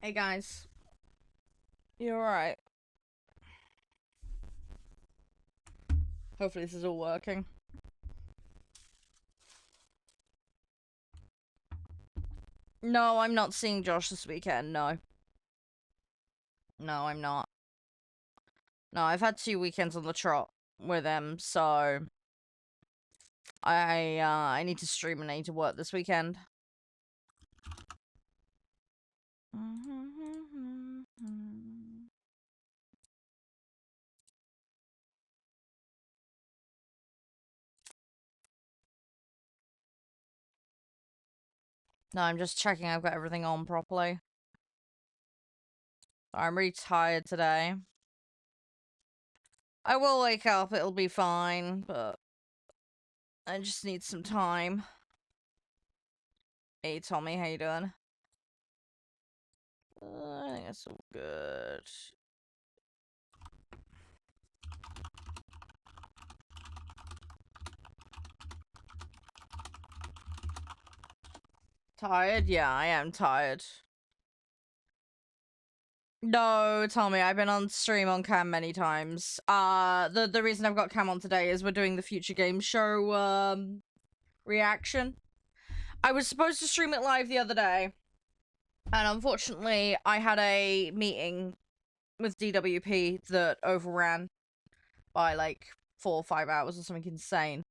Hey guys, you alright? Hopefully this is all working. No, I'm not seeing Josh this weekend, no. No, I'm not. No, I've had 2 weekends on the trot with him, so I need to stream and I need to work this weekend. No, I'm just checking I've got everything on properly. I'm really tired today. I will wake up, it'll be fine, but I just need some time. Hey Tommy, how you doing? I think it's all good. Tired? Yeah, I am tired. No, Tommy, I've been on stream on cam many times. The reason I've got cam on today is we're doing the Future Games Show, reaction. I was supposed to stream it live the other day, and unfortunately, I had a meeting with DWP that overran by, like, 4 or 5 hours or something insane.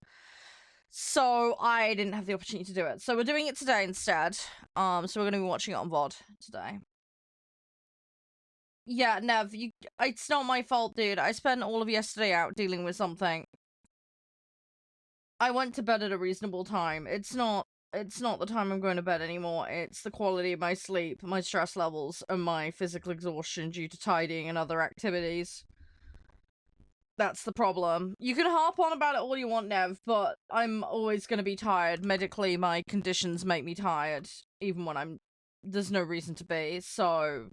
So, I didn't have the opportunity to do it. So, we're doing it today instead. So we're gonna be watching it on VOD today. Yeah, Nev, it's not my fault, dude. I spent all of yesterday out dealing with something. I went to bed at a reasonable time. It's not the time I'm going to bed anymore. It's the quality of my sleep, my stress levels, and my physical exhaustion due to tidying and other activities. That's the problem. You can harp on about it all you want, Nev, but I'm always going to be tired. Medically, my conditions make me tired, even when there's no reason to be, so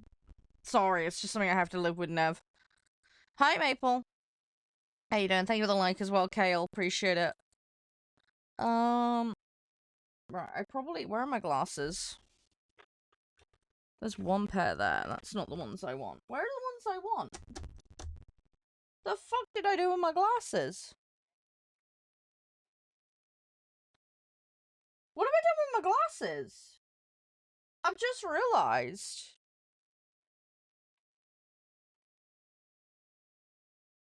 sorry, it's just something I have to live with, Nev. Hi, Maple. How you doing? Thank you for the like as well, Kale. Appreciate it. Right, where are my glasses? There's one pair there. That's not the ones I want. Where are the ones I want? The fuck did I do with my glasses? What have I done with my glasses? I've just realized.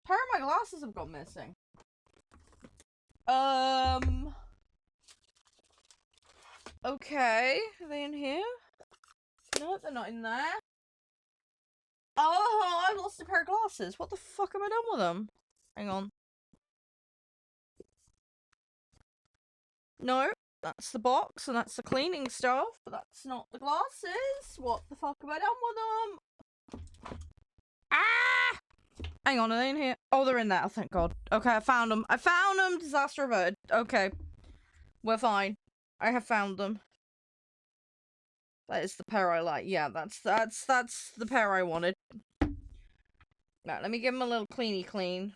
A pair of my glasses have gone missing. Okay. Are they in here? No, they're not in there. Oh, I lost a pair of glasses. What the fuck have I done with them? Hang on. No, that's the box and that's the cleaning stuff, but that's not the glasses. What the fuck have I done with them? Ah! Hang on, are they in here? Oh, they're in there. Oh, thank God. Okay, I found them. I found them! Disaster averted. Okay. We're fine. I have found them. That is the pair I like. Yeah, that's the pair I wanted. Now, let me give them a little cleany clean.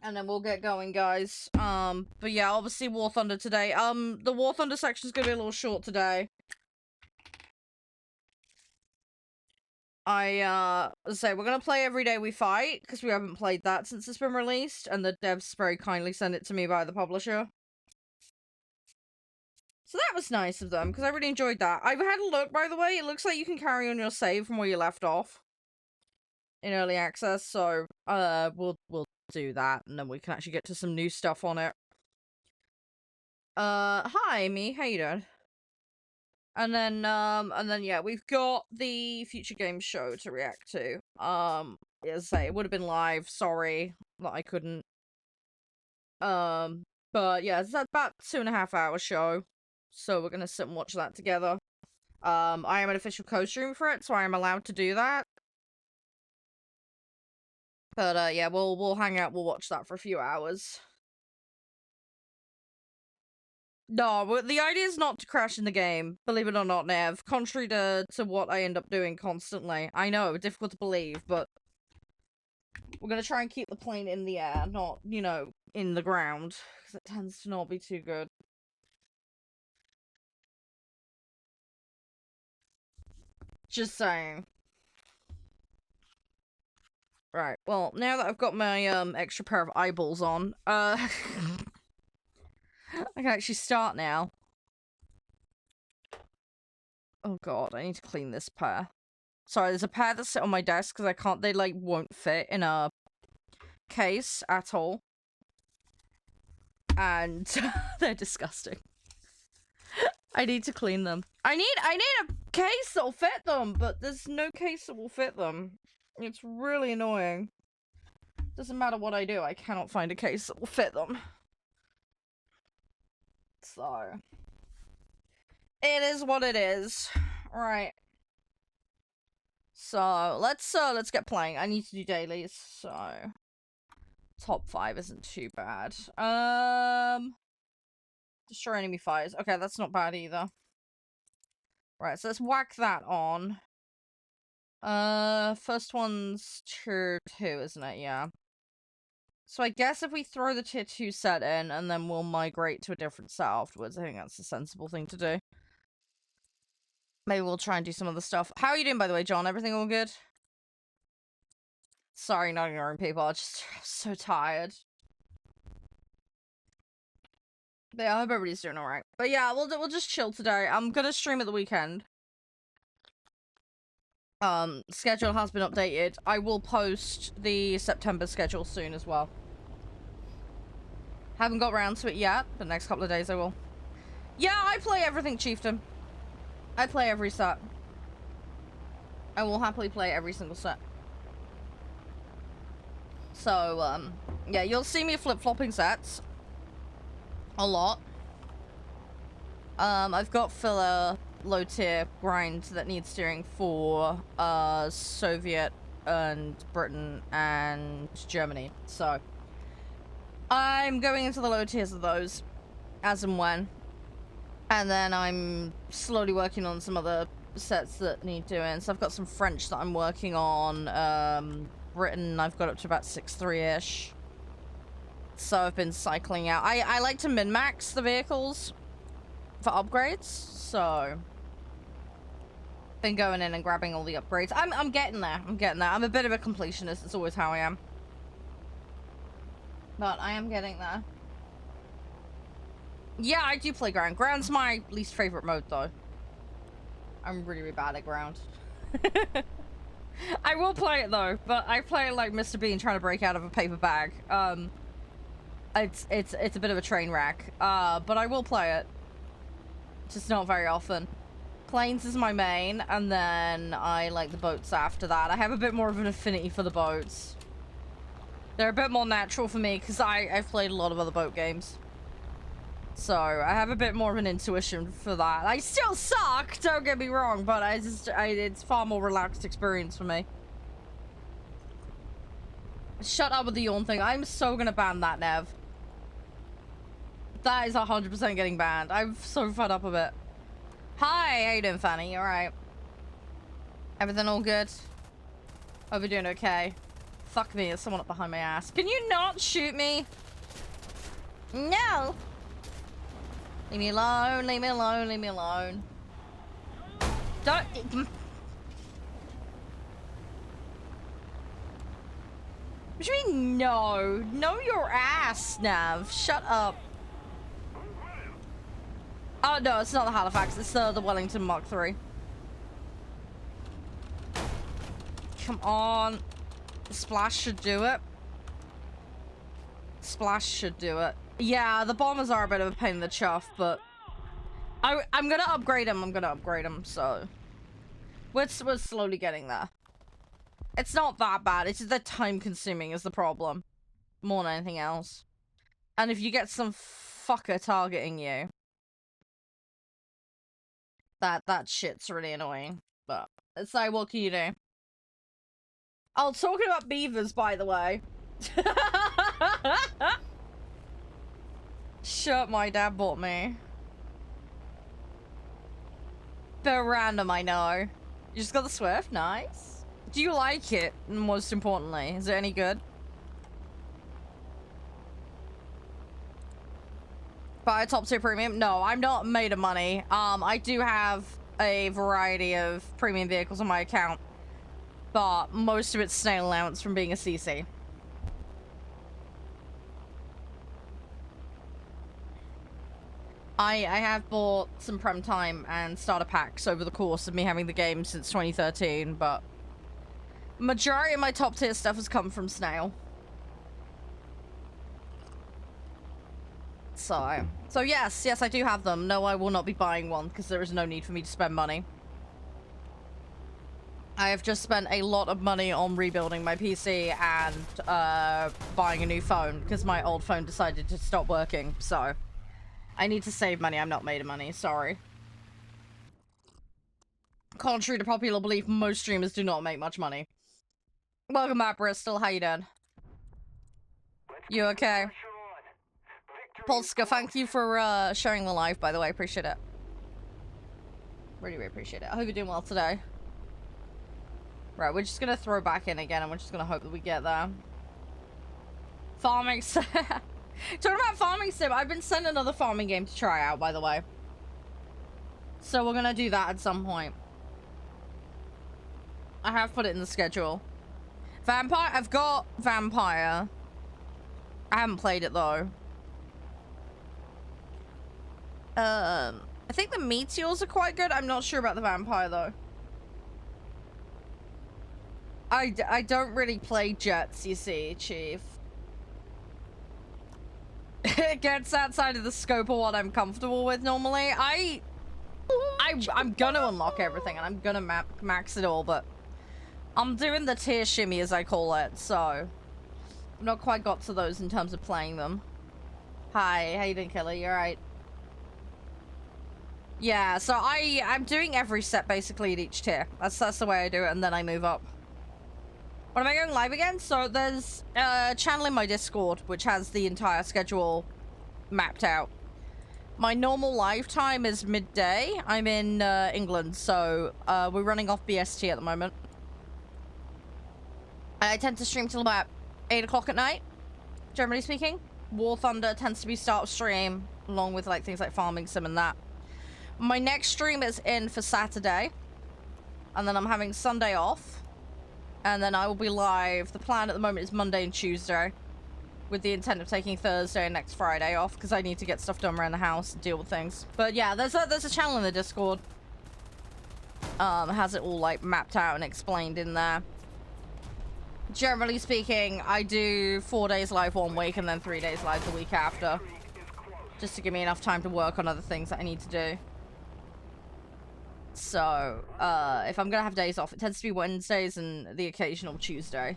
And then we'll get going, guys. But yeah, obviously War Thunder today. The War Thunder section's gonna be a little short today. Say we're gonna play Every Day We Fight, because we haven't played that since it's been released, and the devs very kindly sent it to me by the publisher. So that was nice of them, because I really enjoyed that. I've had a look, by the way. It looks like you can carry on your save from where you left off in early access, so we'll do that, and then we can actually get to some new stuff on it. Hi, Amy. How you doing? And then, yeah, we've got the Future Games Show to react to. As I say, it would have been live. Sorry that I couldn't. But yeah, it's about 2.5 hour show. So we're gonna sit and watch that together. I am an official co-streamer for it, so I am allowed to do that. But, yeah, we'll hang out, we'll watch that for a few hours. No, the idea is not to crash in the game, believe it or not, Nev. Contrary to what I end up doing constantly. I know, difficult to believe, but we're gonna try and keep the plane in the air, not, you know, in the ground, because it tends to not be too good. Just saying. Right, well, now that I've got my, extra pair of eyeballs on, I can actually start now. Oh god, I need to clean this pair. Sorry, there's a pair that sit on my desk because I can't, they, like, won't fit in a case at all. And they're disgusting. I need to clean them. I need a case that'll fit them, but there's no case that will fit them. It's really annoying. Doesn't matter what I do, I cannot find a case that will fit them. So it is what it is. Right. So let's get playing. I need to do dailies, so top 5 isn't too bad. Destroy enemy fires. Okay, that's not bad either. Right, so let's whack that on. First one's tier 2, isn't it? Yeah. So I guess if we throw the tier 2 set in, and then we'll migrate to a different set afterwards, I think that's a sensible thing to do. Maybe we'll try and do some other stuff. How are you doing, by the way, John? Everything all good? Sorry, not ignoring people. I'm just so tired. But yeah, I hope everybody's doing alright. But yeah, we'll just chill today. I'm gonna stream at the weekend. Schedule has been updated. I will post the September schedule soon as well. Haven't got around to it yet, but next couple of days I will. Yeah, I play everything Chieftain. I play every set. I will happily play every single set. So, yeah, you'll see me flip-flopping sets. A lot. I've got filler low tier grind that needs steering for Soviet and Britain and Germany. So I'm going into the low tiers of those as and when. And then I'm slowly working on some other sets that need doing. So I've got some French that I'm working on. Britain I've got up to about 6.3-ish. So I've been cycling out. I like to min-max the vehicles for upgrades, so been going in and grabbing all the upgrades. I'm getting there. I'm getting there. I'm a bit of a completionist. It's always how I am. But I am getting there. Yeah, I do play ground. Ground's my least favorite mode, though. I'm really, really bad at ground. I will play it, though, but I play it like Mr. Bean trying to break out of a paper bag. It's a bit of a train wreck, but I will play it. Just not very often. Planes is my main, and then I like the boats after that. I have a bit more of an affinity for the boats. They're a bit more natural for me, because I've played a lot of other boat games. So, I have a bit more of an intuition for that. I still suck, don't get me wrong, but it's far more relaxed experience for me. Shut up with the yawn thing. I'm so gonna ban that, Nev. That is 100% getting banned. I'm so fed up of it. Hi, how you doing, Fanny? Alright. Everything all good? Hope you're doing okay. Fuck me, there's someone up behind my ass. Can you not shoot me? No! Leave me alone, leave me alone, leave me alone. Don't... What do you mean, no? No, your ass, Nav. Shut up. Oh, no, it's not the Halifax. It's the Wellington Mark III. Come on. Splash should do it. Splash should do it. Yeah, the bombers are a bit of a pain in the chuff, but... I'm gonna upgrade them. I'm gonna upgrade them, so... We're slowly getting there. It's not that bad. It's just that time-consuming is the problem. More than anything else. And if you get some fucker targeting you... That shit's really annoying. But it's like, what can you do? Oh, talking about beavers, by the way. Shirt my dad bought me. Bit random, I know. You just got the Swift? Nice. Do you like it, most importantly? Is it any good? Buy a top tier premium? No, I'm not made of money. I do have a variety of premium vehicles on my account, but most of it's snail allowance from being a CC. I have bought some Prem Time and starter packs over the course of me having the game since 2013, but majority of my top tier stuff has come from Snail. So yes, I do have them. No, I will not be buying one because there is no need for me to spend money. I have just spent a lot of money on rebuilding my PC and buying a new phone because my old phone decided to stop working, so I need to save money. I'm not made of money, sorry. Contrary to popular belief, most streamers do not make much money. Welcome back, Bristol. How you doing? You okay? Polska, thank you for sharing the live, by the way. Appreciate it. Really, really appreciate it. I hope you're doing well today. Right, we're just gonna throw back in again, and we're just gonna hope that we get there. Farming sim. Talking about farming sim, I've been sent another farming game to try out, by the way. So we're gonna do that at some point. I have put it in the schedule. Vampire, I've got Vampire. I haven't played it though. I think the Meteors are quite good. I'm not sure about the Vampire though. I don't really play jets, you see, Chief. It gets outside of the scope of what I'm comfortable with normally. I'm gonna unlock everything and I'm gonna max it all, but I'm doing the tier shimmy as I call it, so I've not quite got to those in terms of playing them. Hi, how you doing, Kelly? You alright? Yeah, so I'm doing every set basically at each tier. That's the way I do it, and then I move up. When am I going live again? So there's a channel in my Discord which has the entire schedule mapped out. My normal live time is midday. I'm in England, so we're running off BST at the moment. I tend to stream till about 8 o'clock at night, generally speaking. War Thunder tends to be start of stream, along with like things like Farming Sim and that. My next stream is in for Saturday, and then I'm having Sunday off, and then I will be live. The plan at the moment is Monday and Tuesday, with the intent of taking Thursday and next Friday off, because I need to get stuff done around the house and deal with things. But yeah, there's a channel in the Discord. Has it all like mapped out and explained in there. Generally speaking, I do 4 days live one week and then 3 days live the week after, just to give me enough time to work on other things that I need to do. So, if I'm gonna have days off, it tends to be Wednesdays and the occasional Tuesday,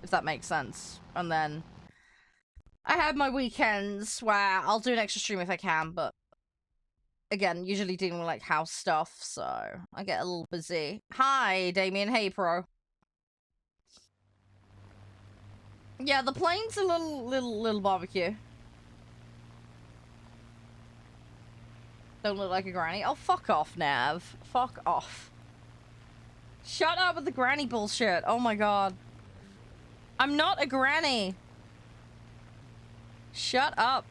if that makes sense. And then I have my weekends where I'll do an extra stream if I can, but again, usually dealing with like house stuff, so I get a little busy. Hi, Damien. Hey, Pro. Yeah, the plane's a little barbecue. Don't look like a granny. Oh, fuck off, Nav. Fuck off. Shut up with the granny bullshit. Oh my god. I'm not a granny. Shut up.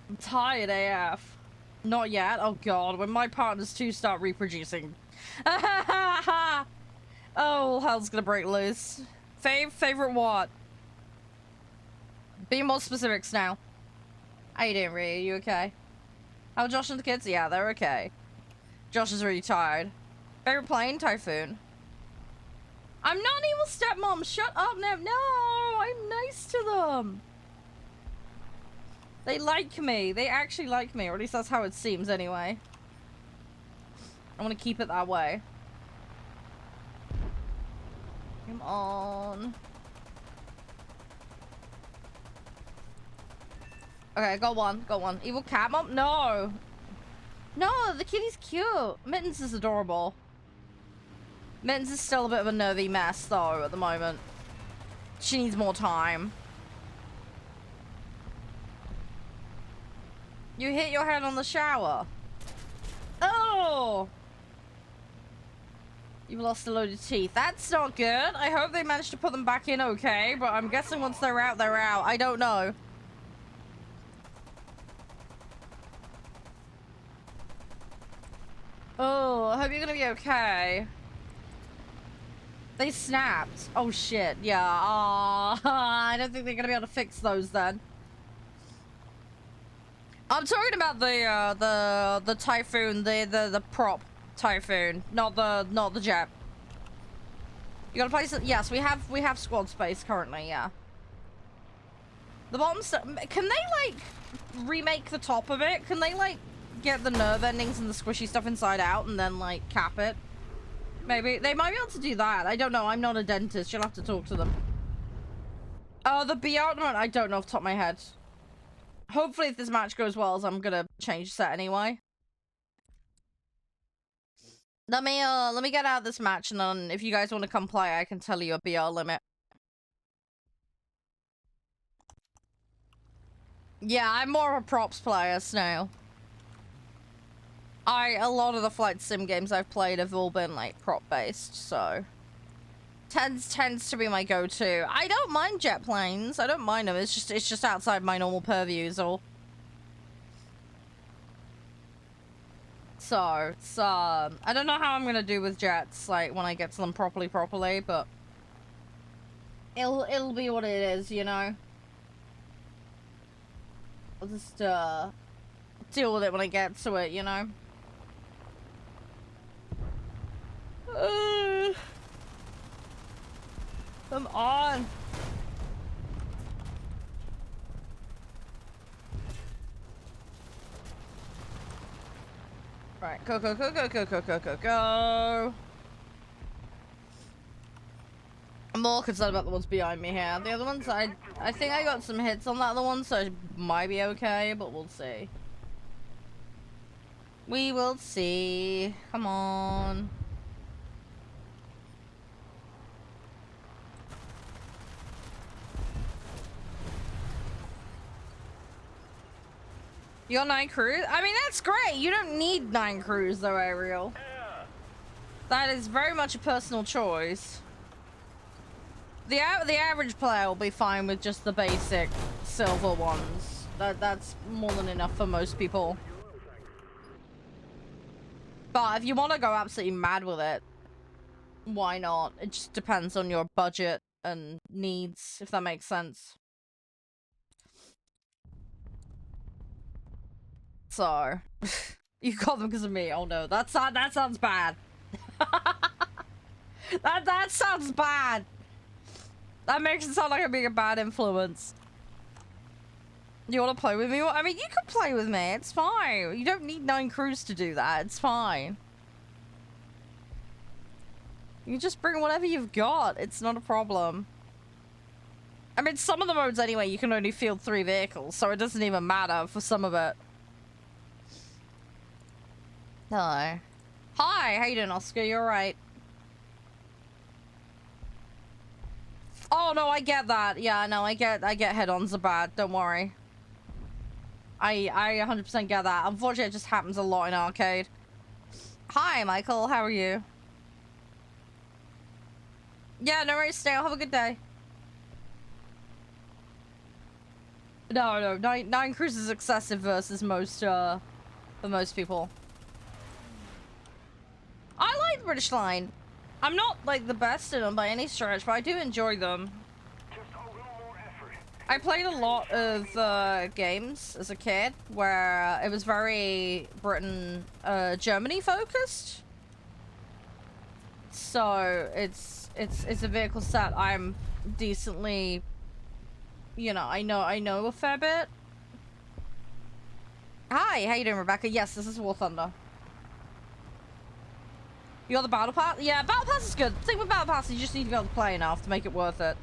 I'm tired AF. Not yet. Oh god, when my partners too start reproducing. Oh, hell's gonna break loose. Favorite what? Be more specifics now. How you doing, Rhea? You okay? How are Josh and the kids? Yeah, they're okay. Josh is really tired. Favorite plane? Typhoon. I'm not an evil stepmom. Shut up, Nev. No, I'm nice to them. They like me. They actually like me, or at least that's how it seems anyway. I want to keep it that way. Come on. Okay, got one. Got one. Evil cat mom? No. No, the kitty's cute. Mittens is adorable. Mittens is still a bit of a nervy mess, though, at the moment. She needs more time. You hit your head on the shower. Oh! You've lost a load of teeth. That's not good. I hope they managed to put them back in okay, but I'm guessing once they're out, they're out. I don't know. I hope you're gonna be okay. They snapped. Oh shit, yeah. I don't think they're gonna be able to fix those then. I'm talking about the Typhoon, the prop Typhoon, not the jet. You gotta place it. Yes, we have squad space currently. Yeah. The bottom. Can they like remake the top of it? Can they like get the nerve endings and the squishy stuff inside out and then like cap it? Maybe they might be able to do that. I don't know. I'm not a dentist. You'll have to talk to them. Oh, the BR one. I don't know off the top of my head. Hopefully, if this match goes well, I'm gonna change set anyway. Let me get out of this match, and then if you guys want to come play, I can tell you a BR limit. Yeah, I'm more of a props player, Snail. A lot of the flight sim games I've played have all been like prop based, so tends to be my go-to. I don't mind jet planes. I don't mind them. It's just outside my normal purviews or. So, I don't know how I'm gonna do with jets, like, when I get to them properly, but it'll be what it is, you know? I'll just, deal with it when I get to it, you know? Come on! Right, go. I'm more concerned about the ones behind me here. The other ones, I think I got some hits on that other one, so it might be okay, but we'll see. We will see. Come on. You got 9 crews? I mean, that's great. You don't need 9 crews, though, Ariel. That is very much a personal choice. The average player will be fine with just the basic silver ones. That's more than enough for most people. But if you want to go absolutely mad with it, why not? It just depends on your budget and needs, if that makes sense. So, you got them because of me. Oh no, that sounds bad. that sounds bad. That makes it sound like I'm being a bad influence. You want to play with me? I mean, you can play with me. It's fine. You don't need 9 crews to do that. It's fine. You just bring whatever you've got. It's not a problem. I mean, some of the modes anyway, you can only field 3 vehicles, so it doesn't even matter for some of it. Hello. Hi, how you doing, Oscar? You're right. Oh no, I get that. Yeah, no, I get head-ons are bad. Don't worry. I 100% get that. Unfortunately, it just happens a lot in arcade. Hi, Michael. How are you? Yeah, no worries. Stay. Have a good day. No, 9 crews is excessive versus most for most people. I like the British Line. I'm not like the best in them by any stretch, but I do enjoy them. I played a lot of games as a kid where it was very Britain, Germany focused. So it's a vehicle set I'm decently, you know, I know a fair bit. Hi, how you doing, Rebecca? Yes, this is warthunder. You got the battle pass? Yeah, battle pass is good. The thing with battle pass is you just need to be able to play enough to make it worth it.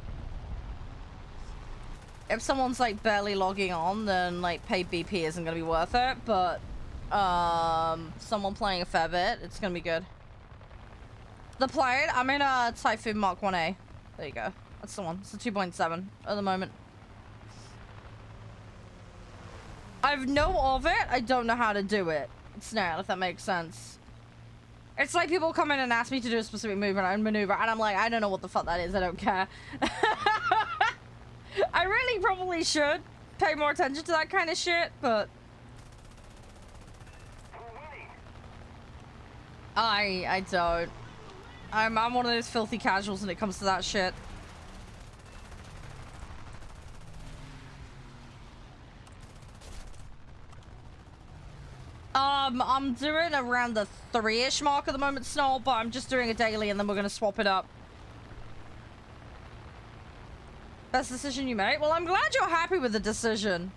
If someone's like barely logging on, then like paid BP isn't gonna be worth it, but someone playing a fair bit, it's gonna be good. The plane, I'm in a Typhoon Mark 1A. There you go. That's the one. It's a 2.7 at the moment. I've know of it, I don't know how to do it. It's now, if that makes sense. It's like people come in and ask me to do a specific movement and maneuver, and I'm like, I don't know what the fuck that is, I don't care. I really probably should pay more attention to that kind of shit, but... I don't. I'm one of those filthy casuals when it comes to that shit. I'm doing around the 3-ish mark at the moment, Snow, but I'm just doing a daily and then we're gonna swap it up. Best decision you made? Well, I'm glad you're happy with the decision.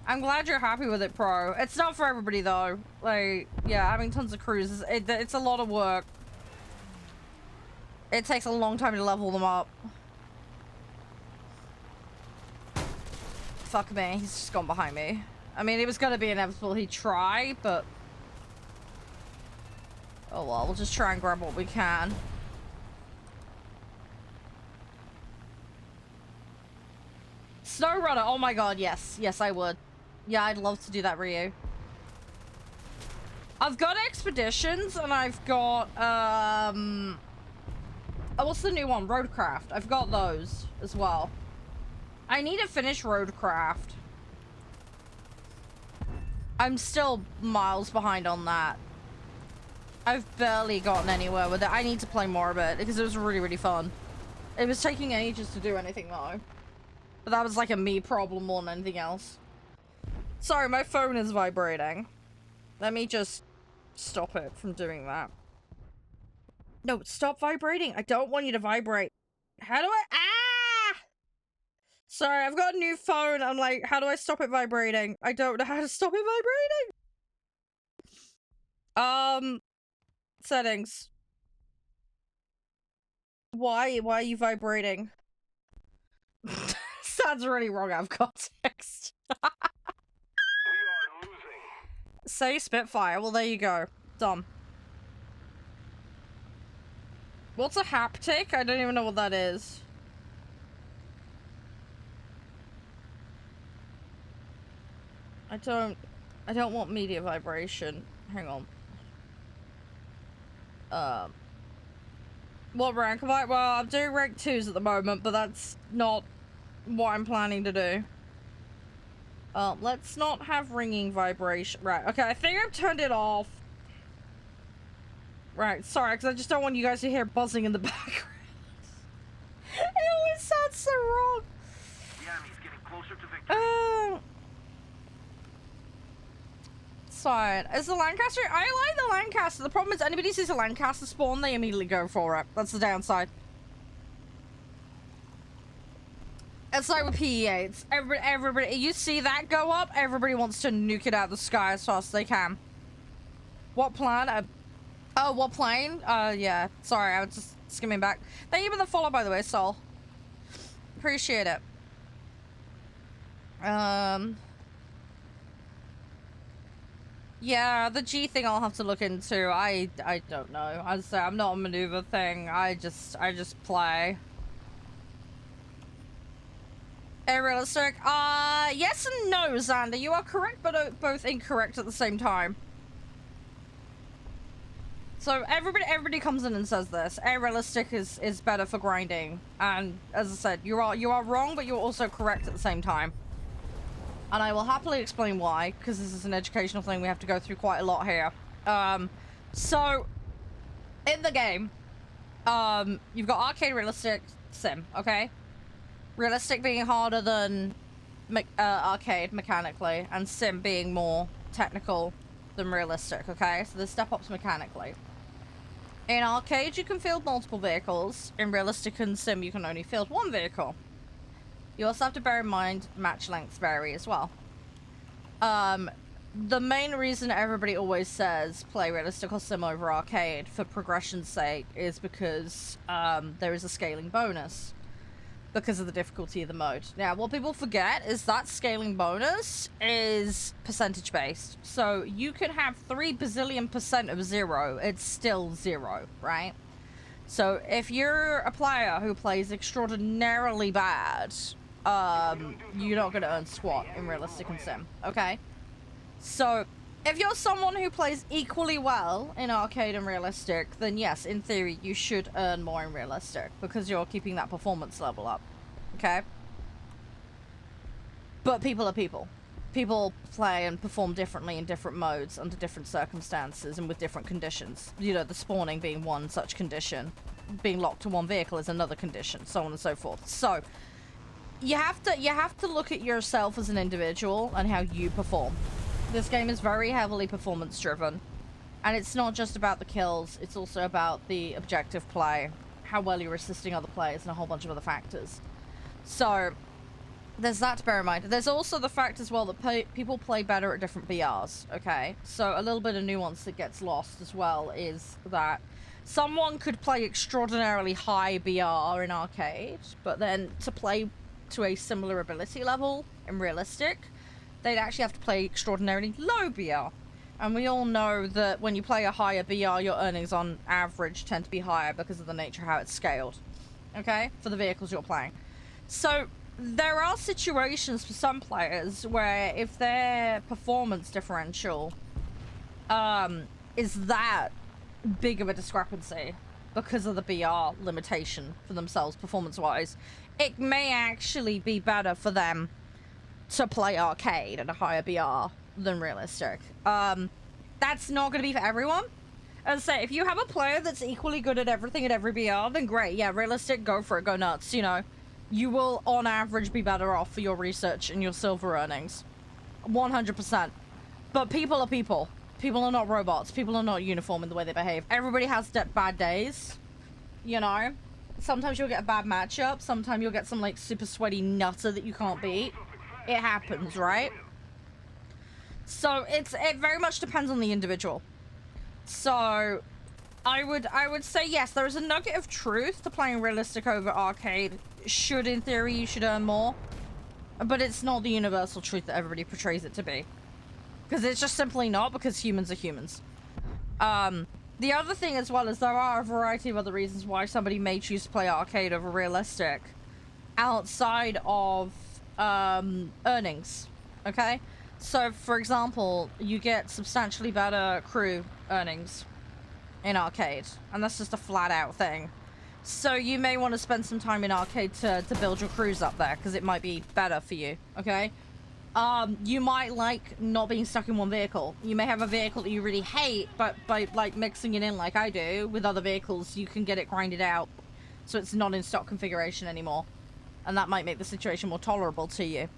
I'm glad you're happy with it, Pro. It's not for everybody, though. Like, yeah, having tons of cruises, it's a lot of work. It takes a long time to level them up. Fuck me, he's just gone behind me. I mean, it was gonna be inevitable he'd try, but... oh well, we'll just try and grab what we can. Snow Runner, oh my god, yes. Yes, I would. Yeah, I'd love to do that, Ryu. I've got Expeditions, and I've got, oh, what's the new one? Roadcraft. I've got those as well. I need to finish Roadcraft. I'm still miles behind on that. I've barely gotten anywhere with it. I need to play more of it, because it was really, really fun. It was taking ages to do anything, though. But that was like a me problem more than anything else. Sorry, my phone is vibrating. Let me just stop it from doing that. No, stop vibrating. I don't want you to vibrate. How do I... ah! Sorry, I've got a new phone. I'm like, how do I stop it vibrating? I don't know how to stop it vibrating. Settings. Why are you vibrating? Sounds really wrong out of context. Say Spitfire. Well, there you go. Done. What's a haptic? I don't even know what that is. I don't want media vibration. Hang on. What rank am I? Well, I'm doing rank 2s at the moment, but that's not what I'm planning to do. Let's not have ringing vibration. Right, okay, I think I've turned it off. Right, sorry, because I just don't want you guys to hear buzzing in the background. It always sounds so wrong. Yeah, he's getting closer to victory. Sorry, is the Lancaster? I like the Lancaster. The problem is anybody sees a Lancaster spawn, they immediately go for it. That's the downside. It's like with PE8s. Everybody, you see that go up, everybody wants to nuke it out of the sky as fast as they can. What plan? Oh, what plane? Yeah. Sorry, I was just skimming back. Thank you for the follow, by the way, Sol. Appreciate it. Yeah, the G thing I'll have to look into. I don't know. I'd say I'm not a maneuver thing. I just play. Realistic? Yes and no, Xander. You are correct, but both incorrect at the same time. So everybody comes in and says this. Realistic is better for grinding, and as I said, you are wrong, but you're also correct at the same time. And I will happily explain why, because this is an educational thing we have to go through quite a lot here. So in the game, you've got arcade, realistic, sim. Okay. Realistic being harder than arcade mechanically, and sim being more technical than realistic, okay? So there's step-ups mechanically. In arcade, you can field multiple vehicles. In realistic and sim, you can only field one vehicle. You also have to bear in mind match lengths vary as well. The main reason everybody always says play realistic or sim over arcade for progression's sake is because there is a scaling bonus. Because of the difficulty of the mode. Now, what people forget is that scaling bonus is percentage based. So you can have 3 bazillion% of 0, it's still 0, right? So if you're a player who plays extraordinarily bad, you're not going to earn squat in realistic and sim, okay? So if you're someone who plays equally well in arcade and realistic, then yes, in theory, you should earn more in realistic because you're keeping that performance level up, okay? But people are people. people play and perform differently in different modes under different circumstances and with different conditions. You know, the spawning being one such condition, being locked to one vehicle is another condition, so on and so forth. So you have to look at yourself as an individual and how you perform. This game is very heavily performance driven, and it's not just about the kills, it's also about the objective play, how well you're assisting other players, and a whole bunch of other factors. So there's that to bear in mind. There's also the fact as well that people play better at different BRs, okay? So a little bit of nuance that gets lost as well is that someone could play extraordinarily high BR in arcade, but then to play to a similar ability level in realistic, they'd actually have to play extraordinarily low BR. And we all know that when you play a higher BR, your earnings on average tend to be higher because of the nature of how it's scaled, okay? For the vehicles you're playing. So there are situations for some players where if their performance differential is that big of a discrepancy because of the BR limitation for themselves performance-wise, it may actually be better for them to play arcade at a higher BR than realistic. That's not going to be for everyone. As I say, if you have a player that's equally good at everything at every BR, then great. Yeah, realistic, go for it, go nuts, you know. You will, on average, be better off for your research and your silver earnings. 100%. But people are people. People are not robots. People are not uniform in the way they behave. Everybody has bad days, you know. Sometimes you'll get a bad matchup. Sometimes you'll get some, like, super sweaty nutter that you can't beat. It happens, right? So it very much depends on the individual. So I would say yes, there is a nugget of truth to playing realistic over arcade. Should, in theory, you should earn more. But it's not the universal truth that everybody portrays it to be. Because it's just simply not, because humans are humans. The other thing as well is there are a variety of other reasons why somebody may choose to play arcade over realistic outside of earnings, okay? So, for example, you get substantially better crew earnings in arcade, and that's just a flat-out thing. So you may want to spend some time in arcade to build your crews up there, because it might be better for you, okay? You might like not being stuck in one vehicle. You may have a vehicle that you really hate, but by, like, mixing it in like I do with other vehicles, you can get it grinded out so it's not in stock configuration anymore. And that might make the situation more tolerable to you.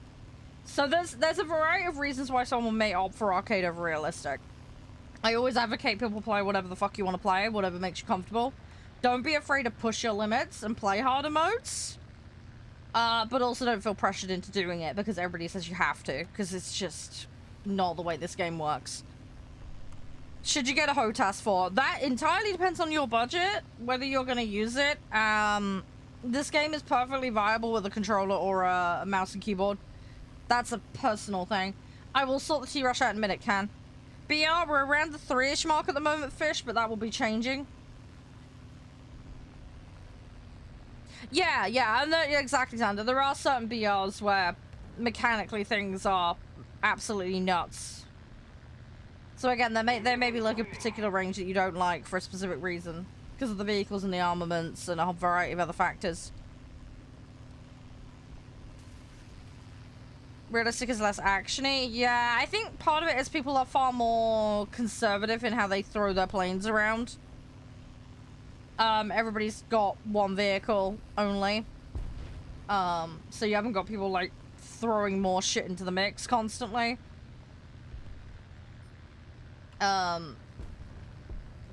So there's a variety of reasons why someone may opt for arcade over realistic. I always advocate people play whatever the fuck you want to play, whatever makes you comfortable. Don't be afraid to push your limits and play harder modes. But also don't feel pressured into doing it because everybody says you have to, because it's just not the way this game works. Should you get a HOTAS for? That entirely depends on your budget, whether you're going to use it. This game is perfectly viable with a controller or a mouse and keyboard. That's a personal thing. I will sort the T-Rush out in a minute, Can. BR, we're around the 3-ish mark at the moment, Fish, but that will be changing. Yeah, and exactly, Xander. There are certain BRs where mechanically things are absolutely nuts. So again, there may be like a particular range that you don't like for a specific reason, because of the vehicles and the armaments and a whole variety of other factors. Realistic is less actiony. Yeah, I think part of it is people are far more conservative in how they throw their planes around. Everybody's got one vehicle only. So you haven't got people, like, throwing more shit into the mix constantly. I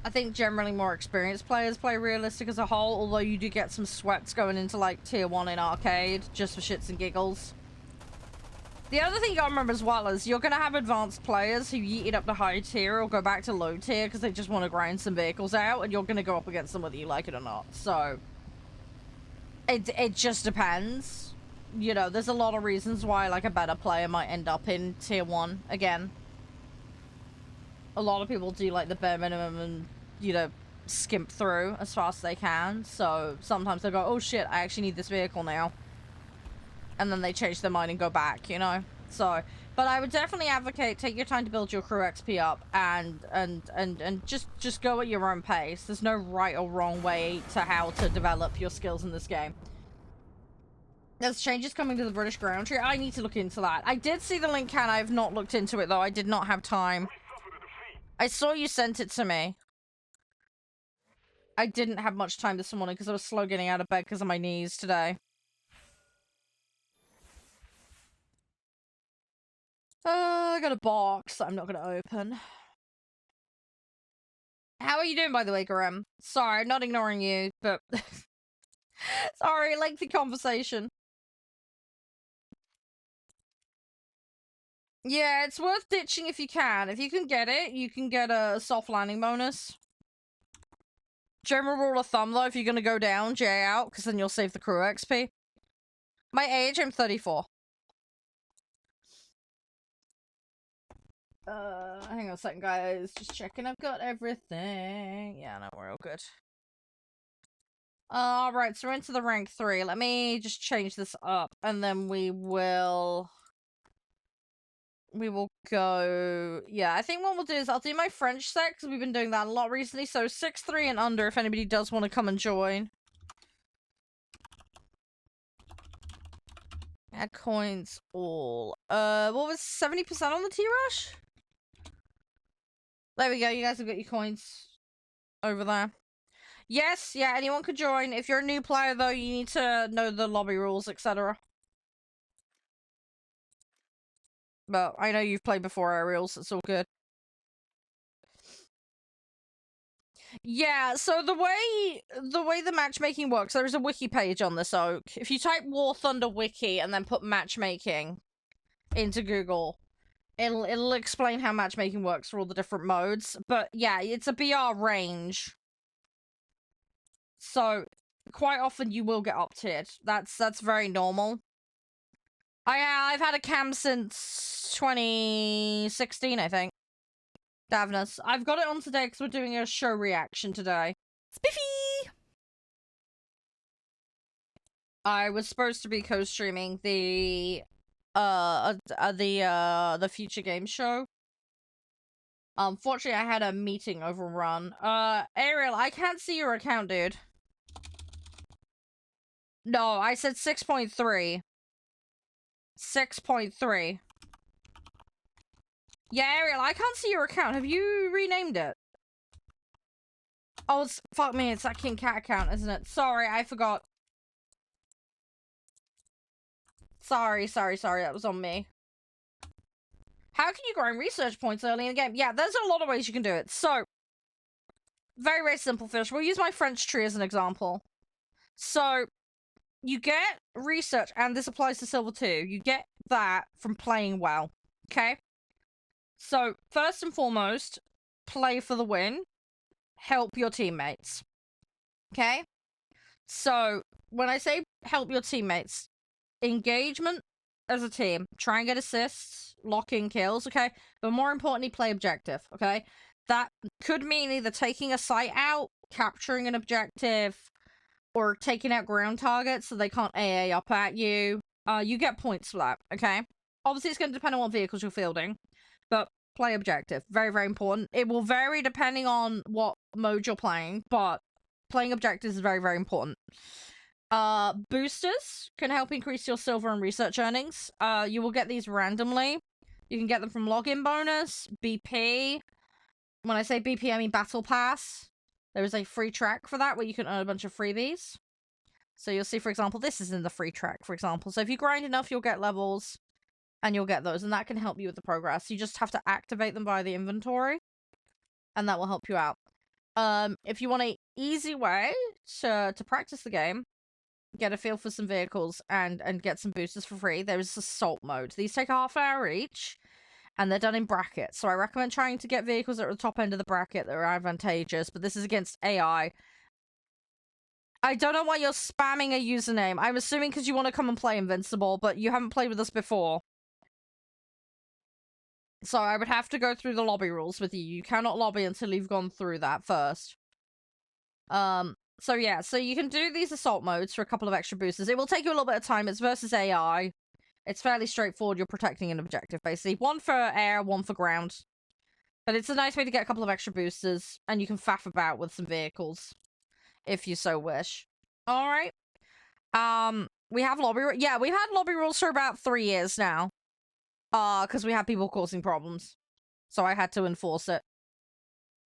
think generally more experienced players play realistic as a whole, although you do get some sweats going into, like, tier 1 in arcade, just for shits and giggles. The other thing you gotta remember as well is you're gonna have advanced players who yeet it up to high tier or go back to low tier because they just want to grind some vehicles out, and you're gonna go up against them whether you like it or not. So it just depends. You know, there's a lot of reasons why, like, a better player might end up in tier 1 again. A lot of people do, like, the bare minimum and, you know, skimp through as fast as they can. So sometimes they go, oh shit, I actually need this vehicle now. And then they change their mind and go back, you know? So, but I would definitely advocate, take your time to build your crew XP up and just go at your own pace. There's no right or wrong way to how to develop your skills in this game. There's changes coming to the British ground tree. I need to look into that. I did see the link, and I've not looked into it, though. I did not have time. I saw you sent it to me. I didn't have much time this morning because I was slow getting out of bed because of my knees today. I got a box that I'm not going to open. How are you doing, by the way, Graham? Sorry, I'm not ignoring you, but... Sorry, lengthy conversation. Yeah, it's worth ditching if you can. If you can get it, you can get a soft landing bonus. General rule of thumb, though, if you're going to go down, J out, because then you'll save the crew XP. My age, I'm 34. Hang on a second, guys. Just checking I've got everything. Yeah, no, we're all good. Alright, so we're into the rank 3. Let me just change this up, and then we will go... Yeah, I think what we'll do is I'll do my French set, because we've been doing that a lot recently, so 6-3 and under if anybody does want to come and join. Add coins all. What was 70% on the T-Rush? There we go, you guys have got your coins over there. Yes, yeah, anyone could join. If you're a new player, though, you need to know the lobby rules, etc. But I know you've played before, Aerials, it's all good. Yeah, so the way the matchmaking works, there is a wiki page on this Oak. If you type War Thunder Wiki and then put matchmaking into Google, it'll explain how matchmaking works for all the different modes. But yeah, it's a BR range. So quite often you will get up-tiered. That's very normal. I've had a cam since 2016, I think. Davnus. I've got it on today because we're doing a show reaction today. Spiffy! I was supposed to be co-streaming the future game show. Unfortunately, I had a meeting overrun. Ariel, I can't see your account, dude. No, I said 6.3. 6.3. Yeah, Ariel, I can't see your account. Have you renamed it? Oh, fuck me, it's that King Cat account, isn't it? Sorry, I forgot. Sorry, that was on me. How can you grind research points early in the game? Yeah, there's a lot of ways you can do it. So, very, very simple, Fish. We'll use my French tree as an example. So, you get research, and this applies to Silver too. You get that from playing well, okay? So, first and foremost, play for the win. Help your teammates. Okay? So, when I say help your teammates, engagement as a team. Try and get assists, lock in kills, okay? But more importantly, play objective, okay? That could mean either taking a site out, capturing an objective, or taking out ground targets so they can't AA up at you. You get points for that, okay? Obviously, it's going to depend on what vehicles you're fielding, but play objective. Very, very important. It will vary depending on what mode you're playing, but playing objectives is very, very important. Boosters can help increase your silver and research earnings. You will get these randomly. You can get them from login bonus, BP. When I say BP, I mean Battle Pass. There is a free track for that where you can earn a bunch of freebies. So you'll see, for example, this is in the free track, for example. So if you grind enough, you'll get levels, and you'll get those, and that can help you with the progress. You just have to activate them via the inventory, and that will help you out. If you want an easy way to practice the game, get a feel for some vehicles, and get some boosters for free, there is assault mode. These take half an hour each, and they're done in brackets. So I recommend trying to get vehicles that are at the top end of the bracket that are advantageous, but this is against AI. I don't know why you're spamming a username. I'm assuming because you want to come and play Invincible, but you haven't played with us before. So I would have to go through the lobby rules with you. You cannot lobby until you've gone through that first. So yeah, so you can do these assault modes for a couple of extra boosters. It will take you a little bit of time. It's versus AI. It's fairly straightforward. You're protecting an objective, basically. One for air, one for ground. But it's a nice way to get a couple of extra boosters, and you can faff about with some vehicles, if you so wish. Alright. We have lobby... Yeah, we've had lobby rules for about 3 years now. Because we have people causing problems. So I had to enforce it.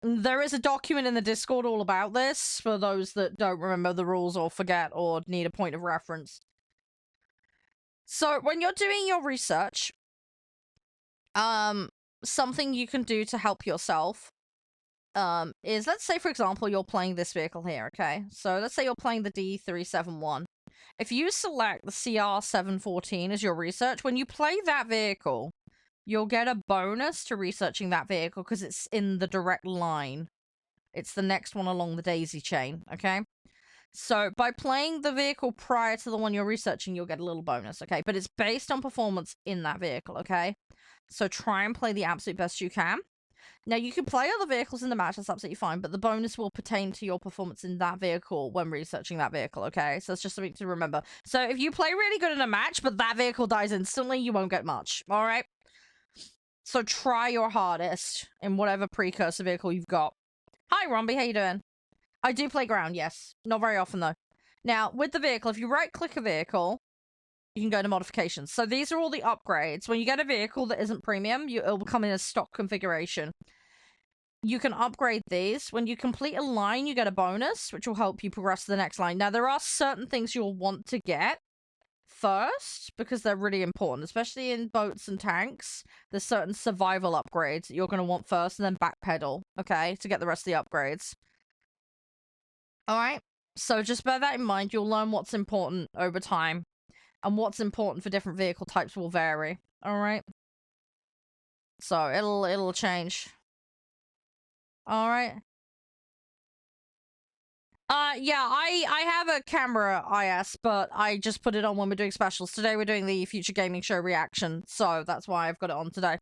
There is a document in the Discord all about this, for those that don't remember the rules or forget or need a point of reference. So, when you're doing your research, something you can do to help yourself, is, let's say, for example, you're playing this vehicle here, okay? So, let's say you're playing the D371. If you select the CR714 as your research, when you play that vehicle, you'll get a bonus to researching that vehicle because it's in the direct line. It's the next one along the daisy chain, okay? So by playing the vehicle prior to the one you're researching, you'll get a little bonus, okay? But it's based on performance in that vehicle, okay? So try and play the absolute best you can. Now, you can play other vehicles in the match, that's absolutely fine, but the bonus will pertain to your performance in that vehicle when researching that vehicle, okay? So it's just something to remember. So if you play really good in a match, but that vehicle dies instantly, you won't get much, alright? So try your hardest in whatever precursor vehicle you've got. Hi, Romby, how you doing? I do play ground, yes. Not very often, though. Now, with the vehicle, if you right-click a vehicle, you can go to modifications. So these are all the upgrades. When you get a vehicle that isn't premium, it'll come in a stock configuration. You can upgrade these. When you complete a line, you get a bonus, which will help you progress to the next line. Now, there are certain things you'll want to get first, because they're really important, especially in boats and tanks. There's certain survival upgrades that you're going to want first, and then backpedal, okay, to get the rest of the upgrades. Alright, so just bear that in mind. You'll learn what's important over time, and what's important for different vehicle types will vary, alright? So, it'll change. Alright. Yeah, I have a camera IS, but I just put it on when we're doing specials. Today we're doing the Future Gaming Show reaction, so that's why I've got it on today.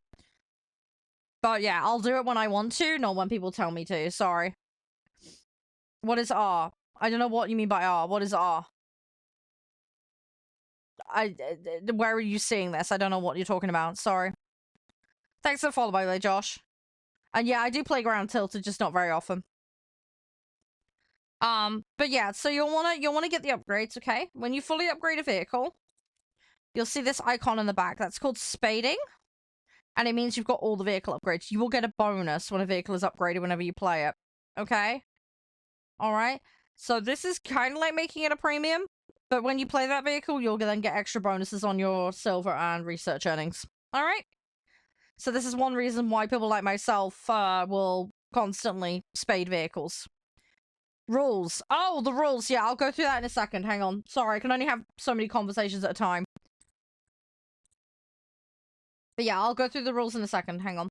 But yeah, I'll do it when I want to, not when people tell me to, sorry. What is R? I don't know what you mean by R. What is R? Where are you seeing this? I don't know what you're talking about, sorry. Thanks for the follow, by the way, Josh. And yeah, I do play ground tilted, just not very often. But yeah, so you'll wanna get the upgrades, okay? When you fully upgrade a vehicle, you'll see this icon in the back. That's called spading. And it means you've got all the vehicle upgrades. You will get a bonus when a vehicle is upgraded whenever you play it. Okay? Alright? So this is kind of like making it a premium. But when you play that vehicle, you'll then get extra bonuses on your silver and research earnings. Alright? So this is one reason why people like myself will constantly spade vehicles. Rules. Oh, the rules. Yeah, I'll go through that in a second. Hang on. Sorry, I can only have so many conversations at a time. But yeah, I'll go through the rules in a second. Hang on.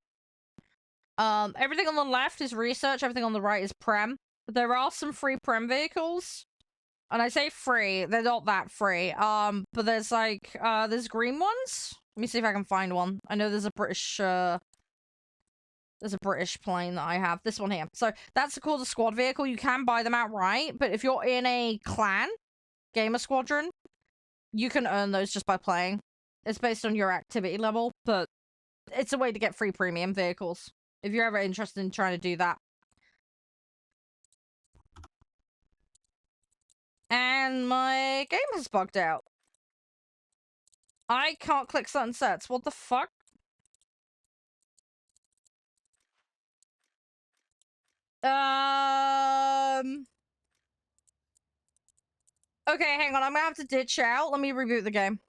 Everything on the left is research. Everything on the right is prem. But there are some free prem vehicles. And I say free. They're not that free. But there's like, there's green ones. Let me see if I can find one. I know there's a British, there's a British plane that I have. This one here. So, that's called a squad vehicle. You can buy them outright, but if you're in a clan, gamer squadron, you can earn those just by playing. It's based on your activity level, but it's a way to get free premium vehicles. If you're ever interested in trying to do that. And my game has bugged out. I can't click certain sets. What the fuck? Okay, hang on. I'm gonna have to ditch out. Let me reboot the game.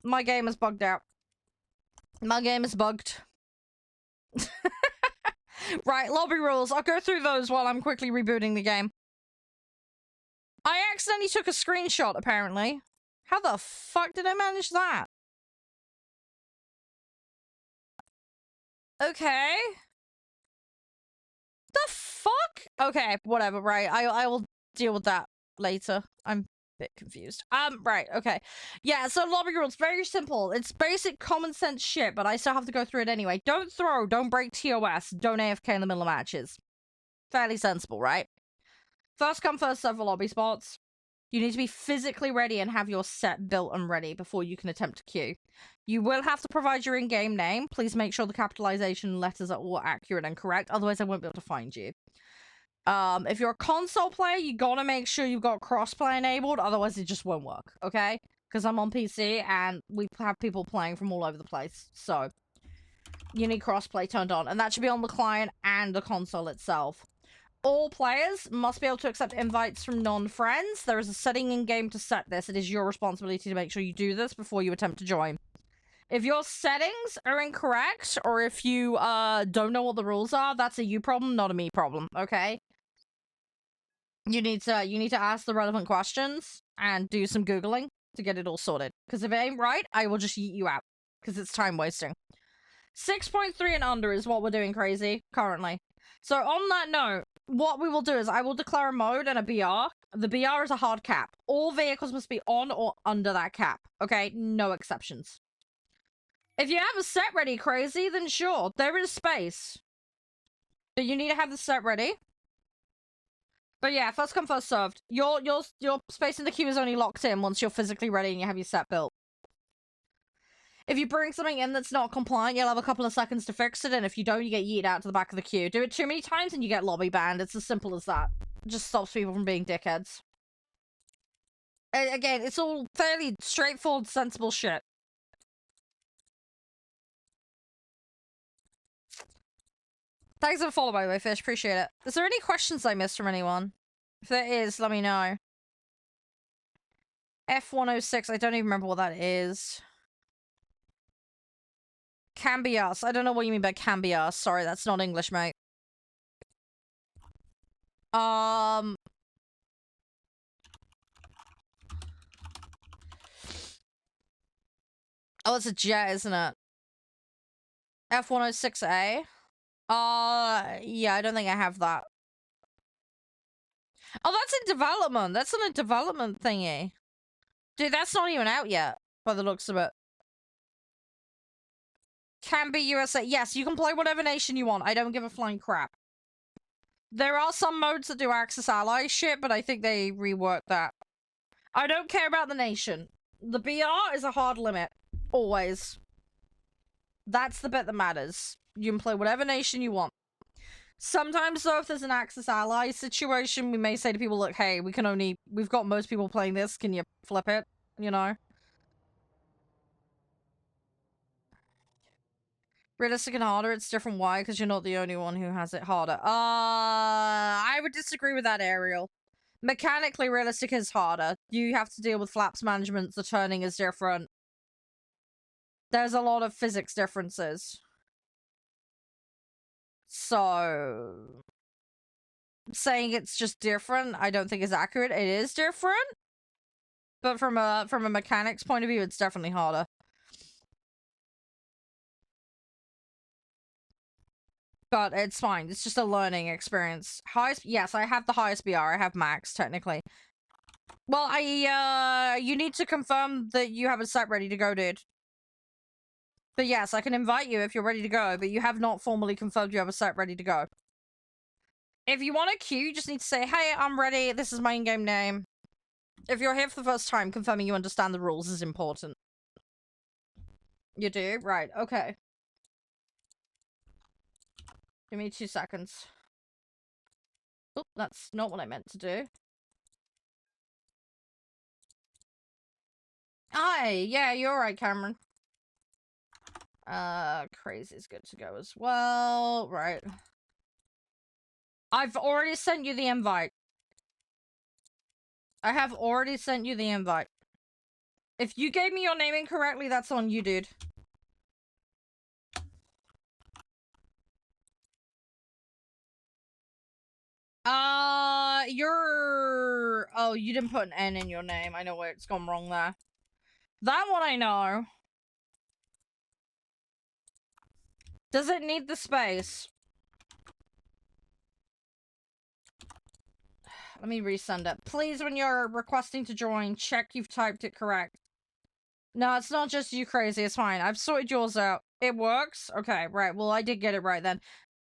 My game is bugged out. My game is bugged. Right, lobby rules. I'll go through those while I'm quickly rebooting the game. I accidentally took a screenshot, apparently. How the fuck did I manage that? Okay. The fuck? Okay, whatever, right. I will deal with that later. I'm a bit confused. Right, okay. Yeah, so lobby rules, very simple. It's basic common sense shit, but I still have to go through it anyway. Don't throw, don't break TOS, don't AFK in the middle of matches. Fairly sensible, right? First come, first serve for lobby spots. You need to be physically ready and have your set built and ready before you can attempt to queue. You will have to provide your in-game name. Please make sure the capitalization letters are all accurate and correct, otherwise I won't be able to find you. If you're a console player, you gotta make sure you've got crossplay enabled, otherwise it just won't work, okay? Because I'm on PC and we have people playing from all over the place, so you need crossplay turned on, and that should be on the client and the console itself. All players must be able to accept invites from non-friends. There is a setting in-game to set this. It is your responsibility to make sure you do this before you attempt to join. If your settings are incorrect, or if you don't know what the rules are, that's a you problem, not a me problem, okay? You need to ask the relevant questions and do some Googling to get it all sorted. Because if it ain't right, I will just yeet you out. Because it's time wasting. 6.3 and under is what we're doing crazy currently. So on that note, what we will do is I will declare a mode and a BR. The BR is a hard cap. All vehicles must be on or under that cap. Okay? No exceptions. If you have a set ready crazy, then sure, there is space. But you need to have the set ready. But yeah, first come, first served. Your space in the queue is only locked in once you're physically ready and you have your set built. If you bring something in that's not compliant, you'll have a couple of seconds to fix it, and if you don't, you get yeeted out to the back of the queue. Do it too many times and you get lobby banned. It's as simple as that. It just stops people from being dickheads. Again, it's all fairly straightforward, sensible shit. Thanks for the follow, by the way, Fish. Appreciate it. Is there any questions I missed from anyone? If there is, let me know. F106, I don't even remember what that is. Can be us. I don't know what you mean by can be us. Sorry, that's not English, mate. Oh, it's a jet, isn't it? F106A? Yeah, I don't think I have that. Oh, that's in development. That's on a development thingy. Dude, that's not even out yet, by the looks of it. Can be USA. Yes, you can play whatever nation you want. I don't give a flying crap. There are some modes that do Axis ally shit, but I think they reworked that. I don't care about the nation. The BR is a hard limit. Always. That's the bit that matters. You can play whatever nation you want. Sometimes, though, if there's an Axis ally situation, we may say to people, look, hey, we've got most people playing this, can you flip it? You know? Realistic and harder, it's different. Why? Because you're not the only one who has it harder. I would disagree with that, Ariel. Mechanically, realistic is harder. You have to deal with flaps management, the turning is different. There's a lot of physics differences. So, saying it's just different, I don't think is accurate. It is different. But from a mechanics point of view, it's definitely harder. But it's fine. It's just a learning experience. Highest, yes, I have the highest BR. I have max, technically. Well, you need to confirm that you have a set ready to go, dude. But yes, I can invite you if you're ready to go, but you have not formally confirmed you have a set ready to go. If you want a queue, you just need to say, hey, I'm ready. This is my in-game name. If you're here for the first time, confirming you understand the rules is important. You do? Right, okay. Give me 2 seconds. Oh, that's not what I meant to do. Hi, yeah, you're right, Cameron. Crazy's good to go as well. Right. I've already sent you the invite. I have already sent you the invite. If you gave me your name incorrectly, that's on you, dude. You're... Oh, you didn't put an N in your name. I know where it's gone wrong there. That one I know. Does it need the space? Let me resend it. Please, when you're requesting to join, check you've typed it correct. No, it's not just you crazy. It's fine. I've sorted yours out. It works? Okay, right. Well, I did get it right then.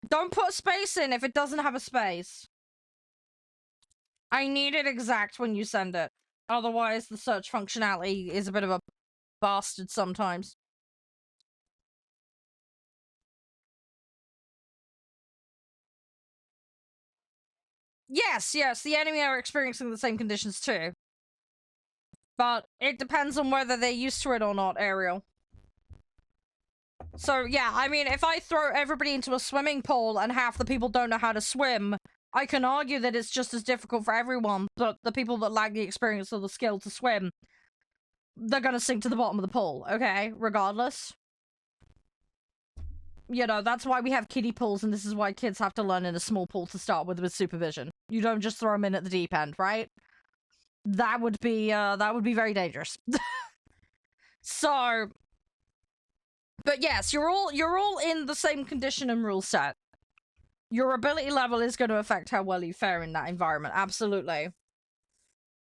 Don't put a space in if it doesn't have a space. I need it exact when you send it. Otherwise, the search functionality is a bit of a bastard sometimes. Yes, the enemy are experiencing the same conditions too. But it depends on whether they're used to it or not, Ariel. So, yeah, I mean, if I throw everybody into a swimming pool and half the people don't know how to swim, I can argue that it's just as difficult for everyone, but the people that lack the experience or the skill to swim, they're gonna sink to the bottom of the pool, okay? Regardless. You know, that's why we have kiddie pools, and this is why kids have to learn in a small pool to start with supervision. You don't just throw them in at the deep end, right? That would be very dangerous. So, but yes, you're all in the same condition and rule set. Your ability level is going to affect how well you fare in that environment, absolutely.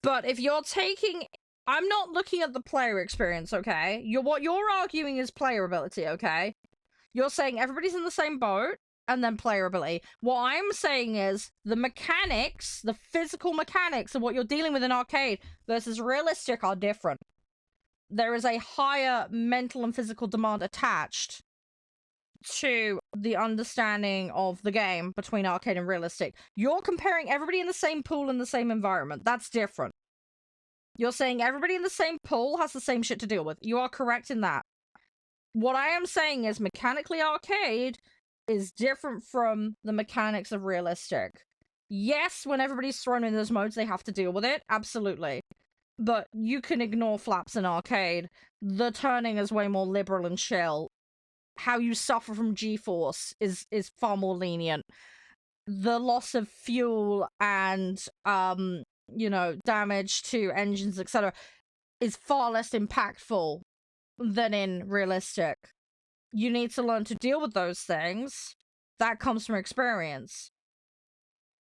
But if you're taking... I'm not looking at the player experience, okay? What you're arguing is player ability, okay? You're saying everybody's in the same boat, and then player ability. What I'm saying is the mechanics, the physical mechanics of what you're dealing with in arcade versus realistic are different. There is a higher mental and physical demand attached to the understanding of the game between arcade and realistic. You're comparing everybody in the same pool in the same environment. That's different. You're saying everybody in the same pool has the same shit to deal with. You are correct in that. What I am saying is mechanically arcade is different from the mechanics of realistic. Yes, when everybody's thrown in those modes, they have to deal with it. Absolutely. But you can ignore flaps in arcade. The turning is way more liberal and chill. How you suffer from G-force is far more lenient. The loss of fuel and, you know, damage to engines, etc. is far less impactful than in realistic. You need to learn to deal with those things. That comes from experience.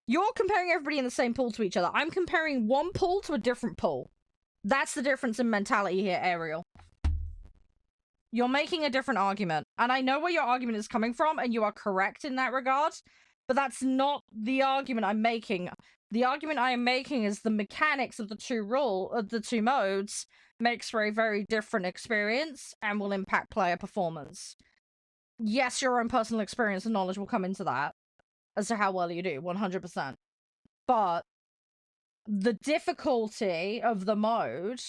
You're comparing everybody in the same pool to each other. I'm comparing one pool to a different pool. That's the difference in mentality here, Ariel. You're making a different argument. And I know where your argument is coming from, and you are correct in that regard. But that's not the argument I'm making. The argument I am making is the mechanics of the two modes makes for a very different experience and will impact player performance. Yes, your own personal experience and knowledge will come into that as to how well you do, 100%. But the difficulty of the mode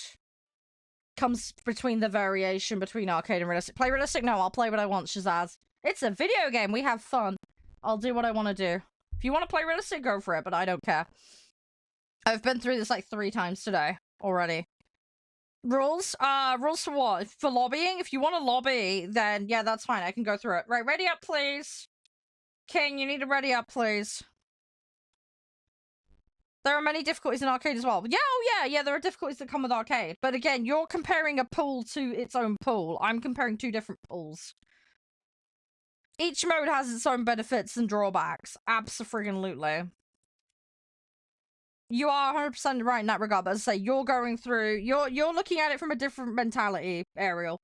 comes between the variation between arcade and realistic. Play realistic? No, I'll play what I want, Shazaz. It's a video game. We have fun. I'll do what I want to do. If you want to play realistic, go for it, but I don't care. I've been through this like 3 times today already. Rules? Rules for what? For lobbying? If you want to lobby, then yeah, that's fine. I can go through it. Right, ready up, please. King, you need to ready up, please. There are many difficulties in arcade as well. Yeah, oh yeah, there are difficulties that come with arcade. But again, you're comparing a pool to its own pool. I'm comparing 2 different pools. Each mode has its own benefits and drawbacks. Abso-friggin-lutely. You are 100% right in that regard, but as I say, you're going through... You're looking at it from a different mentality, Ariel.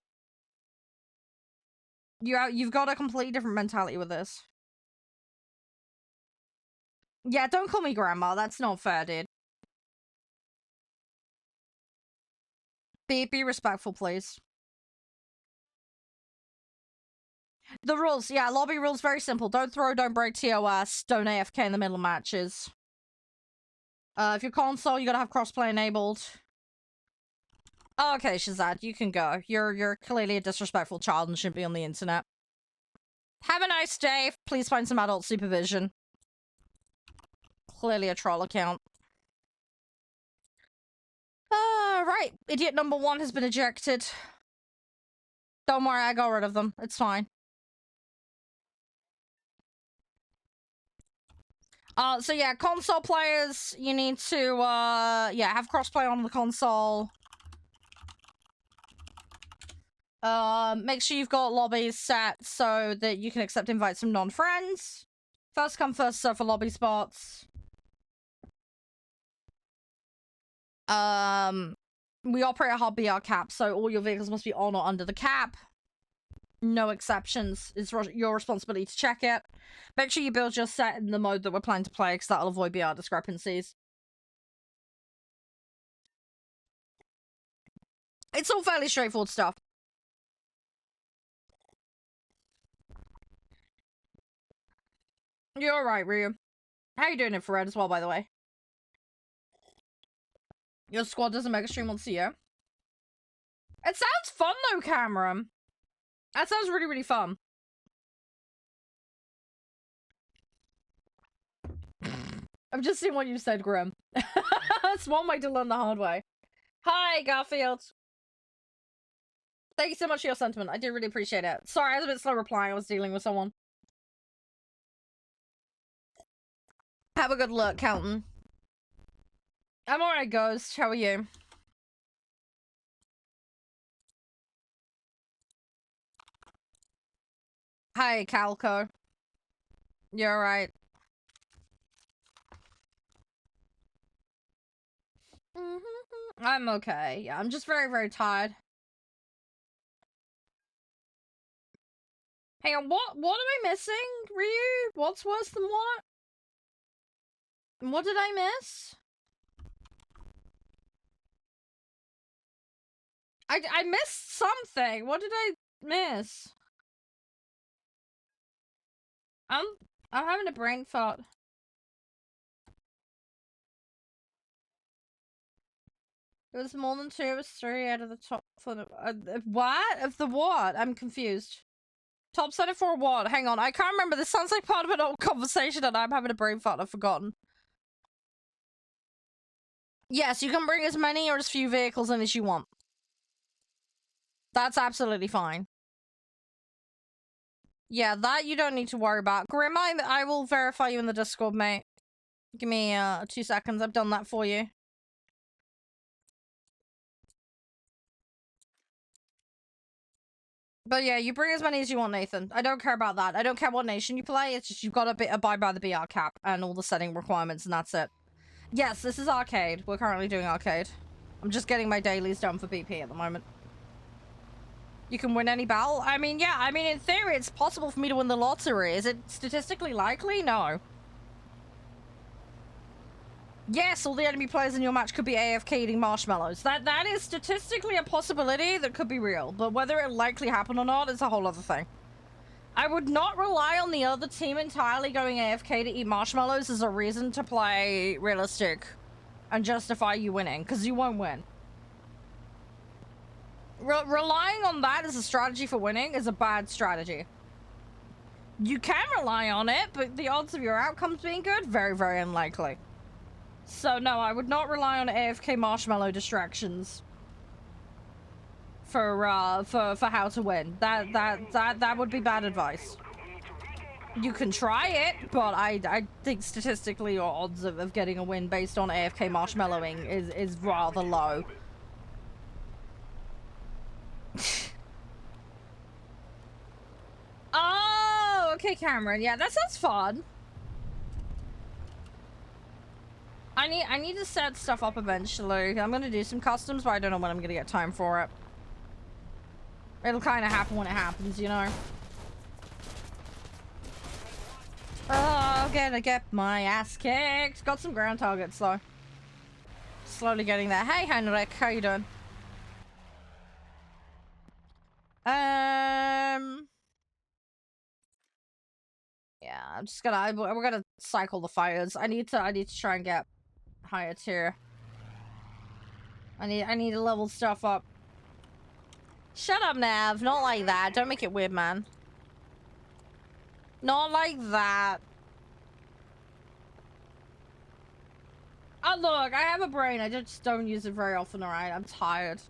You've got a completely different mentality with this. Yeah, don't call me grandma. That's not fair, dude. Be respectful, please. The rules, yeah, lobby rules, very simple. Don't throw, don't break TOS, don't AFK in the middle of matches. If you're console, you gotta have crossplay enabled. Okay, Shazad, you can go. You're clearly a disrespectful child and shouldn't be on the internet. Have a nice day. Please find some adult supervision. Clearly a troll account. Right. Idiot number 1 has been ejected. Don't worry, I got rid of them. It's fine. So yeah, console players, you need to, yeah, have crossplay on the console. Make sure you've got lobbies set so that you can accept invites from non-friends. First come, first serve for lobby spots. We operate a hard BR cap, so all your vehicles must be on or under the cap. No exceptions. It's your responsibility to check it. Make sure you build your set in the mode that we're planning to play, because that'll avoid BR discrepancies. It's all fairly straightforward stuff. You're right, Ryu. How you doing, Infrared, as well, by the way? Your squad does a mega stream once a year. It sounds fun, though, Cameron. That sounds really, really fun. I've just seen what you said, Grim. That's one way to learn the hard way. Hi, Garfield. Thank you so much for your sentiment. I do really appreciate it. Sorry, I was a bit slow replying. I was dealing with someone. Have a good look, Kelton. I'm alright, Ghost. How are you? Hi, Calco. You're alright. I'm okay. Yeah, I'm just very, very tired. Hang on, what am I missing, Ryu? What's worse than what? What did I miss? I missed something. What did I miss? I'm having a brain fart. It was more than 2, it was 3 out of the top for the what? Of the what? I'm confused. Top center for what? Hang on, I can't remember. This sounds like part of an old conversation and I'm having a brain fart. I've forgotten. Yes, you can bring as many or as few vehicles in as you want. That's absolutely fine. Yeah, that you don't need to worry about. Grim, I will verify you in the Discord, mate. Give me 2 seconds. I've done that for you. But yeah, you bring as many as you want, Nathan. I don't care about that. I don't care what nation you play. It's just you've got to abide by the BR cap and all the setting requirements, and that's it. Yes, this is arcade. We're currently doing arcade. I'm just getting my dailies done for BP at the moment. You can win any battle? I mean, yeah. I mean, in theory, it's possible for me to win the lottery. Is it statistically likely? No. Yes, all the enemy players in your match could be AFK eating marshmallows. That is statistically a possibility that could be real, but whether it'll likely happen or not is a whole other thing. I would not rely on the other team entirely going AFK to eat marshmallows as a reason to play realistic and justify you winning, because you won't win. Relying on that as a strategy for winning is a bad strategy. You can rely on it, but the odds of your outcomes being good, very, very unlikely. So no, I would not rely on AFK marshmallow distractions for how to win. That would be bad advice. You can try it, but I think statistically your odds of getting a win based on AFK marshmallowing is rather low. Oh, okay, Cameron. Yeah, that sounds fun. I need to set stuff up eventually. I'm gonna do some customs, but I don't know when I'm gonna get time for it. It'll kind of happen when it happens, you know. Oh, I'm gonna get my ass kicked. Got some ground targets though. Slowly getting there. Hey, Henrik, how you doing? Yeah, I'm just gonna. We're gonna cycle the fighters. I need to try and get higher tier. I need to level stuff up. Shut up, Nav. Not like that. Don't make it weird, man. Not like that. Oh, look, I have a brain. I just don't use it very often, alright? I'm tired.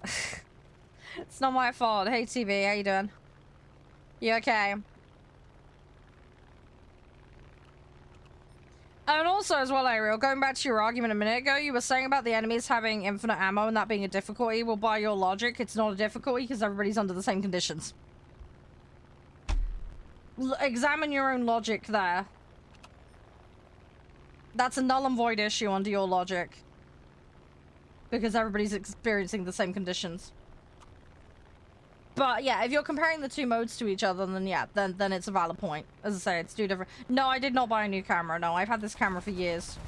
It's not my fault. Hey, TV, how you doing? You okay? And also as well, Ariel, going back to your argument a minute ago, you were saying about the enemies having infinite ammo and that being a difficulty. Well, by your logic, it's not a difficulty because everybody's under the same conditions. Examine your own logic there. That's a null and void issue under your logic. Because everybody's experiencing the same conditions. But yeah, if you're comparing the two modes to each other, then yeah, then it's a valid point. As I say, it's two different. No, I did not buy a new camera. No, I've had this camera for years.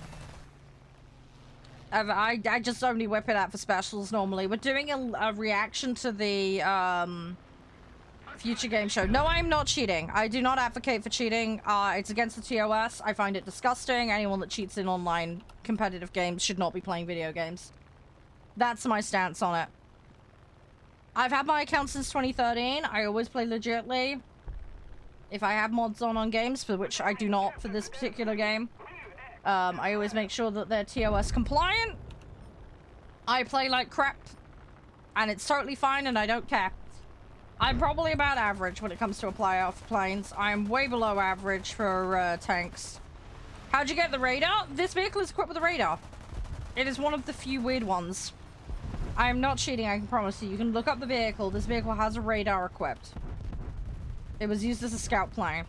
I just only whip it out for specials normally. We're doing a reaction to the Future game show. No, I'm not cheating. I do not advocate for cheating. It's against the TOS. I find it disgusting. Anyone that cheats in online competitive games should not be playing video games. That's my stance on it. I've had my account since 2013. I always play legitly. If I have mods on games, for which I do not for this particular game, I always make sure that they're TOS compliant. I play like crap, and it's totally fine, and I don't care. I'm probably about average when it comes to a player for planes. I'm way below average for tanks. How'd you get the radar? This vehicle is equipped with a radar. It is one of the few weird ones. I am not cheating, I can promise you. You can look up the vehicle. This vehicle has a radar equipped. It was used as a scout plane.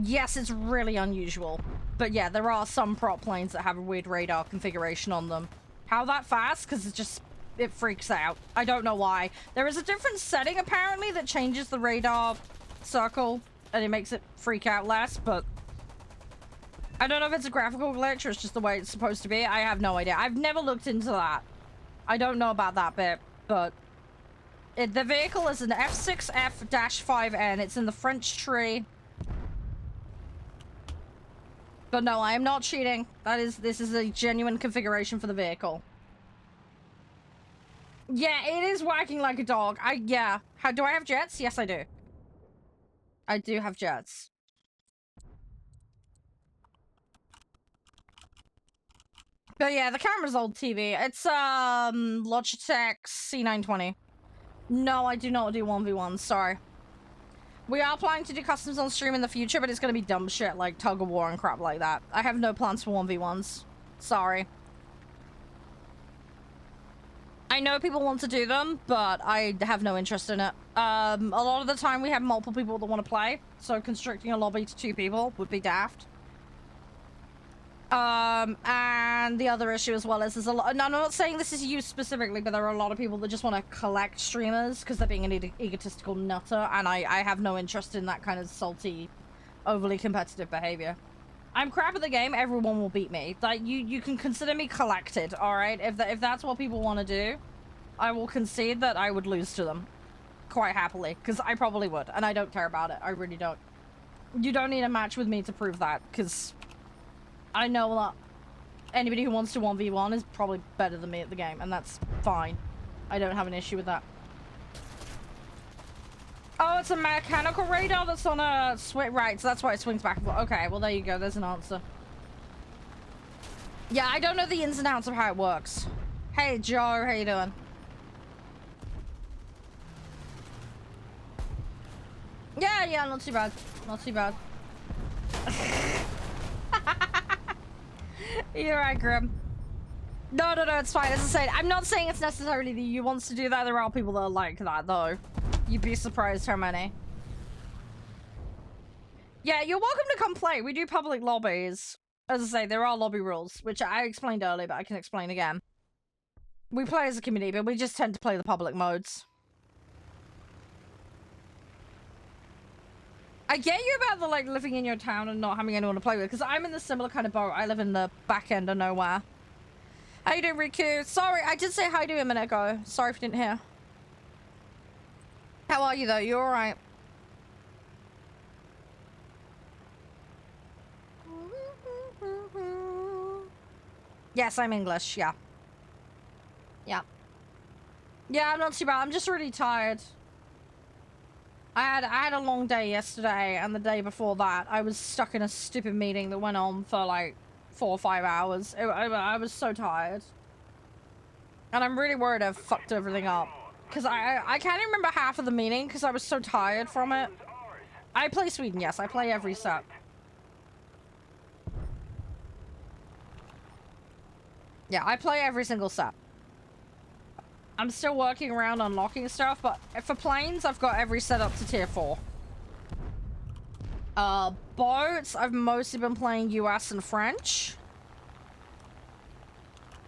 Yes, it's really unusual. But yeah, there are some prop planes that have a weird radar configuration on them. How that fast? Because it freaks out. I don't know why. There is a different setting, apparently, that changes the radar circle, and it makes it freak out less, but I don't know if it's a graphical glitch or it's just the way it's supposed to be. I have no idea. I've never looked into that. I don't know about that bit, but the vehicle is an F6F-5N. It's in the French tree. But no, I am not cheating. This is a genuine configuration for the vehicle. Yeah, it is whacking like a dog. Yeah. Do I have jets? Yes, I do. I do have jets. But yeah, the camera's old TV. It's, Logitech C920. No, I do not do 1v1s, sorry. We are planning to do customs on stream in the future, but it's gonna be dumb shit like tug of war and crap like that. I have no plans for 1v1s. Sorry. I know people want to do them, but I have no interest in it. A lot of the time we have multiple people that want to play, so constricting a lobby to 2 people would be daft. And the other issue as well is there's a lot. No, I'm not saying this is you specifically, but there are a lot of people that just want to collect streamers because they're being an egotistical nutter, and I have no interest in that kind of salty, overly competitive behavior. I'm crap at the game. Everyone will beat me. Like you can consider me collected. All right, if that's what people want to do, I will concede that I would lose to them quite happily because I probably would, and I don't care about it. I really don't. You don't need a match with me to prove that because I know that anybody who wants to 1v1 is probably better than me at the game, and that's fine. I don't have an issue with that. Oh, it's a mechanical radar that's on a swing. Right, so that's why it swings back and forth. Okay, well, there you go. There's an answer. Yeah, I don't know the ins and outs of how it works. Hey, Joe, how you doing? Yeah, not too bad. Not too bad. You're right, Grim. No, it's fine. As I said, I'm not saying it's necessarily the you wants to do that. There are people that are like that, though. You'd be surprised how many. Yeah, you're welcome to come play. We do public lobbies. As I say, there are lobby rules, which I explained earlier, but I can explain again. We play as a community, but we just tend to play the public modes. I get you about the, like, living in your town and not having anyone to play with, because I'm in the similar kind of boat. I live in the back end of nowhere. How you doing, Riku? Sorry, I did say hi to you a minute ago. Sorry if you didn't hear. How are you, though? You alright? Yes, I'm English, yeah. Yeah. Yeah, I'm not too bad. I'm just really tired. I had a long day yesterday, and the day before that, I was stuck in a stupid meeting that went on for, like, 4 or 5 hours. I was so tired. And I'm really worried I've fucked everything up. Because I can't even remember half of the meeting because I was so tired from it. I play Sweden, yes. I play every set. Yeah, I play every single set. I'm still working around unlocking stuff, but for planes, I've got every set up to tier 4. Boats, I've mostly been playing US and French.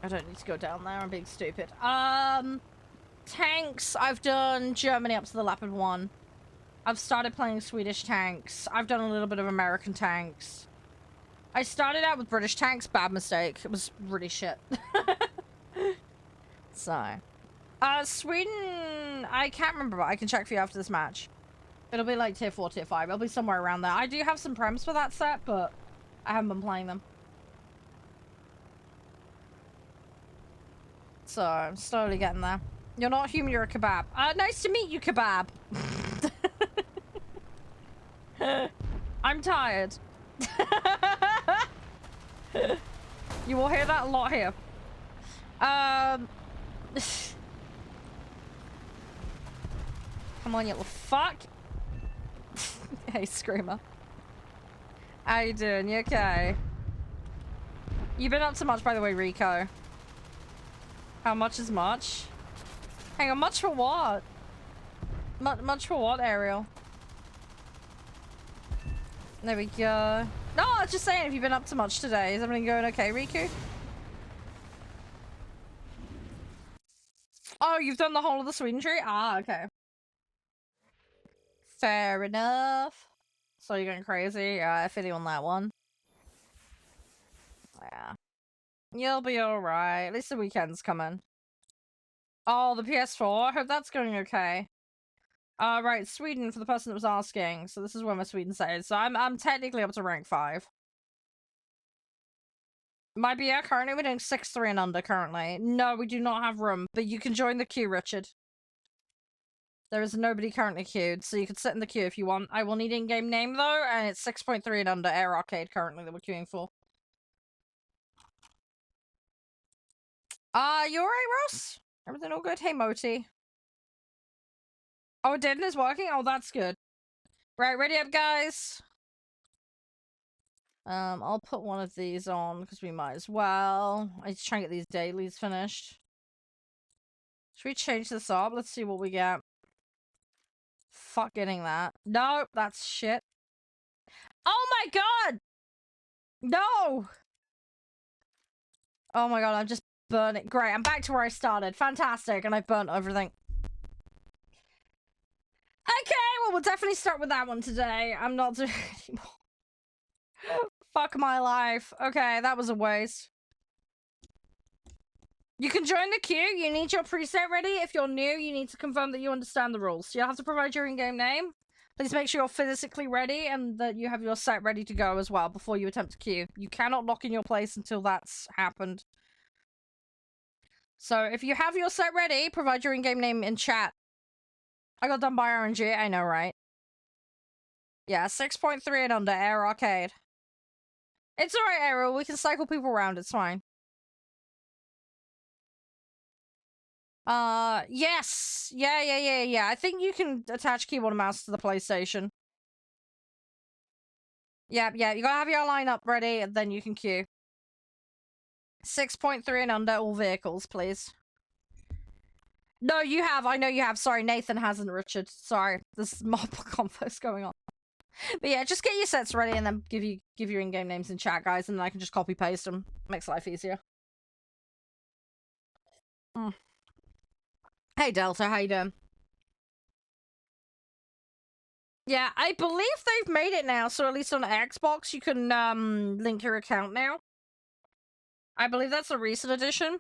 I don't need to go down there, I'm being stupid. Tanks, I've done Germany up to the Leopard 1. I've started playing Swedish tanks. I've done a little bit of American tanks. I started out with British tanks, bad mistake. It was really shit. So, Sweden, I can't remember, but I can check for you after this match. It'll be like tier 4, tier 5. It'll be somewhere around there. I do have some prems for that set, but I haven't been playing them. So, I'm slowly getting there. You're not human, you're a kebab. Nice to meet you, kebab. I'm tired. You will hear that a lot here. Come on, you little fuck. Hey, Screamer. How you doing? You okay? You've been up to much, by the way, Rico. How much is much? Hang on, much for what? Much for what, Ariel? There we go. No, I was just saying, if you've been up to much today. Is everything going okay, Riku? Oh, you've done the whole of the Sweden tree? Ah, okay. Fair enough. So you're going crazy? Yeah, I feel you on that one. Yeah. You'll be alright. At least the weekend's coming. Oh, the PS4? I hope that's going okay. Right, Sweden, for the person that was asking. So this is where my Sweden set is. So I'm technically up to rank 5. My BR currently, we're doing 6-3 and under currently. No, we do not have room, but you can join the queue, Richard. There is nobody currently queued, so you can sit in the queue if you want. I will need in-game name, though, and it's 6.3 and under Air Arcade currently that we're queuing for. You alright, Ross? Everything all good? Hey, Moti. Oh, Dylan is working? Oh, that's good. Right, ready up, guys? I'll put one of these on, because we might as well. I just try and get these dailies finished. Should we change this up? Let's see what we get. Fuck getting that. No, that's shit. Oh my god! No! Oh my god, I'm just burning. Great, I'm back to where I started. Fantastic, and I've burnt everything. Okay, well, we'll definitely start with that one today. I'm not doing it anymore. Fuck my life. Okay, that was a waste. You can join the queue. You need your preset ready. If you're new, you need to confirm that you understand the rules. You'll have to provide your in-game name. Please make sure you're physically ready and that you have your set ready to go as well before you attempt to queue. You cannot lock in your place until that's happened. So if you have your set ready, provide your in-game name in chat. I got done by RNG, I know, right? Yeah, 6.3 and under, Air Arcade. It's alright, Ariel, we can cycle people around, it's fine. Yes! Yeah. I think you can attach keyboard and mouse to the PlayStation. Yeah, you gotta have your lineup ready, and then you can queue. 6.3 and under, all vehicles, please. No, you have. I know you have. Sorry, Nathan hasn't, Richard. Sorry. There's multiple convos going on. But yeah, just get your sets ready and then give your in-game names in chat, guys, and then I can just copy-paste them. Makes life easier. Hey, Delta, how you doing? Yeah, I believe they've made it now, so at least on Xbox you can link your account now. I believe that's a recent addition.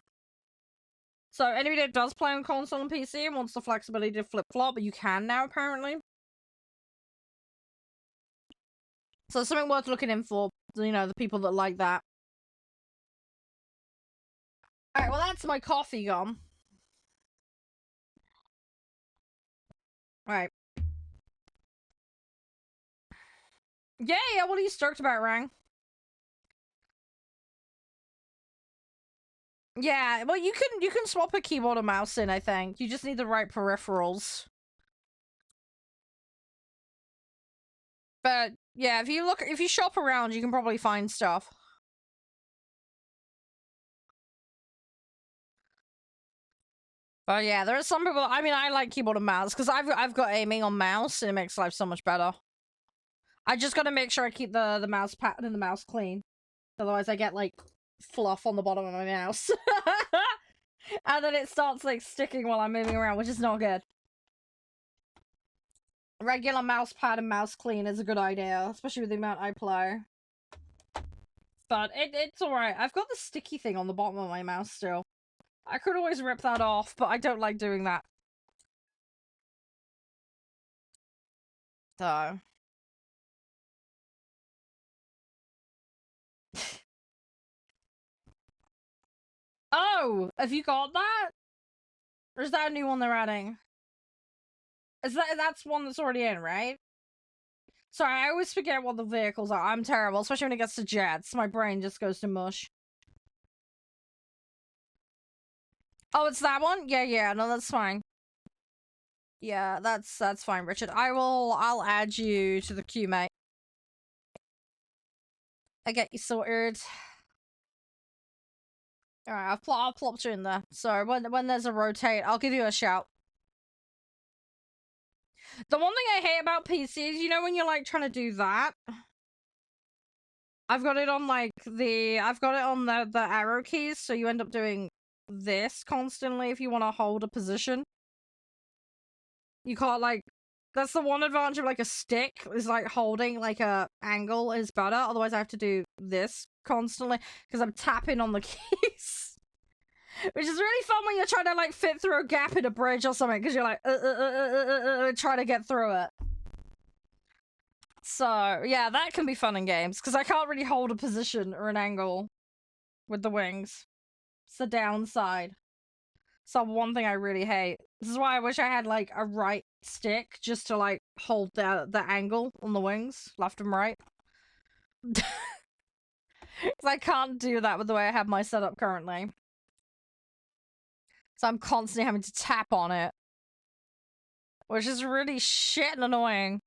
So anybody that does play on console and PC and wants the flexibility to flip-flop, but you can now, apparently. So something worth looking in for, you know, the people that like that. Alright, well that's my coffee gone. Alright. Yeah, what are you stoked about, Rang? Yeah, well you can swap a keyboard and mouse in, I think. You just need the right peripherals. But yeah, if you shop around, you can probably find stuff. But yeah, there are some people. I mean, I like keyboard and mouse because I've got aiming on mouse and it makes life so much better. I just gotta make sure I keep the mouse pad and the mouse clean, otherwise I get like fluff on the bottom of my mouse, and then it starts like sticking while I'm moving around, which is not good. Regular mouse pad and mouse clean is a good idea, especially with the amount I play. But it's alright. I've got the sticky thing on the bottom of my mouse still. I could always rip that off, but I don't like doing that. though. Oh, have you got that? Or is that a new one they're adding? That's one that's already in, right? Sorry, I always forget what the vehicles are. I'm terrible, especially when it gets to jets. My brain just goes to mush. Oh, it's that one? Yeah, no, that's fine. Yeah, that's fine, Richard. I'll add you to the queue, mate. I get you sorted. Alright, I'll plop you in there. So when there's a rotate, I'll give you a shout. The one thing I hate about PCs, you know when you're like trying to do that? I've got it on like I've got it on the arrow keys, so you end up doing this constantly if you want to hold a position. You can't like, that's the one advantage of like a stick, is like holding like a angle is better. Otherwise I have to do this constantly because I'm tapping on the keys. Which is really fun when you're trying to like fit through a gap in a bridge or something because you're like trying to get through it. So yeah, that can be fun in games because I can't really hold a position or an angle with the wings. It's the downside. So one thing I really hate. This is why I wish I had like a right stick just to like hold the angle on the wings, left and right. Because I can't do that with the way I have my setup currently. So I'm constantly having to tap on it. Which is really shit and annoying.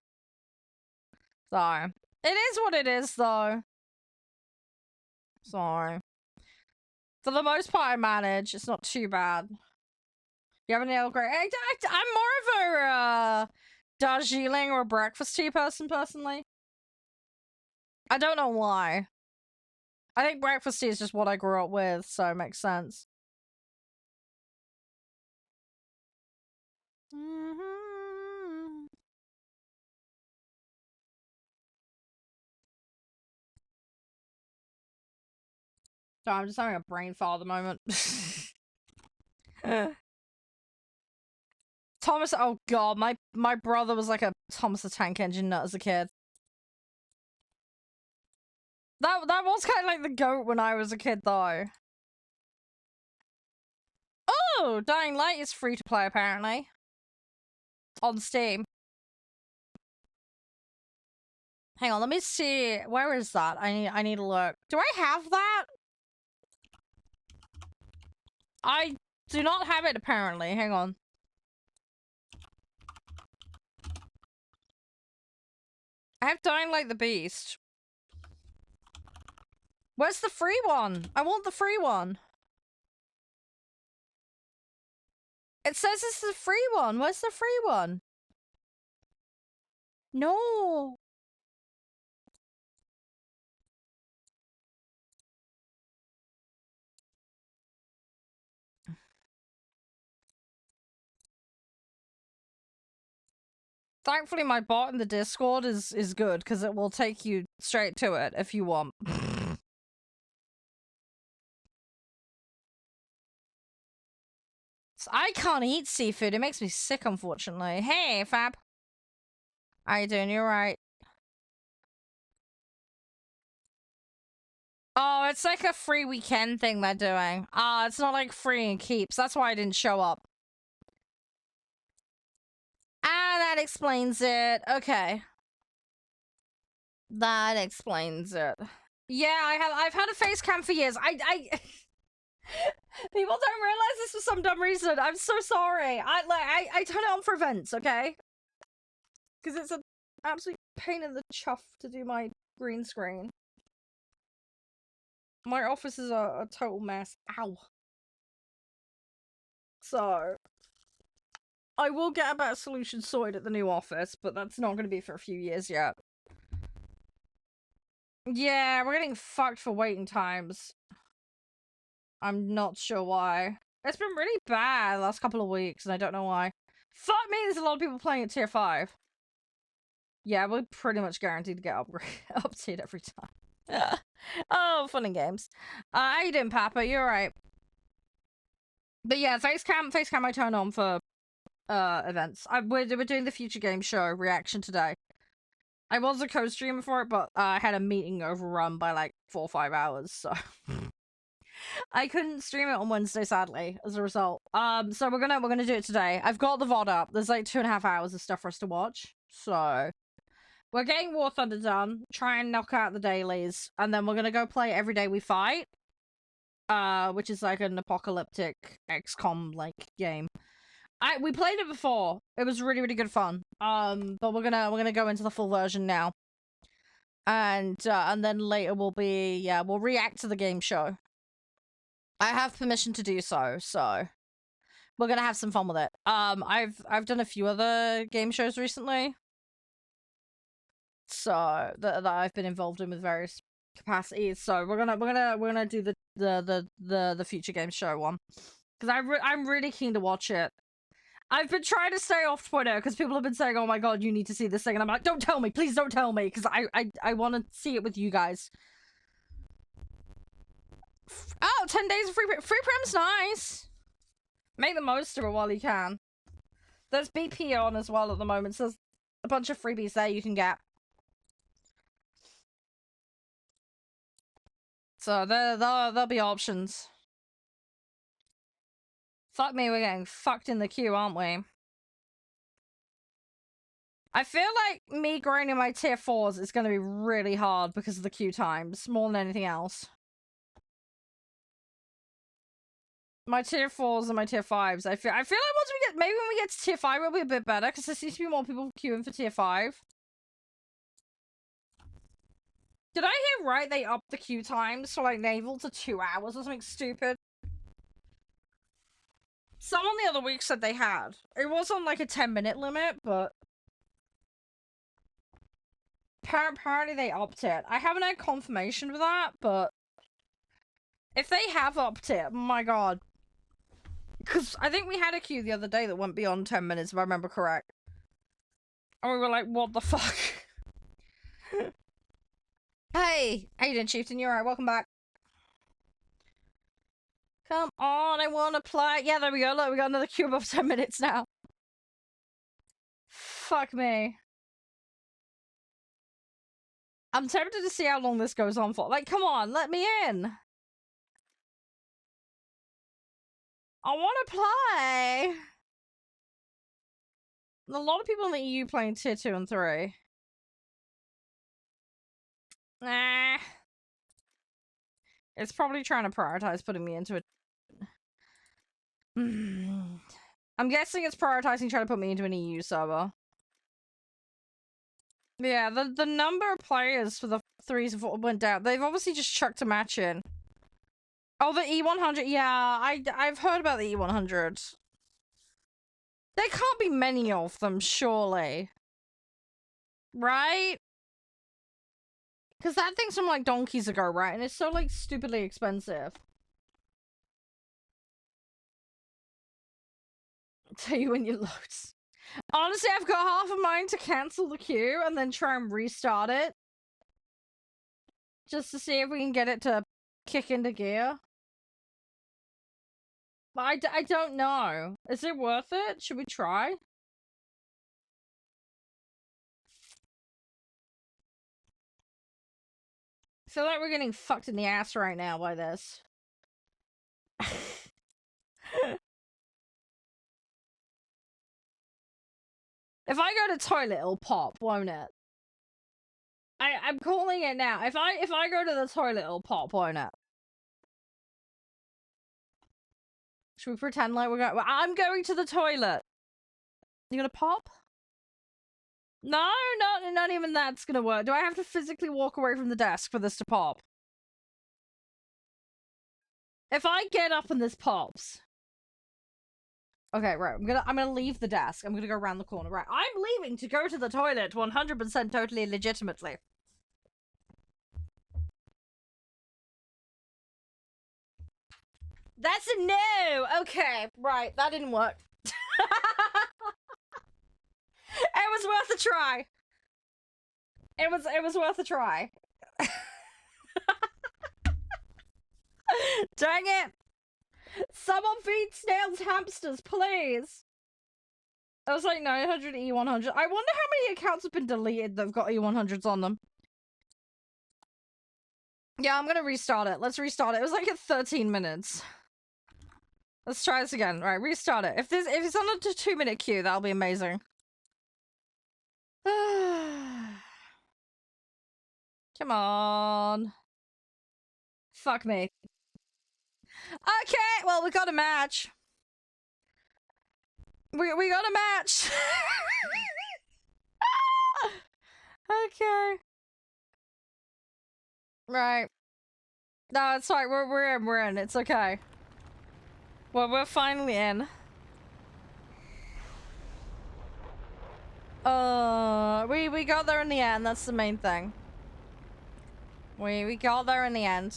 So, it is what it is though. So, for the most part I manage. It's not too bad. You have any upgrade? I'm more of a Darjeeling or breakfast tea person, personally. I don't know why. I think breakfast tea is just what I grew up with, so it makes sense. So I'm just having a brain fart at the moment. Thomas, oh god, my brother was like a Thomas the Tank Engine nut as a kid. That was kind of like the GOAT when I was a kid, though. Oh, Dying Light is free to play apparently on Steam. Hang on, let me see. Where is that? I need to look. Do I have that? I do not have it apparently. Hang on. I have Dying Light the Beast. Where's the free one? I want the free one. It says it's the free one. Where's the free one? No. Thankfully, my bot in the Discord is good because it will take you straight to it if you want. I can't eat seafood. It makes me sick, unfortunately. Hey, Fab. How you doing? You're right. Oh, it's like a free weekend thing they're doing. Ah, it's not like free and keeps. That's why I didn't show up. Ah, that explains it. Okay. That explains it. Yeah, I've had a face cam for years. I people don't realize this for some dumb reason. I'm so sorry. I turn it on for events, okay? Because it's an absolute pain in the chuff to do my green screen. My office is a total mess. Ow. So, I will get a better solution sorted at the new office, but that's not going to be for a few years yet. Yeah, we're getting fucked for waiting times. I'm not sure why. It's been really bad the last couple of weeks, and I don't know why. Fuck me, there's a lot of people playing at tier 5. Yeah, we're pretty much guaranteed to get updated every time. Oh, fun and games. How you doing, Papa? You're right. But yeah, facecam I turn on for events. We're doing the Future Game Show reaction today. I was a co-streamer for it, but I had a meeting overrun by like 4 or 5 hours, so I couldn't stream it on Wednesday, sadly, as a result. So we're gonna do it today. I've got the VOD up. There's like 2.5 hours of stuff for us to watch. So we're getting War Thunder done, try and knock out the dailies, and then we're gonna go play Every Day We Fight. Which is like an apocalyptic XCOM like game. We played it before. It was really, really good fun. But we're gonna go into the full version now. And then later we'll react to the game show. I have permission to do so, so we're gonna have some fun with it. I've done a few other game shows recently, so that I've been involved in with various capacities. So we're gonna do the future game show one, because I'm really keen to watch it. I've been trying to stay off Twitter because people have been saying, "Oh my god, you need to see this thing," and I'm like, "Don't tell me, please don't tell me," because I want to see it with you guys. Oh, 10 days of free prim's nice. Make the most of it while you can. There's BP on as well at the moment, so there's a bunch of freebies there you can get. So there'll be options. Fuck me, we're getting fucked in the queue, aren't we? I feel like me grinding my tier 4s is going to be really hard because of the queue times, more than anything else. My tier 4s and my tier 5s. I feel like once we get, maybe when we get to tier 5 it'll be a bit better, because there seems to be more people queuing for tier 5. Did I hear right? They upped the queue times for like naval to 2 hours or something stupid? Someone the other week said they had. It was on like a 10-minute limit, but apparently they upped it. I haven't had confirmation of that, but if they have upped it, my god. Because I think we had a queue the other day that went beyond 10 minutes, if I remember correct. And we were like, what the fuck? Hey! How you doing, Chieftain? You alright? Welcome back. Come on, I wanna play. Yeah, there we go. Look, we got another queue above 10 minutes now. Fuck me. I'm tempted to see how long this goes on for. Like, come on, let me in. I want to play. A lot of people in the EU playing tier 2 and 3. Nah. It's probably trying to prioritize putting me into it. I'm guessing it's prioritizing trying to put me into an EU server. Yeah, the number of players for the 3s and 4 went down. They've obviously just chucked a match in. Oh, the E100. Yeah, I've heard about the E100. There can't be many of them, surely. Right? Because that thing's from, like, donkeys ago, right? And it's so, like, stupidly expensive. I'll tell you when you load. Honestly, I've got half of mine to cancel the queue and then try and restart it. Just to see if we can get it to kick into gear. But I don't know. Is it worth it? Should we try? I feel like we're getting fucked in the ass right now by this. If I go to toilet, it'll pop, won't it? I'm calling it now. If I go to the toilet, it'll pop, won't it? Should we pretend like we're going? I'm going to the toilet. You gonna pop? No, not even that's gonna work. Do I have to physically walk away from the desk for this to pop? If I get up and this pops. Okay, right. I'm gonna leave the desk. I'm gonna go around the corner. Right. I'm leaving to go to the toilet 100% totally legitimately. That's a no! Okay, right. That didn't work. It was worth a try. It was worth a try. Dang it! Someone feed snails hamsters, please! I was like 900 E100. I wonder how many accounts have been deleted that have got E100s on them. Yeah, I'm gonna restart it. Let's restart it. It was like at 13 minutes. Let's try this again. Right, restart it. If it's on a 2-minute queue, that'll be amazing. Come on. Fuck me. Okay, well, we got a match. We got a match. Okay. Right. No, it's fine. We're in. It's okay. Well, we're finally in. We got there in the end. That's the main thing. We got there in the end.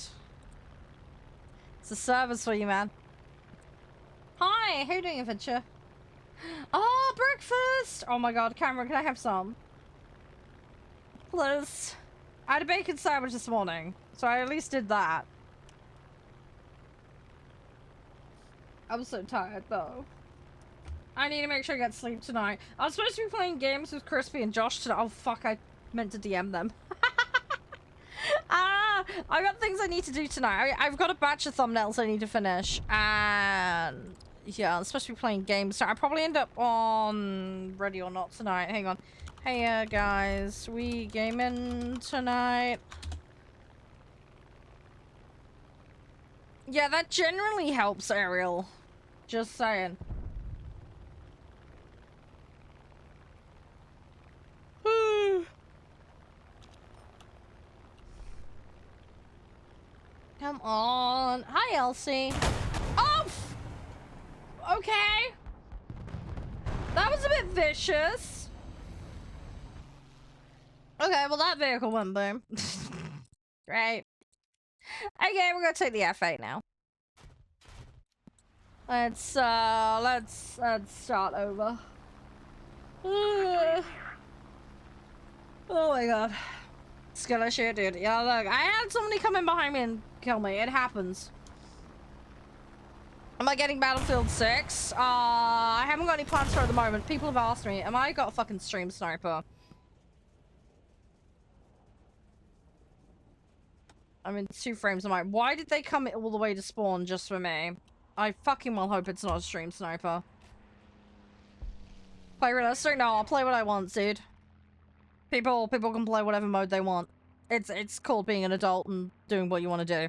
It's a service for you, man. Hi, how you doing, Adventure? Oh, breakfast! Oh my god, Cameron, can I have some? Please. I had a bacon sandwich this morning, so I at least did that. I'm so tired, though. I need to make sure I get sleep tonight. I was supposed to be playing games with Crispy and Josh today. Oh, fuck, I meant to DM them. I got things I need to do tonight. I've got a batch of thumbnails I need to finish, and yeah, I'm supposed to be playing games. So I probably end up on Ready or Not tonight. Hang on. Hey, guys, we gaming tonight? Yeah, that generally helps, Ariel. Just saying. Come on. Hi, Elsie. Oh! Okay. That was a bit vicious. Okay, well, that vehicle went boom. Right. Okay, we're gonna take the F8 now. Let's start over. Oh my god. Skilla shit, dude. Yeah, look, I had somebody come in behind me and kill me. It happens. Am I getting Battlefield 6? I haven't got any plans for it at the moment. People have asked me, am I got a fucking stream sniper? I'm in 2 frames of mine. Why did they come all the way to spawn just for me? I fucking well hope it's not a stream sniper. Play realistic? No, I'll play what I want, dude. People can play whatever mode they want. It's called being an adult and doing what you want to do.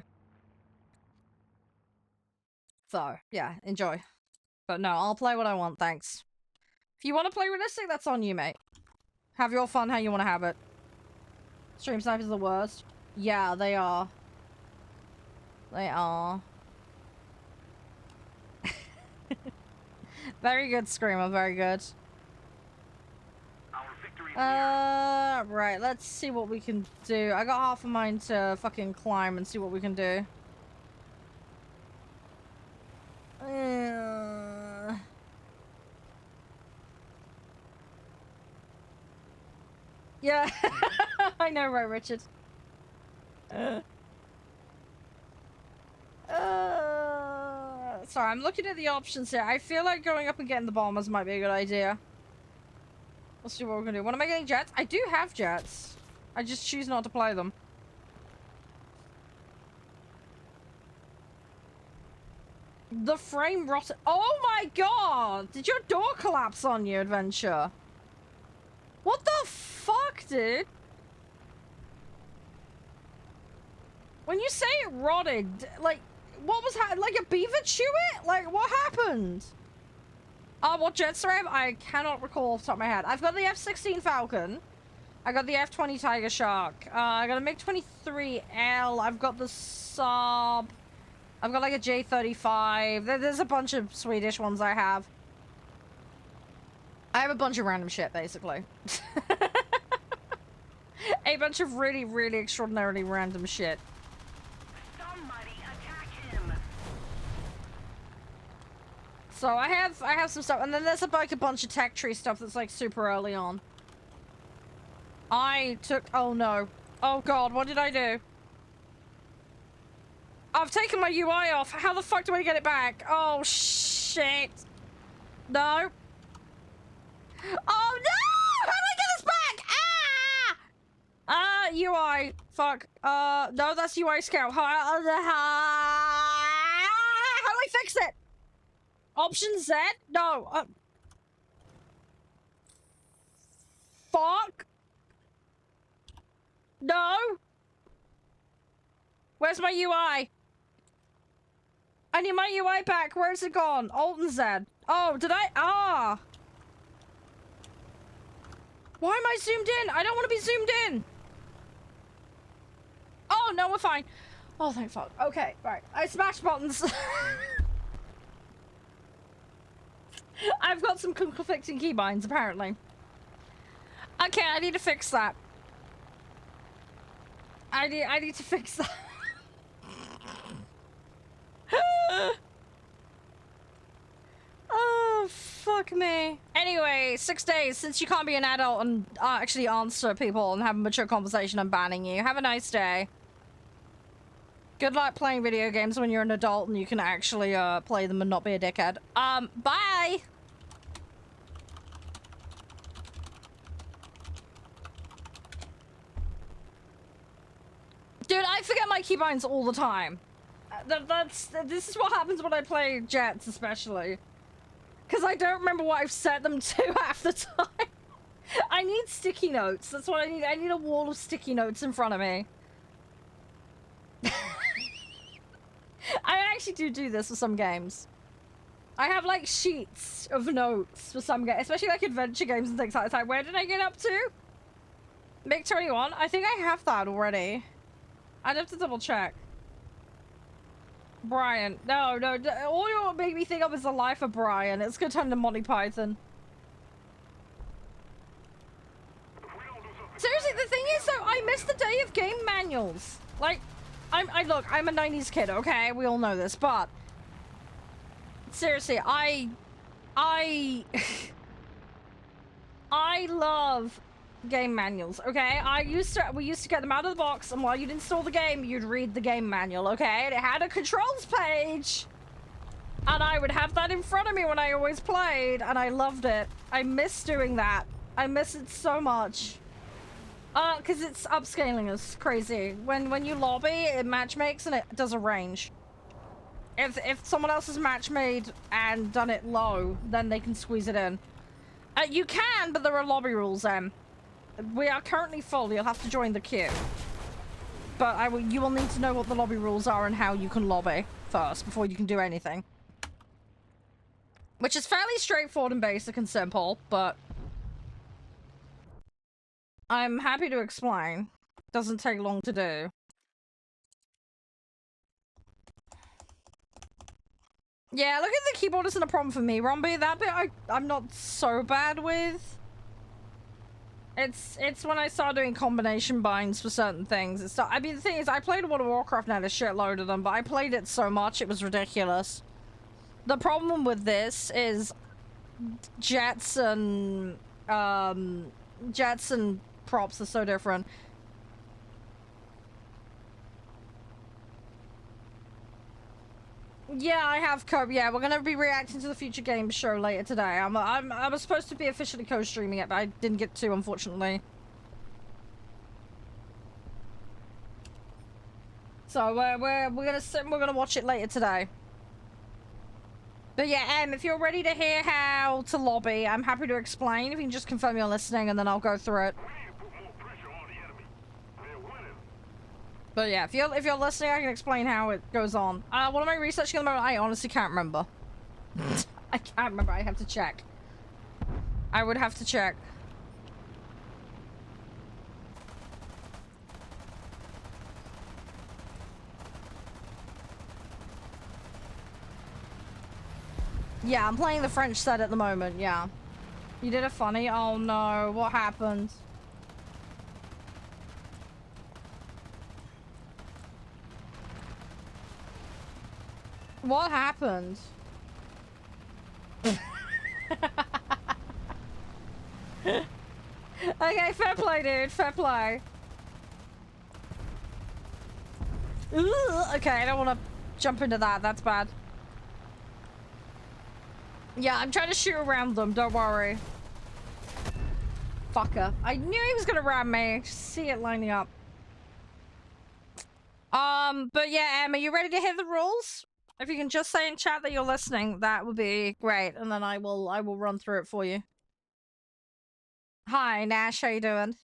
So, yeah, enjoy. But no, I'll play what I want, thanks. If you want to play realistic, that's on you, mate. Have your fun how you want to have it. Stream snipers are the worst. Yeah, they are. They are. Very good, Screamer, very good. Right, let's see what we can do. I got half of mine to fucking climb and see what we can do. Yeah, I know, right, Richard? Sorry, I'm looking at the options here. I feel like going up and getting the bombers might be a good idea. Let's see what we're gonna do. What am I getting? Jets? I do have jets. I just choose not to play them. The frame rotted. Oh my god! Did your door collapse on you, Adventure? What the fuck, dude? When you say it rotted, like, what was like a beaver chew it? Like, what happened? What jets do I have? I cannot recall off the top of my head. I've got the F-16 Falcon. I got the F-20 Tiger Shark. I got a MiG-23L. I've got the Saab. I've got like a J-35. There's a bunch of Swedish ones I have. I have a bunch of random shit, basically. A bunch of really, really extraordinarily random shit. Somebody attack him. So I have some stuff, and then there's like a bunch of tech tree stuff that's like super early on. Oh no. Oh god, what did I do? I've taken my UI off. How the fuck do I get it back? Oh shit. No. Oh no! How do I get this back? UI. Fuck. No, that's UI Scout. How do I fix it? Option Z? No. Fuck. No. Where's my UI? I need my UI back. Where's it gone? Alt and Z. Oh, did I? Ah. Why am I zoomed in? I don't want to be zoomed in. Oh, no, we're fine. Oh, thank fuck. Okay, right. I smashed buttons. I've got some conflicting keybinds, apparently. Okay, I need to fix that. I need to fix that. Oh, fuck me. Anyway, 6 days since you can't be an adult and actually answer people and have a mature conversation, I'm banning you. Have a nice day. Good luck playing video games when you're an adult and you can actually play them and not be a dickhead. Bye! Dude, I forget my keybinds all the time. This is what happens when I play Jets, especially. Because I don't remember what I've set them to half the time. I need sticky notes. That's what I need. I need a wall of sticky notes in front of me. I actually do this for some games. I have like sheets of notes for some games, especially like adventure games and things like that. Where did I get up to? Make 21? I think I have that already. I'd have to double check. Brian. No. All you make me think of is the life of Brian. It's gonna turn into Monty Python. Seriously, the thing is though, I miss the day of game manuals. Like, look, I'm a 90s kid, okay? We all know this, but seriously, I love game manuals, okay? We used to get them out of the box, and while you'd install the game, you'd read the game manual, okay? And it had a controls page, and I would have that in front of me when I always played, and I loved it. I miss doing that. I miss it so much. Because it's upscaling us crazy. When you lobby, it matchmakes and it does a range. If someone else has match made and done it low, then they can squeeze it in. You can, but there are lobby rules, We are currently full. You'll have to join the queue. But you will need to know what the lobby rules are and how you can lobby first before you can do anything. Which is fairly straightforward and basic and simple, but I'm happy to explain. Doesn't take long to do. Yeah, look at the keyboard isn't a problem for me, Romby. That bit I'm not so bad with. It's when I start doing combination binds for certain things. I mean, the thing is, I played World of Warcraft and had a shitload of them, but I played it so much it was ridiculous. The problem with this is jets and props are so different. Yeah, I have yeah, we're gonna be reacting to the Future Games show later today. I was supposed to be officially co-streaming it, but I didn't get to, unfortunately. So we're gonna watch it later today. But yeah, if you're ready to hear how to lobby, I'm happy to explain. If you can just confirm you're listening, and then I'll go through it. But yeah, if you're listening, I can explain how it goes on. What am I researching at the moment? I honestly can't remember. I can't remember. I have to check. I would have to check. Yeah, I'm playing the French set at the moment, yeah. You did a funny? Oh no, what happened? What happened? Okay, fair play, dude. Fair play. Ugh, okay, I don't want to jump into that. That's bad. Yeah, I'm trying to shoot around them. Don't worry. Fucker. I knew he was gonna ram me. Just see it lining up. But yeah, Em, are you ready to hit the rules? If you can just say in chat that you're listening, that would be great, and then I will run through it for you. Hi, Nash, how you doing?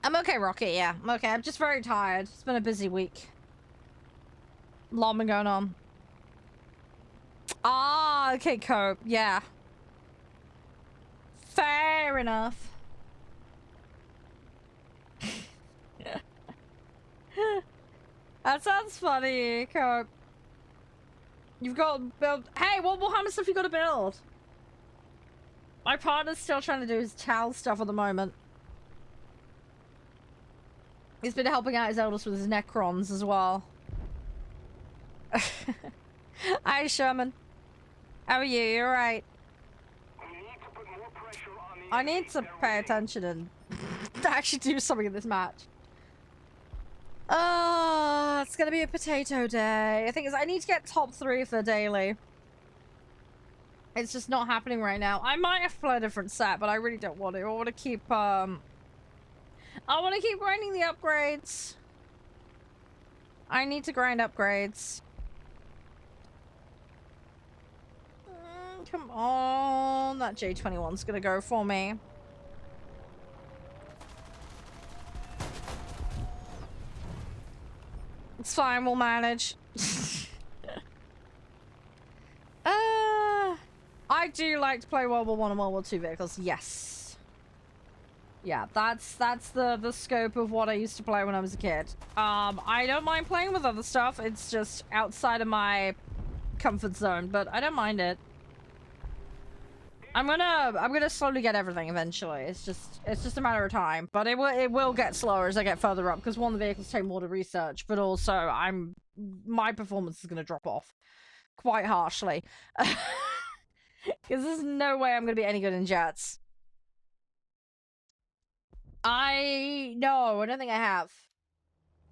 I'm okay, Rocket, yeah. I'm okay. I'm just very tired. It's been a busy week. A lot been going on. Ah, okay, Cope. Yeah. Fair enough. That sounds funny, Cope. You've got to build... Hey, what Warhammer stuff you got to build? My partner's still trying to do his Tal stuff at the moment. He's been helping out his eldest with his Necrons as well. Hi, Sherman. How are you? You alright? I need to pay attention and actually do something in this match. It's gonna be a potato day. I think I need to get top 3 for daily. It's just not happening right now. I might have to play a different set, but I really don't want to. I want to keep, I want to keep grinding the upgrades. I need to grind upgrades. Come on. That J21's gonna go for me. It's fine, we'll manage. I do like to play World War I and World War II vehicles, yes. Yeah, that's the scope of what I used to play when I was a kid. I don't mind playing with other stuff, it's just outside of my comfort zone, but I don't mind it. I'm gonna slowly get everything eventually. It's just a matter of time. But it will get slower as I get further up, because one, the vehicles take more to research, but also my performance is gonna drop off quite harshly. Because there's no way I'm gonna be any good in jets. No, I don't think I have.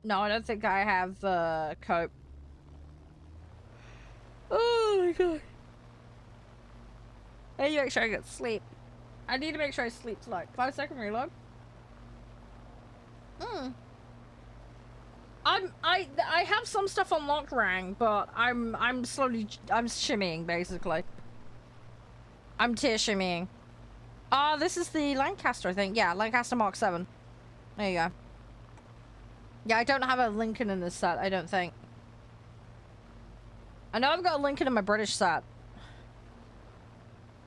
No, I don't think I have cope. Oh my god. I need to make sure I get sleep. I need to make sure I sleep to like 5-second reload. I have some stuff on lock rank, but I'm shimmying basically. I'm tier shimmying. This is the Lancaster, I think. Yeah, Lancaster Mark 7. There you go. Yeah, I don't have a Lincoln in this set, I don't think. I know I've got a Lincoln in my British set.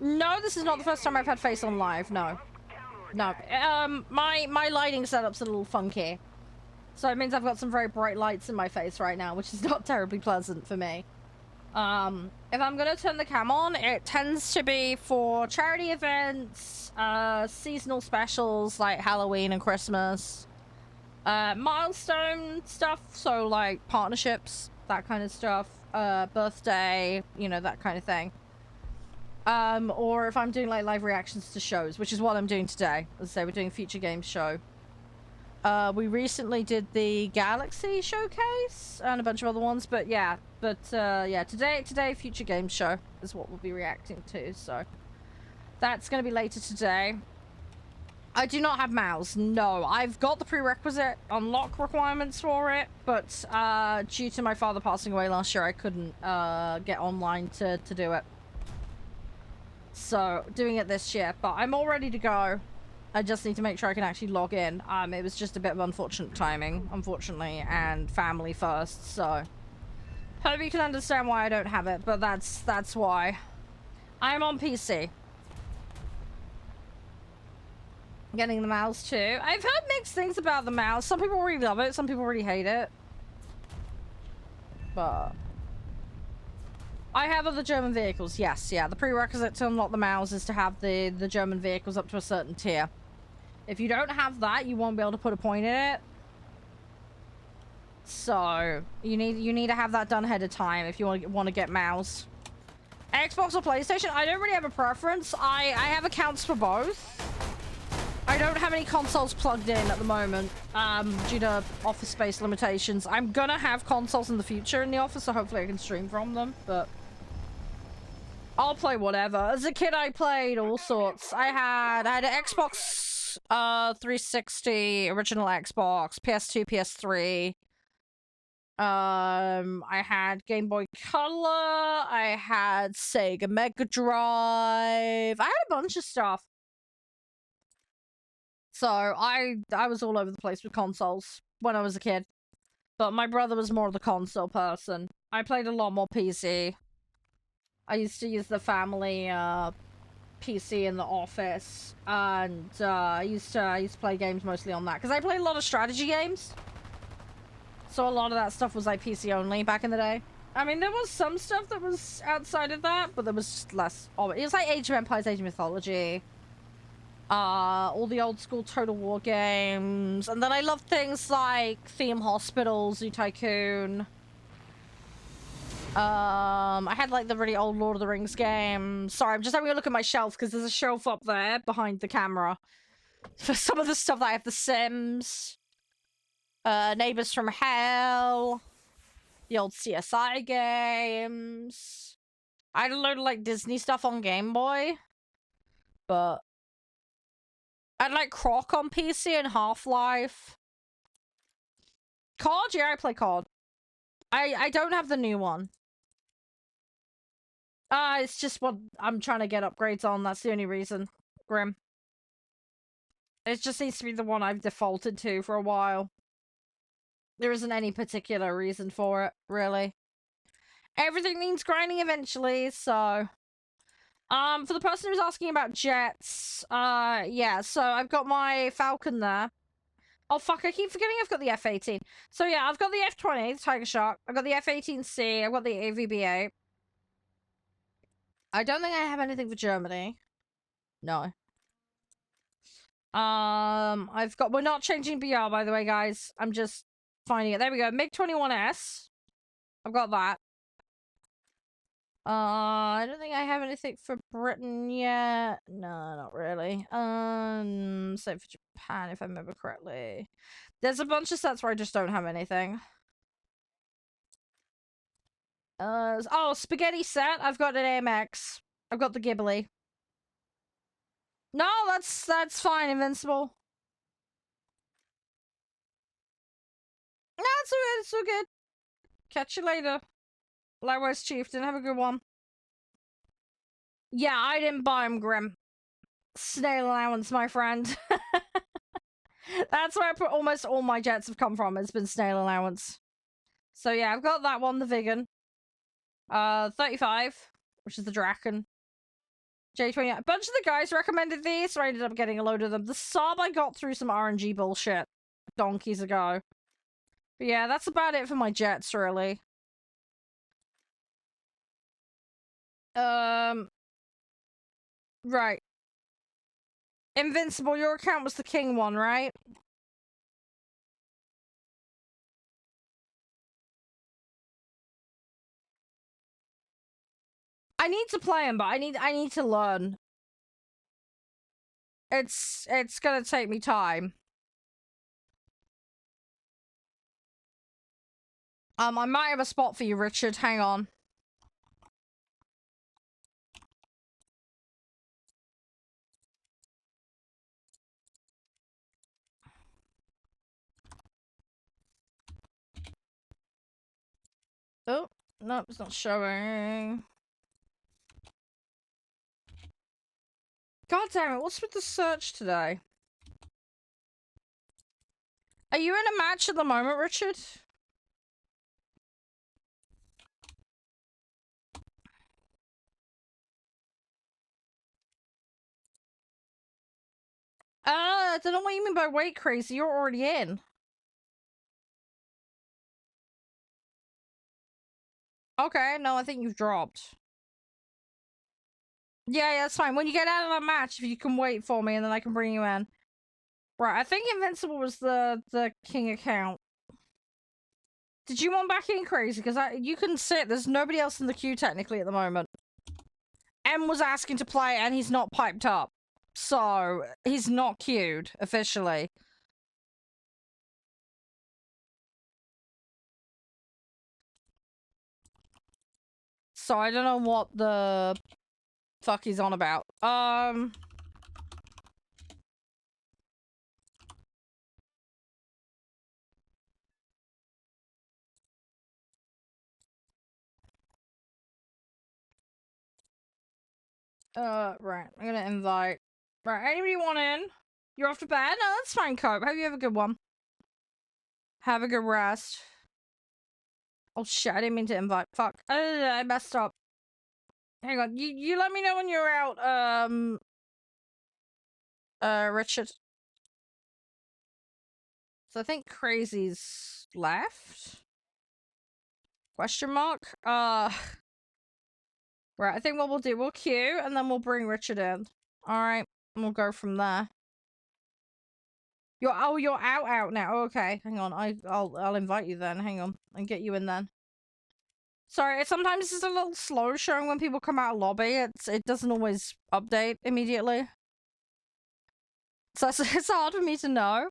No, this is not the first time I've had face on live, no. No. My lighting setup's a little funky. So it means I've got some very bright lights in my face right now, which is not terribly pleasant for me. If I'm gonna turn the cam on, it tends to be for charity events, seasonal specials like Halloween and Christmas, milestone stuff, so like partnerships, that kind of stuff, birthday, you know, that kind of thing. Or if I'm doing like live reactions to shows, which is what I'm doing today. As I say, we're doing a Future Games show. We recently did the Galaxy showcase and a bunch of other ones, but yeah, today Future Games show is what we'll be reacting to, so that's going to be later today. I do not have mouse, no. I've got the prerequisite unlock requirements for it, but due to my father passing away last year, I couldn't get online to do it. So, doing it this year, but I'm all ready to go. I just need to make sure I can actually log in. It was just a bit of unfortunate timing, unfortunately, and family first, so hope you can understand why I don't have it, but that's why. I'm on PC. Getting the mouse too. I've heard mixed things about the mouse. Some people really love it, some people really hate it. But I have other German vehicles, yes, yeah. The prerequisite to unlock the mouse is to have the German vehicles up to a certain tier. If you don't have that, you won't be able to put a point in it. So, you need to have that done ahead of time if you want to get mouse. Xbox or PlayStation? I don't really have a preference. I have accounts for both. I don't have any consoles plugged in at the moment, due to office space limitations. I'm gonna have consoles in the future in the office, so hopefully I can stream from them, but I'll play whatever. As a kid, I played all sorts. I had an Xbox 360, original Xbox, PS2, PS3. I had Game Boy Color. I had Sega Mega Drive. I had a bunch of stuff. So I was all over the place with consoles when I was a kid. But my brother was more of the console person. I played a lot more PC. I used to use the family PC in the office, and I used to play games mostly on that because I played a lot of strategy games. So a lot of that stuff was like PC only back in the day. I mean, there was some stuff that was outside of that, but there was just less. Oh, it was like Age of Empires, Age of Mythology, all the old school Total War games, and then I loved things like Theme Hospital, Zoo Tycoon. I had like the really old Lord of the Rings games. Sorry, I'm just having a look at my shelf because there's a shelf up there behind the camera for some of the stuff that I have. The Sims, Neighbors from Hell, the old CSI games. I had a load of like Disney stuff on Game Boy, but I'd like Croc on PC and Half-Life. COD? Yeah, I play COD. I don't have the new one. It's just what I'm trying to get upgrades on. That's the only reason. Grim. It just needs to be the one I've defaulted to for a while. There isn't any particular reason for it, really. Everything needs grinding eventually, so... for the person who's asking about jets, yeah, so I've got my Falcon there. Oh, fuck, I keep forgetting I've got the F-18. So, yeah, I've got the F-20, the Tiger Shark. I've got the F-18C. I've got the AVB-8. I don't think I have anything for Germany. No. I've got... We're not changing BR, by the way, guys. I'm just finding it. There we go. MiG-21S. I've got that. I don't think I have anything for Britain yet. No, not really. Same for Japan, if I remember correctly. There's a bunch of sets where I just don't have anything. Oh, spaghetti set. I've got an AMX. I've got the Ghibli. No, that's fine, Invincible. No, it's all good. It's all good. Catch you later. Likewise, Chieftain. Have a good one. Yeah, I didn't buy him, Grim. Snail allowance, my friend. That's where I put almost all my jets have come from. It's been snail allowance. So yeah, I've got that one, the Vegan. 35, which is the Draken. J20. A bunch of the guys recommended these, so I ended up getting a load of them. The Saab I got through some RNG bullshit donkeys ago. But yeah, that's about it for my jets, really. Right. Invincible, your account was the king one, right? I need to play him, but I need to learn. It's gonna take me time. I might have a spot for you, Richard. Hang on. Oh, no, it's not showing. God damn it, what's with the search today? Are you in a match at the moment, Richard? I don't know what you mean by weight crazy. You're already in. Okay, no, I think you've dropped. Yeah, that's fine. When you get out of that match, if you can wait for me, and then I can bring you in. Right, I think Invincible was the king account. Did you want back in, Crazy? Because you can sit. There's nobody else in the queue, technically, at the moment. M was asking to play, and he's not piped up. So, he's not queued, officially. So, I don't know what the Fuck he's on about. Right. I'm gonna invite. Right, anybody want in? You're off to bed? No, that's fine, Cope. Hope you have a good one. Have a good rest. Oh shit, I didn't mean to invite. Fuck. I messed up. Hang on. You let me know when you're out, Richard. So I think Crazy's left? Question mark? Right, I think what we'll do, we'll queue, and then we'll bring Richard in. Alright, and we'll go from there. You're out now. Oh, okay, hang on, I'll invite you then, hang on, and get you in then. Sorry, sometimes it's a little slow showing when people come out of lobby. It doesn't always update immediately. So it's hard for me to know.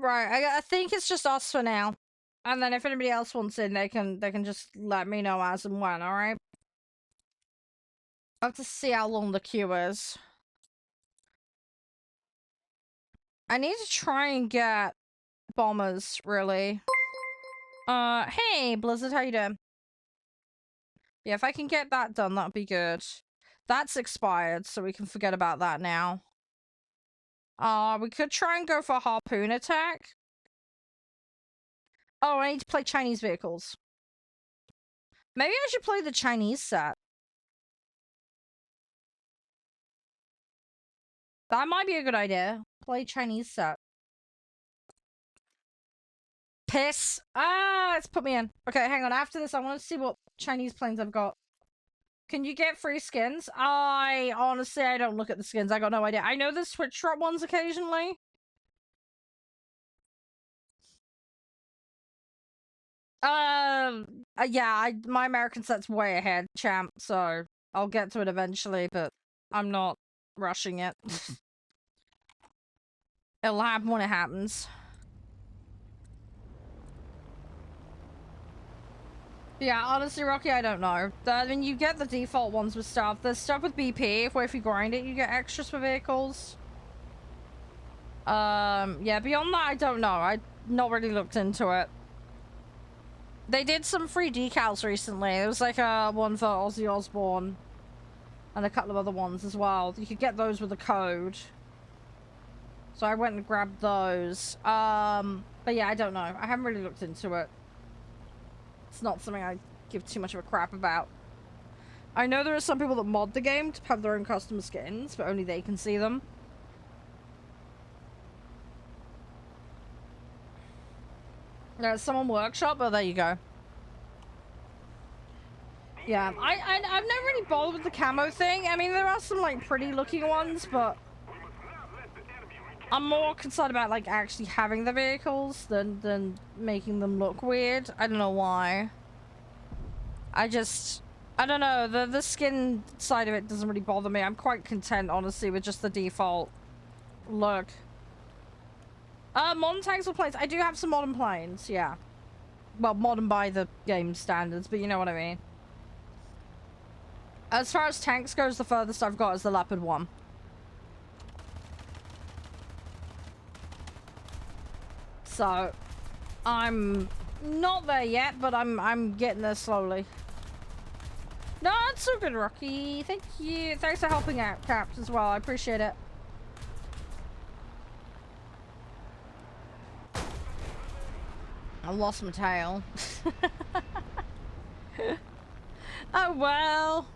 Right, I think it's just us for now. And then if anybody else wants in, they can just let me know as and when, alright? I have to see how long the queue is. I need to try and get bombers, really. Hey, Blizzard, how you doing? Yeah, if I can get that done, that'd be good. That's expired, so we can forget about that now. We could try and go for a harpoon attack. Oh, I need to play Chinese vehicles. Maybe I should play the Chinese set. That might be a good idea. Play Chinese set. Piss. Ah, it's put me in. Okay, hang on. After this, I want to see what Chinese planes I've got. Can you get free skins? I don't look at the skins. I got no idea. I know there's Twitch drop ones occasionally. Yeah, my American set's way ahead, champ, so I'll get to it eventually, but I'm not rushing it. It'll happen when it happens. Yeah, honestly, Rocky, I don't know. I mean, you get the default ones with stuff. There's stuff with BP, where if you grind it, you get extras for vehicles. Yeah, beyond that, I don't know. I not really looked into it. They did some free decals recently. There was like a one for Ozzy Osbourne and a couple of other ones as well. You could get those with a code. So I went and grabbed those. But yeah, I don't know. I haven't really looked into it. It's not something I give too much of a crap about. I know there are some people that mod the game to have their own custom skins, but only they can see them. There's someone workshop, but there you go. Yeah, I've never really bothered with the camo thing. I mean, there are some like pretty looking ones, but I'm more concerned about like actually having the vehicles than making them look weird. I don't know why. I don't know, the skin side of it doesn't really bother me. I'm quite content, honestly, with just the default look. Modern tanks or planes? I do have some modern planes, yeah. Well, modern by the game standards, but you know what I mean. As far as tanks goes, the furthest I've got is the Leopard 1. So, I'm not there yet, but I'm getting there slowly. No, it's so good, Rocky. Thank you. Thanks for helping out, Caps, as well. I appreciate it. I lost my tail. Oh, well.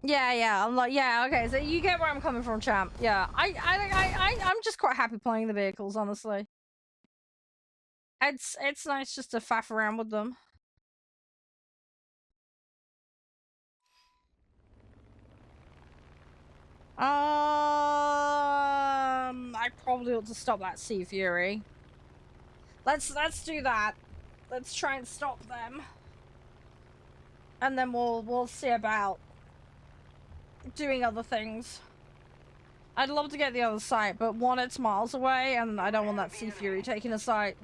Yeah, I'm like, yeah, okay, so you get where I'm coming from, champ. Yeah, I'm just quite happy playing the vehicles, honestly. It's nice just to faff around with them. I I probably ought to stop that Sea Fury. Let's do that. Let's try and stop them. And then we'll see about doing other things. I'd love to get the other site, but one, it's miles away, and I don't want that Sea Fury taking a site.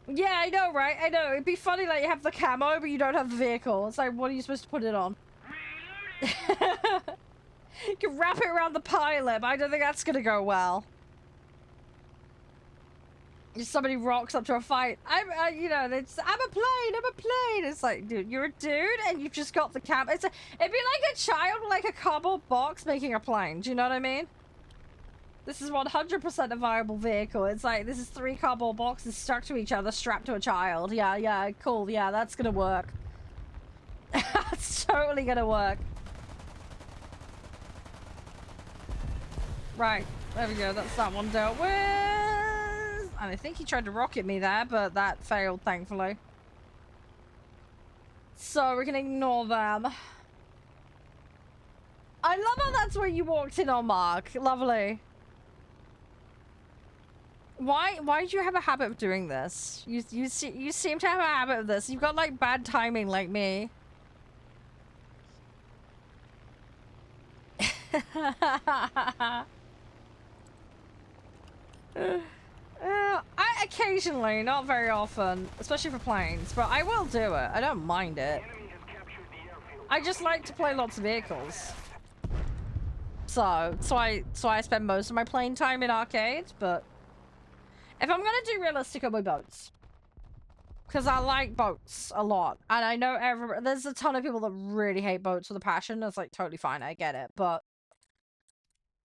Yeah, I know, right? I know. It'd be funny, like, you have the camo, but you don't have the vehicle. It's like, what are you supposed to put it on? You can wrap it around the pilot, but I don't think that's gonna go well. If somebody rocks up to a fight, you know, I'm a plane. It's like, dude, you're a dude, and you've just got the cam. It'd be like a child with like a cardboard box making a plane. Do you know what I mean? This is 100% a viable vehicle. It's like, this is 3 cardboard boxes stuck to each other, strapped to a child. Yeah, cool. Yeah, that's gonna work. That's totally gonna work. Right, there we go. That's that one dealt with. And I think he tried to rocket me there, but that failed, thankfully. So we can ignore them. I love how that's where you walked in on, Mark. Lovely. Why do you have a habit of doing this? You seem to have a habit of this. You've got like bad timing like me. I occasionally, not very often, especially for planes, but I will do it. I don't mind it. I just like to play lots of vehicles. So I spend most of my playing time in arcades, but if I'm gonna do realistic, it'll be boats. Because I like boats a lot. And I know there's a ton of people that really hate boats with a passion. That's like totally fine, I get it. But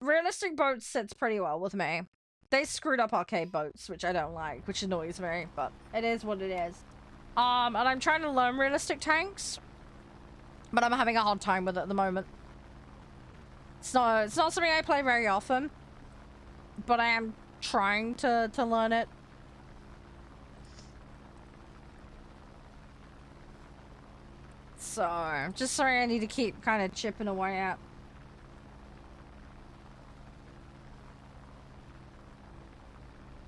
realistic boats sits pretty well with me. They screwed up arcade boats, which I don't like, which annoys me, but it is what it is. And I'm trying to learn realistic tanks, but I'm having a hard time with it at the moment. It's not something I play very often, but I am trying to learn it. So, just sorry I need to keep kind of chipping away at.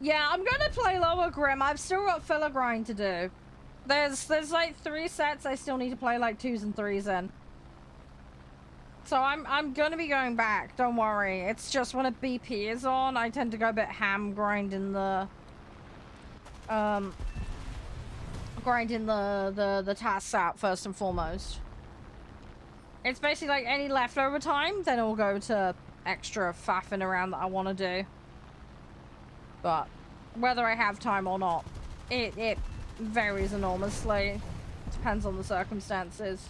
Yeah, I'm gonna play Lower Grim. I've still got filler grind to do. There's like 3 sets I still need to play like 2s and 3s in. So I'm gonna be going back, don't worry. It's just when a BP is on, I tend to go a bit ham grinding the tasks out first and foremost. It's basically like any leftover time, then it'll go to extra faffing around that I want to do. But whether I have time or not, it varies enormously. Depends on the circumstances.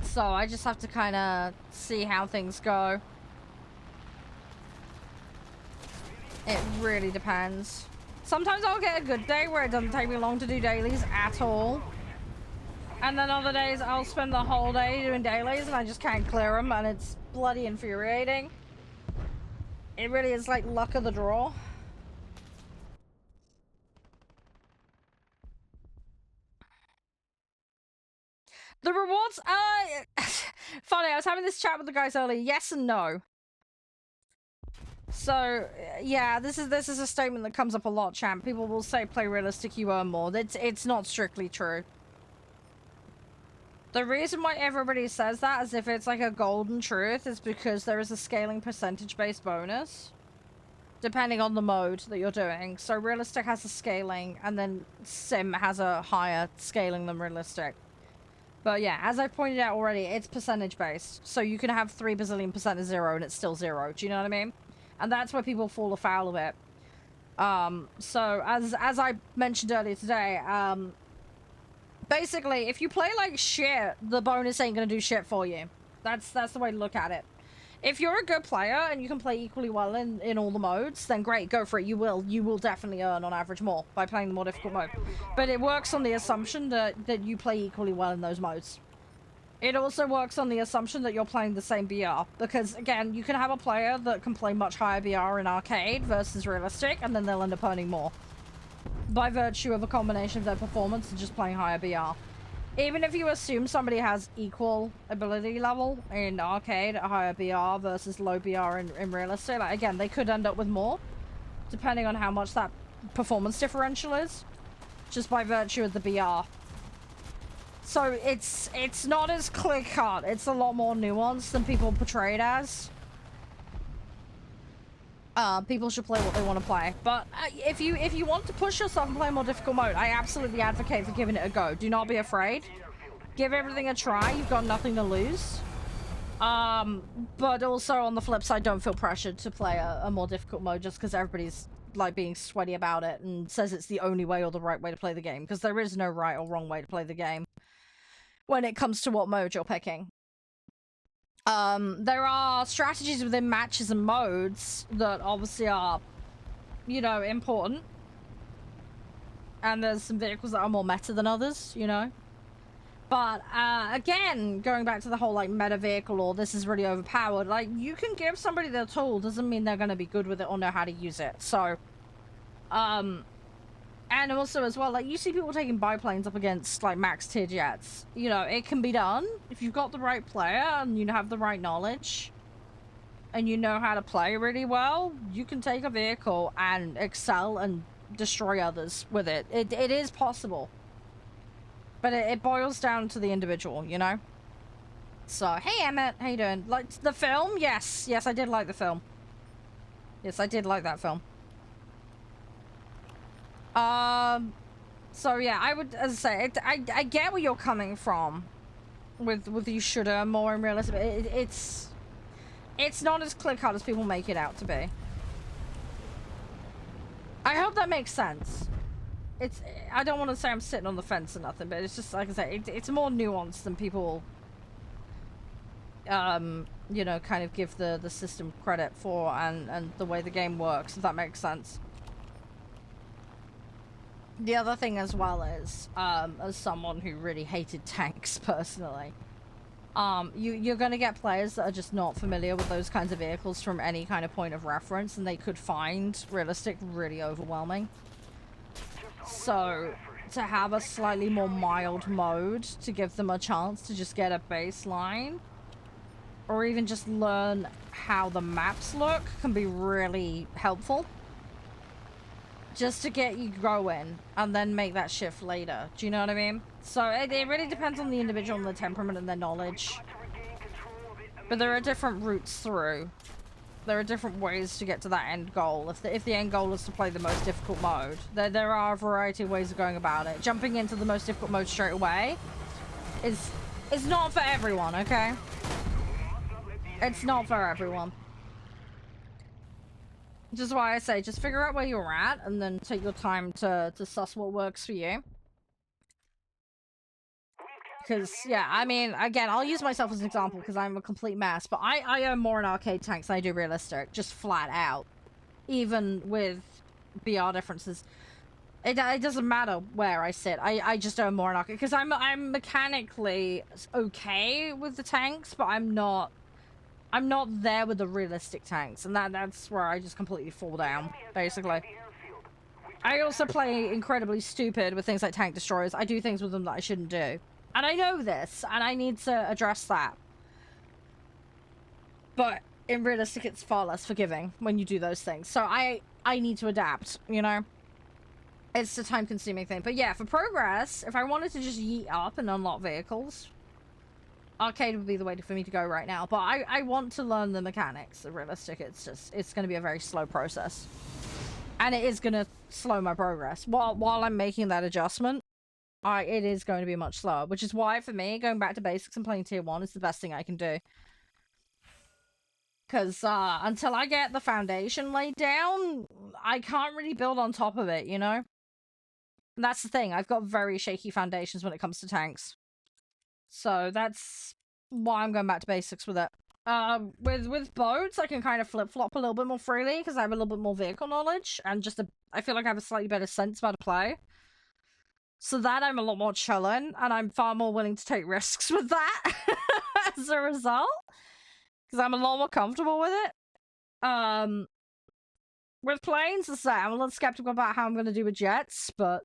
So I just have to kind of see how things go. It really depends. Sometimes I'll get a good day where it doesn't take me long to do dailies at all. And then other days I'll spend the whole day doing dailies and I just can't clear them, and it's bloody infuriating. It really is like luck of the draw. The rewards, funny, I was having this chat with the guys earlier. Yes and no. So, yeah, this is a statement that comes up a lot, champ. People will say play realistic, you earn more. It's not strictly true. The reason why everybody says that, as if it's like a golden truth, is because there is a scaling percentage-based bonus, depending on the mode that you're doing. So realistic has a scaling, and then sim has a higher scaling than realistic. But yeah, as I pointed out already, it's percentage-based. So you can have 3 bazillion % of 0, and it's still 0. Do you know what I mean? And that's where people fall afoul of it. So as I mentioned earlier today, basically, if you play like shit, the bonus ain't gonna do shit for you. That's the way to look at it. If you're a good player and you can play equally well in all the modes, then great, go for it. You will definitely earn on average more by playing the more difficult mode. But it works on the assumption that you play equally well in those modes. It also works on the assumption that you're playing the same BR, because again, you can have a player that can play much higher BR in arcade versus realistic, and then they'll end up earning more by virtue of a combination of their performance and just playing higher BR. even if you assume somebody has equal ability level in arcade at higher BR versus low BR in realistic, like, again, they could end up with more, depending on how much that performance differential is, just by virtue of the BR. So it's not as clear-cut. It's a lot more nuanced than people portray it as. People should play what they want to play. But if you want to push yourself and play a more difficult mode, I absolutely advocate for giving it a go. Do not be afraid. Give everything a try. You've got nothing to lose. But also on the flip side, don't feel pressured to play a more difficult mode just because everybody's like being sweaty about it and says it's the only way or the right way to play the game, because there is no right or wrong way to play the game when it comes to what mode you're picking. There are strategies within matches and modes that obviously are, you know, important. And there's some vehicles that are more meta than others, you know. But, again, going back to the whole, like, meta vehicle or this is really overpowered, like, you can give somebody the tool, doesn't mean they're gonna be good with it or know how to use it. So, and also as well, like, you see people taking biplanes up against, like, max tier jets. You know, it can be done if you've got the right player and you have the right knowledge and you know how to play really well. You can take a vehicle and excel and destroy others with it. It is possible. But it boils down to the individual, you know? So, hey, Emmett, how you doing? Like, the film? Yes. Yes, I did like the film. Yes, I did like that film. So yeah, I would, as I say, I get where you're coming from with you should earn more in realism. It's not as clear-cut as people make it out to be. I hope that makes sense. I don't want to say I'm sitting on the fence or nothing, but it's just, like I say, it's more nuanced than people, you know, kind of give the system credit for and the way the game works, if that makes sense. The other thing as well is, as someone who really hated tanks personally, you're going to get players that are just not familiar with those kinds of vehicles from any kind of point of reference, and they could find realistic really overwhelming. So, to have a slightly more mild mode to give them a chance to just get a baseline, or even just learn how the maps look, can be really helpful. Just to get you going, and then make that shift later. Do you know what I mean? So it really depends on the individual and their temperament and their knowledge. But there are different routes through. There are different ways to get to that end goal. If the end goal is to play the most difficult mode, there are a variety of ways of going about it. Jumping into the most difficult mode straight away is not for everyone, okay? It's not for everyone. Which is why I say, just figure out where you're at, and then take your time to suss what works for you. Because, yeah, I mean, again, I'll use myself as an example because I'm a complete mess, but I earn more in arcade tanks than I do realistic, just flat out. Even with BR differences. It doesn't matter where I sit, I just earn more in arcade, because I'm mechanically okay with the tanks, but I'm not there with the realistic tanks, and that's where I just completely fall down, basically. I also play incredibly stupid with things like tank destroyers. I do things with them that I shouldn't do. And I know this, and I need to address that. But in realistic, it's far less forgiving when you do those things. So I need to adapt, you know? It's a time-consuming thing. But yeah, for progress, if I wanted to just yeet up and unlock vehicles, arcade would be the way for me to go right now, but I want to learn the mechanics of realistic. It's going to be a very slow process, and it is going to slow my progress while I'm making that adjustment. It is going to be much slower, which is why for me going back to basics and playing tier 1 is the best thing I can do, because until I get the foundation laid down, I can't really build on top of it, you know. And that's the thing, I've got very shaky foundations when it comes to tanks. So that's why I'm going back to basics with it. With boats, I can kind of flip-flop a little bit more freely because I have a little bit more vehicle knowledge and I feel like I have a slightly better sense about how to play. So that I'm a lot more chilling, and I'm far more willing to take risks with that as a result, because I'm a lot more comfortable with it. With planes, as I say, I'm a little skeptical about how I'm going to do with jets, but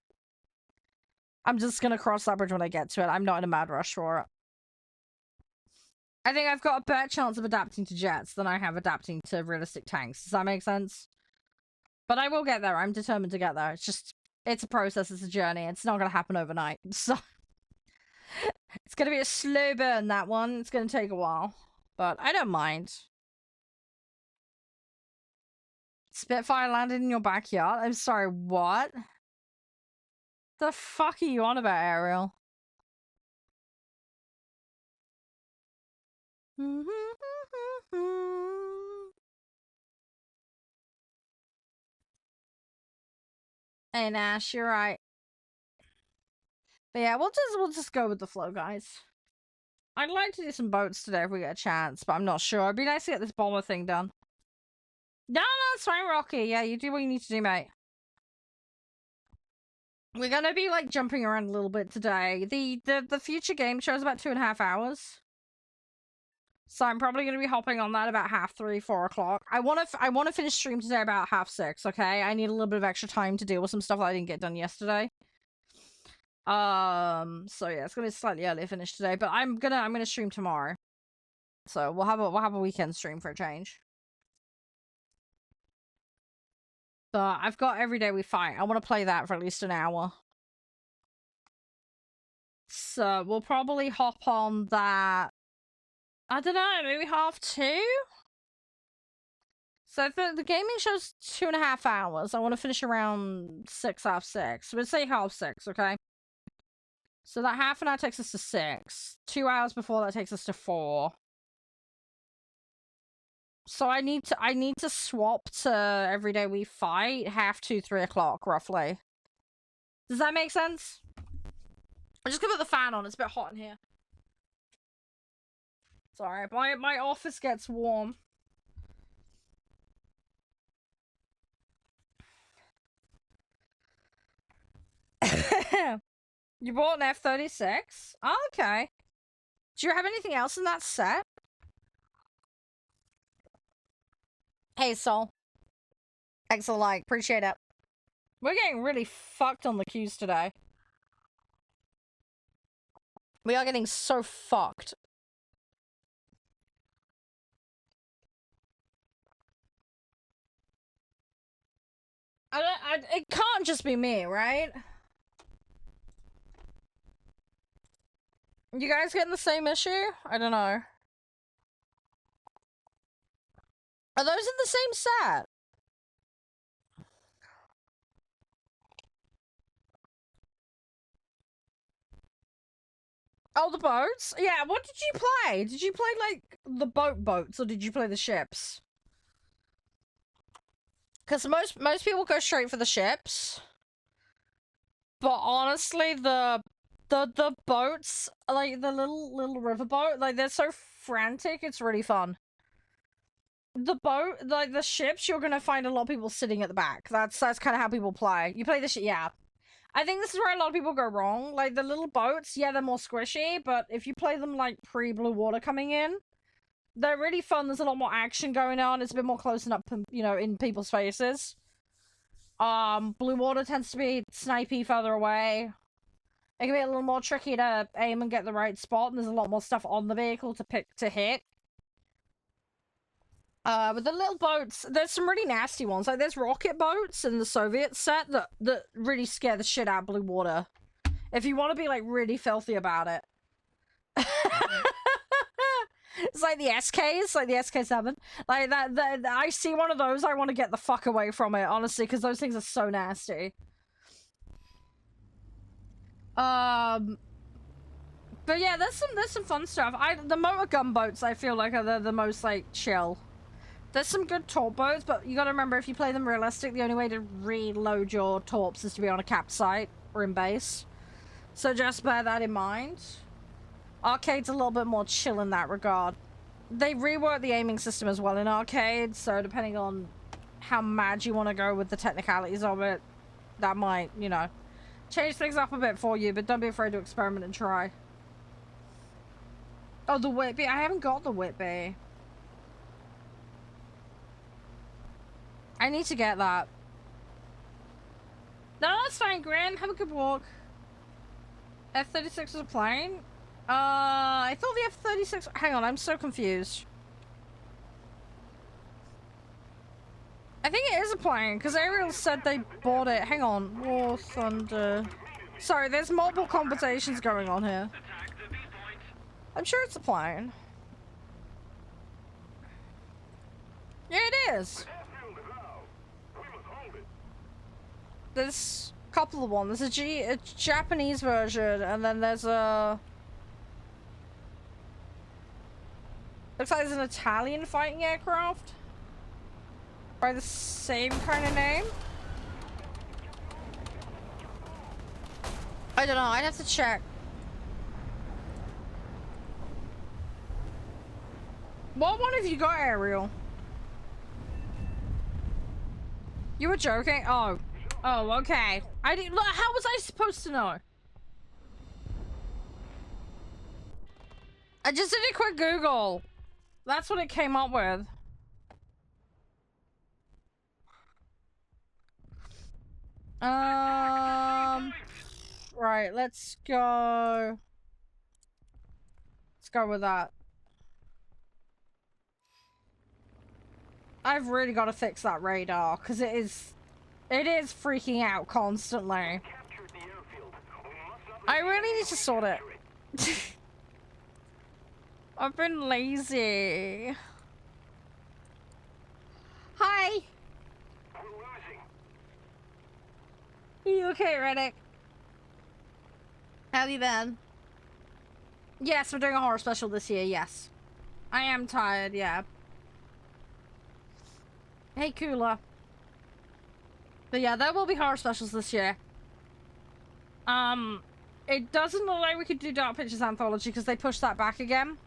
I'm just gonna cross that bridge when I get to it. I'm not in a mad rush for it. I think I've got a better chance of adapting to jets than I have adapting to realistic tanks. Does that make sense? But I will get there. I'm determined to get there. It's just, it's a process. It's a journey. It's not gonna happen overnight. So it's gonna be a slow burn, that one. It's gonna take a while. But I don't mind. Spitfire landed in your backyard? I'm sorry, what? The fuck are you on about, Ariel? Hey Nash, you're right. But yeah, we'll just go with the flow, guys. I'd like to do some boats today if we get a chance, but I'm not sure. It'd be nice to get this bomber thing done. No, it's fine, Rocky. Yeah, you do what you need to do, mate. We're gonna be like jumping around a little bit today. The future game show is about 2.5 hours. So I'm probably gonna be hopping on that about 3:30, 4 o'clock. I wanna finish stream today about 6:30, okay? I need a little bit of extra time to deal with some stuff that I didn't get done yesterday. So yeah, it's gonna be slightly earlier finish today, but I'm gonna stream tomorrow. So we'll have a weekend stream for a change. But I've got Every Day We Fight. I want to play that for at least an hour. So we'll probably hop on that. I don't know, maybe 2:30? So the gaming show's 2.5 hours. I want to finish around 6, 6:30. So we'll say 6:30, okay? So that half an hour takes us to 6. 2 hours before that takes us to 4. So I need to swap to Every Day We Fight 2:30, 3 o'clock roughly. Does that make sense? I'm just gonna put the fan on. It's a bit hot in here. Sorry, my office gets warm. You bought an F-36? Oh, okay. Do you have anything else in that set? Hey, Sol. Thanks a like. Appreciate it. We're getting really fucked on the queues today. We are getting so fucked. It can't just be me, right? You guys getting the same issue? I don't know. Are those in the same set? Oh, the boats? Yeah, what did you play? Did you play, like, the boats, or did you play the ships? Because most people go straight for the ships. But honestly, the boats, like, the little riverboat, like, they're so frantic, it's really fun. The boat, like, the ships, you're gonna find a lot of people sitting at the back. That's kind of how people play. You play the ship, yeah. I think this is where a lot of people go wrong. Like, the little boats, yeah, they're more squishy, but if you play them, like, pre-blue water coming in, they're really fun. There's a lot more action going on. It's a bit more close up, you know, in people's faces. Blue water tends to be snipey further away. It can be a little more tricky to aim and get the right spot, and there's a lot more stuff on the vehicle to hit. With the little boats, there's some really nasty ones. Like, there's rocket boats in the Soviet set that really scare the shit out of blue water. If you want to be, like, really filthy about it. It's like the SKs, like the SK7. Like, I see one of those, I want to get the fuck away from it, honestly, because those things are so nasty. But yeah, there's some fun stuff. The motor gun boats, I feel like, are the most, like, chill. There's some good torp boats, but you gotta remember, if you play them realistic, the only way to reload your torps is to be on a capped site or in base. So just bear that in mind. Arcade's a little bit more chill in that regard. They rework the aiming system as well in Arcade, so depending on how mad you want to go with the technicalities of it, that might, you know, change things up a bit for you, but don't be afraid to experiment and try. Oh, the Whitby. I haven't got the Whitby. I need to get that. No, that's fine, Gran. Have a good walk. F-36 was a plane? I thought the F-36... Hang on, I'm so confused. I think it is a plane, because Ariel said they bought it. Hang on. War Thunder... Sorry, there's multiple conversations going on here. I'm sure it's a plane. Yeah, it is. There's a couple of ones. There's a Japanese version, and then there's a... Looks like there's an Italian fighting aircraft. By the same kind of name. I don't know, I'd have to check. What one have you got, Ariel? You were joking? Oh. Oh, okay. I didn't. How was I supposed to know? I just did a quick Google. That's what it came up with. Right, let's go. Let's go with that. I've really got to fix that radar, because it is freaking out constantly. I really need to sort it. I've been lazy. Hi. Are you okay, Reddick? How have you been? Yes, we're doing a horror special this year, yes. I am tired, yeah. Hey, Cooler. But yeah, there will be horror specials this year. It doesn't look like we could do Dark Pictures Anthology because they pushed that back again.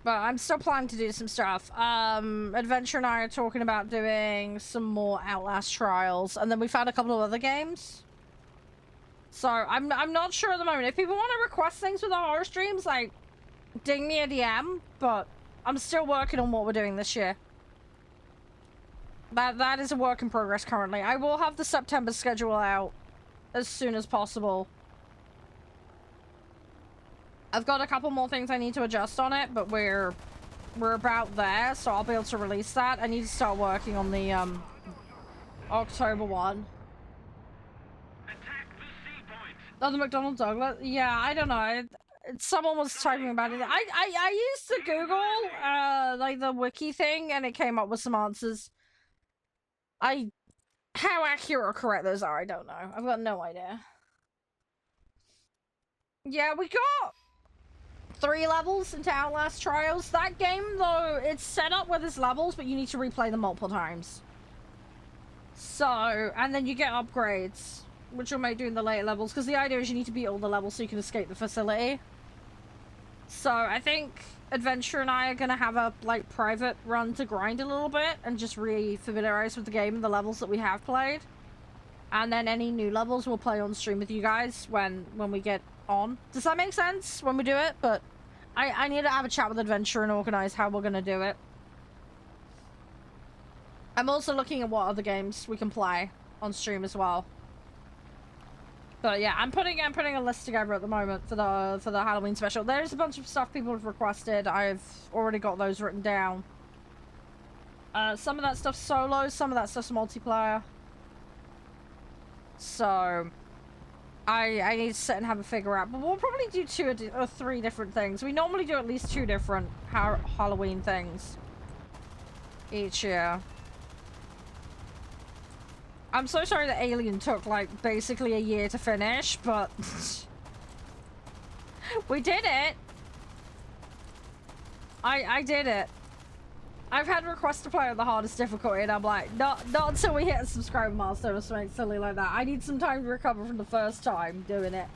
But I'm still planning to do some stuff. Adventure and I are talking about doing some more Outlast trials, and then we found a couple of other games. So I'm not sure at the moment. If people want to request things for the horror streams, like, ding me a DM, but I'm still working on what we're doing this year. That is a work in progress currently. I will have the September schedule out as soon as possible. I've got a couple more things I need to adjust on it, but we're about there, so I'll be able to release that. I need to start working on the October one. Oh, the McDonnell Douglas? Yeah, I don't know. Someone was typing about it. I used to Google like the wiki thing, and it came up with some answers. How accurate or correct those are, I don't know. I've got no idea. Yeah, we got 3 levels into Outlast Trials. That game, though, it's set up with its levels, but you need to replay them multiple times. So, and then you get upgrades, which you may do in the later levels, because the idea is you need to beat all the levels so you can escape the facility. So, I think Adventure and I are going to have a, like, private run to grind a little bit and just re-familiarize with the game and the levels that we have played. And then any new levels we'll play on stream with you guys when we get on. Does that make sense when we do it? But I need to have a chat with Adventure and organize how we're going to do it. I'm also looking at what other games we can play on stream as well. But yeah, I'm putting a list together at the moment for the Halloween special. There's a bunch of stuff people have requested. I've already got those written down. Some of that stuff's solo, some of that stuff's multiplayer. So I need to sit and have a figure out. But we'll probably do 2 or 3 different things. We normally do at least 2 different Halloween things each year. I'm so sorry that Alien took, like, basically a year to finish, but we did it. I did it. I've had requests to play on the hardest difficulty, and I'm like, not until we hit a subscriber milestone or something silly like that. I need some time to recover from the first time doing it.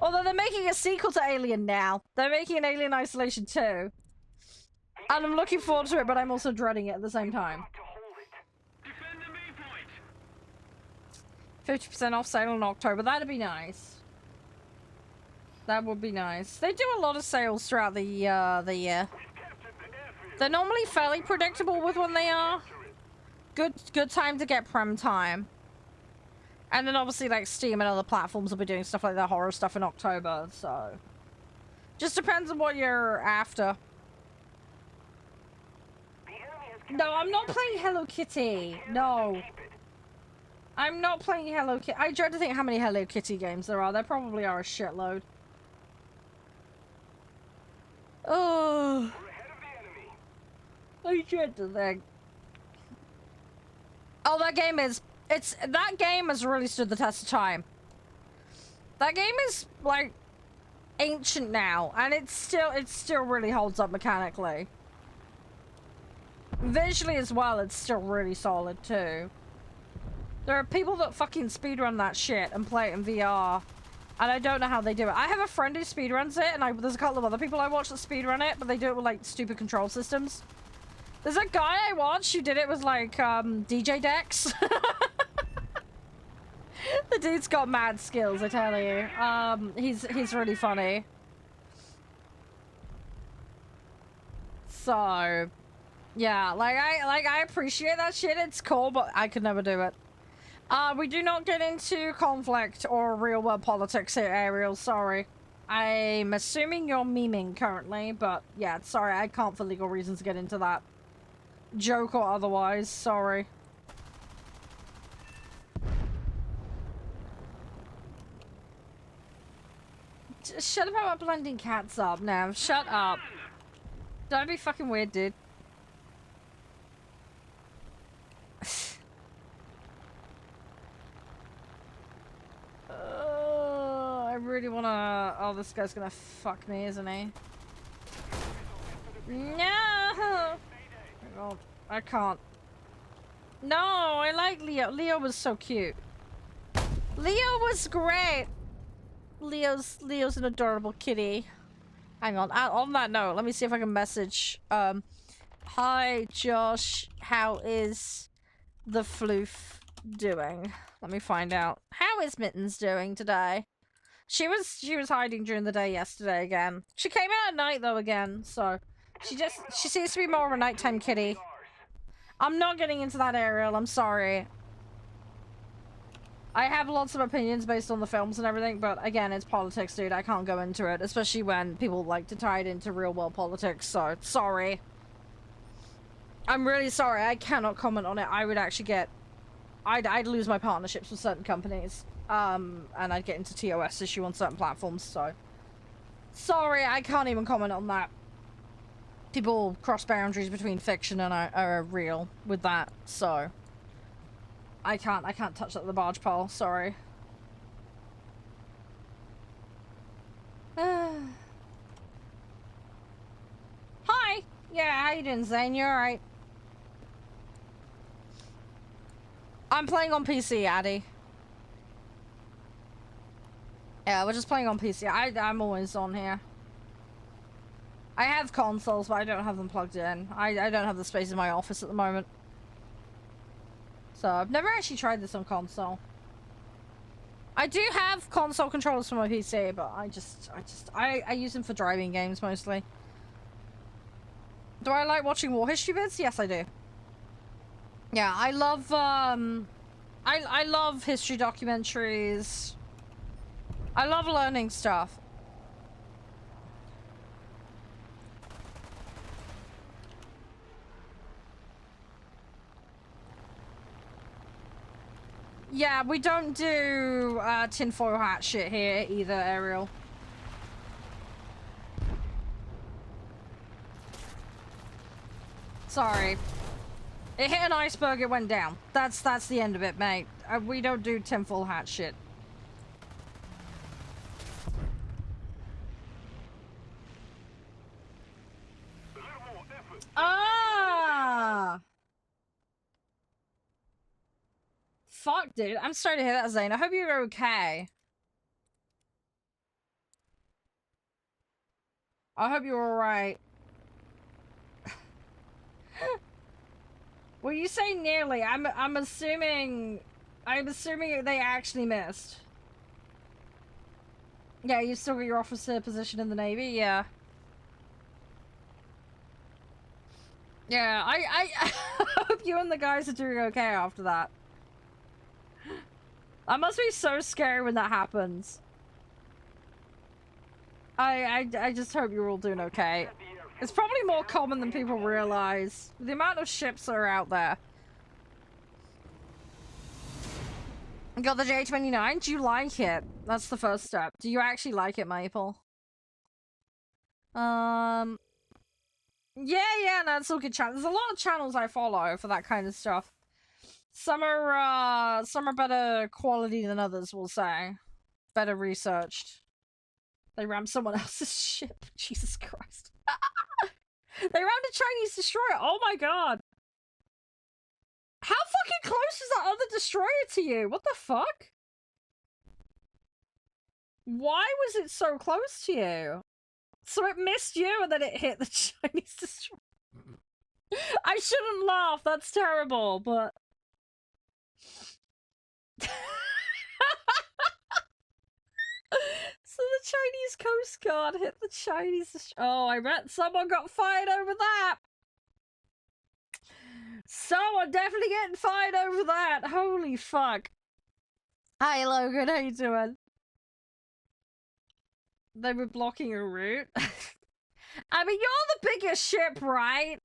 Although they're making a sequel to Alien now. They're making an Alien Isolation 2. And I'm looking forward to it, but I'm also dreading it at the same time. 50% off sale in October. That'd be nice. That would be nice. They do a lot of sales throughout the year. They're normally fairly predictable with when they are. good time to get Prem time. And then obviously like Steam and other platforms will be doing stuff like that horror stuff in October, so just depends on what you're after. No, I'm not playing Hello Kitty. No. I'm not playing Hello Kitty. I dread to think how many Hello Kitty games there are. There probably are a shitload. Oh. I dread to think. Oh, that game has really stood the test of time. That game is like ancient now, and it still really holds up mechanically. Visually as well, it's still really solid too. There are people that fucking speedrun that shit and play it in VR, and I don't know how they do it. I have a friend who speedruns it, and there's a couple of other people I watch that speedrun it, but they do it with like stupid control systems. There's a guy I watched who did it with like DJ decks. The dude's got mad skills, I tell you. He's really funny. So, yeah, I appreciate that shit. It's cool, but I could never do it. We do not get into conflict or real world politics here, Ariel. Sorry. I'm assuming you're memeing currently, but yeah, sorry, I can't for legal reasons get into that. Joke or otherwise, sorry. Shut up about blending cats up now. Shut up. Don't be fucking weird, dude. I really wanna... Oh, this guy's gonna fuck me, isn't he? No! Oh, I can't. No, I like Leo. Leo was so cute. Leo was great. Leo's an adorable kitty. Hang on. On that note, let me see if I can message. Hi, Josh. How is the floof doing? Let me find out. How is Mittens doing today? She was hiding during the day yesterday again. She came out at night though again, so she seems to be more of a nighttime kitty. I'm not getting into that, Ariel. I'm sorry. I have lots of opinions based on the films and everything, but again, it's politics, dude. I can't go into it, especially when people like to tie it into real-world politics, so sorry. I'm really sorry. I cannot comment on it. I would actually get... I'd lose my partnerships with certain companies, and I'd get into TOS issue on certain platforms, so... Sorry, I can't even comment on that. People cross boundaries between fiction and are real with that, so... I can't touch that with the barge pole, sorry. Hi! Yeah, how you doing, Zane? You alright? I'm playing on PC, Addy. Yeah, we're just playing on PC. I'm always on here. I have consoles, but I don't have them plugged in. I don't have the space in my office at the moment. So, I've never actually tried this on console. I do have console controllers for my PC, but I use them for driving games mostly. Do I like watching war history vids? Yes, I do. Yeah, I love, I love history documentaries. I love learning stuff. Yeah, we don't do tinfoil hat shit here either, Ariel. Sorry. It hit an iceberg, it went down. That's the end of it, mate. We don't do tinfoil hat shit. Ah! Fuck, dude. I'm sorry to hear that, Zane. I hope you're okay. I hope you're alright. Well, you say nearly. I'm assuming they actually missed. Yeah, you still got your officer position in the Navy? Yeah. Yeah, I hope you and the guys are doing okay after that. That must be so scary when that happens. I just hope you're all doing okay. It's probably more common than people realize. The amount of ships that are out there. Got the J29? Do you like it? That's the first step. Do you actually like it, Maple? Yeah, no, it's all good channels. There's a lot of channels I follow for that kind of stuff. Some are better quality than others, we'll say. Better researched. They rammed someone else's ship. Jesus Christ. They rammed a Chinese destroyer. Oh my god. How fucking close is that other destroyer to you? What the fuck? Why was it so close to you? So it missed you and then it hit the Chinese destroyer. I shouldn't laugh. That's terrible, but... So the Chinese Coast Guard hit the Chinese... Oh, I bet someone got fired over that! Someone definitely getting fired over that! Holy fuck. Hi, Logan, how you doing? They were blocking a route? I mean, you're the biggest ship, right?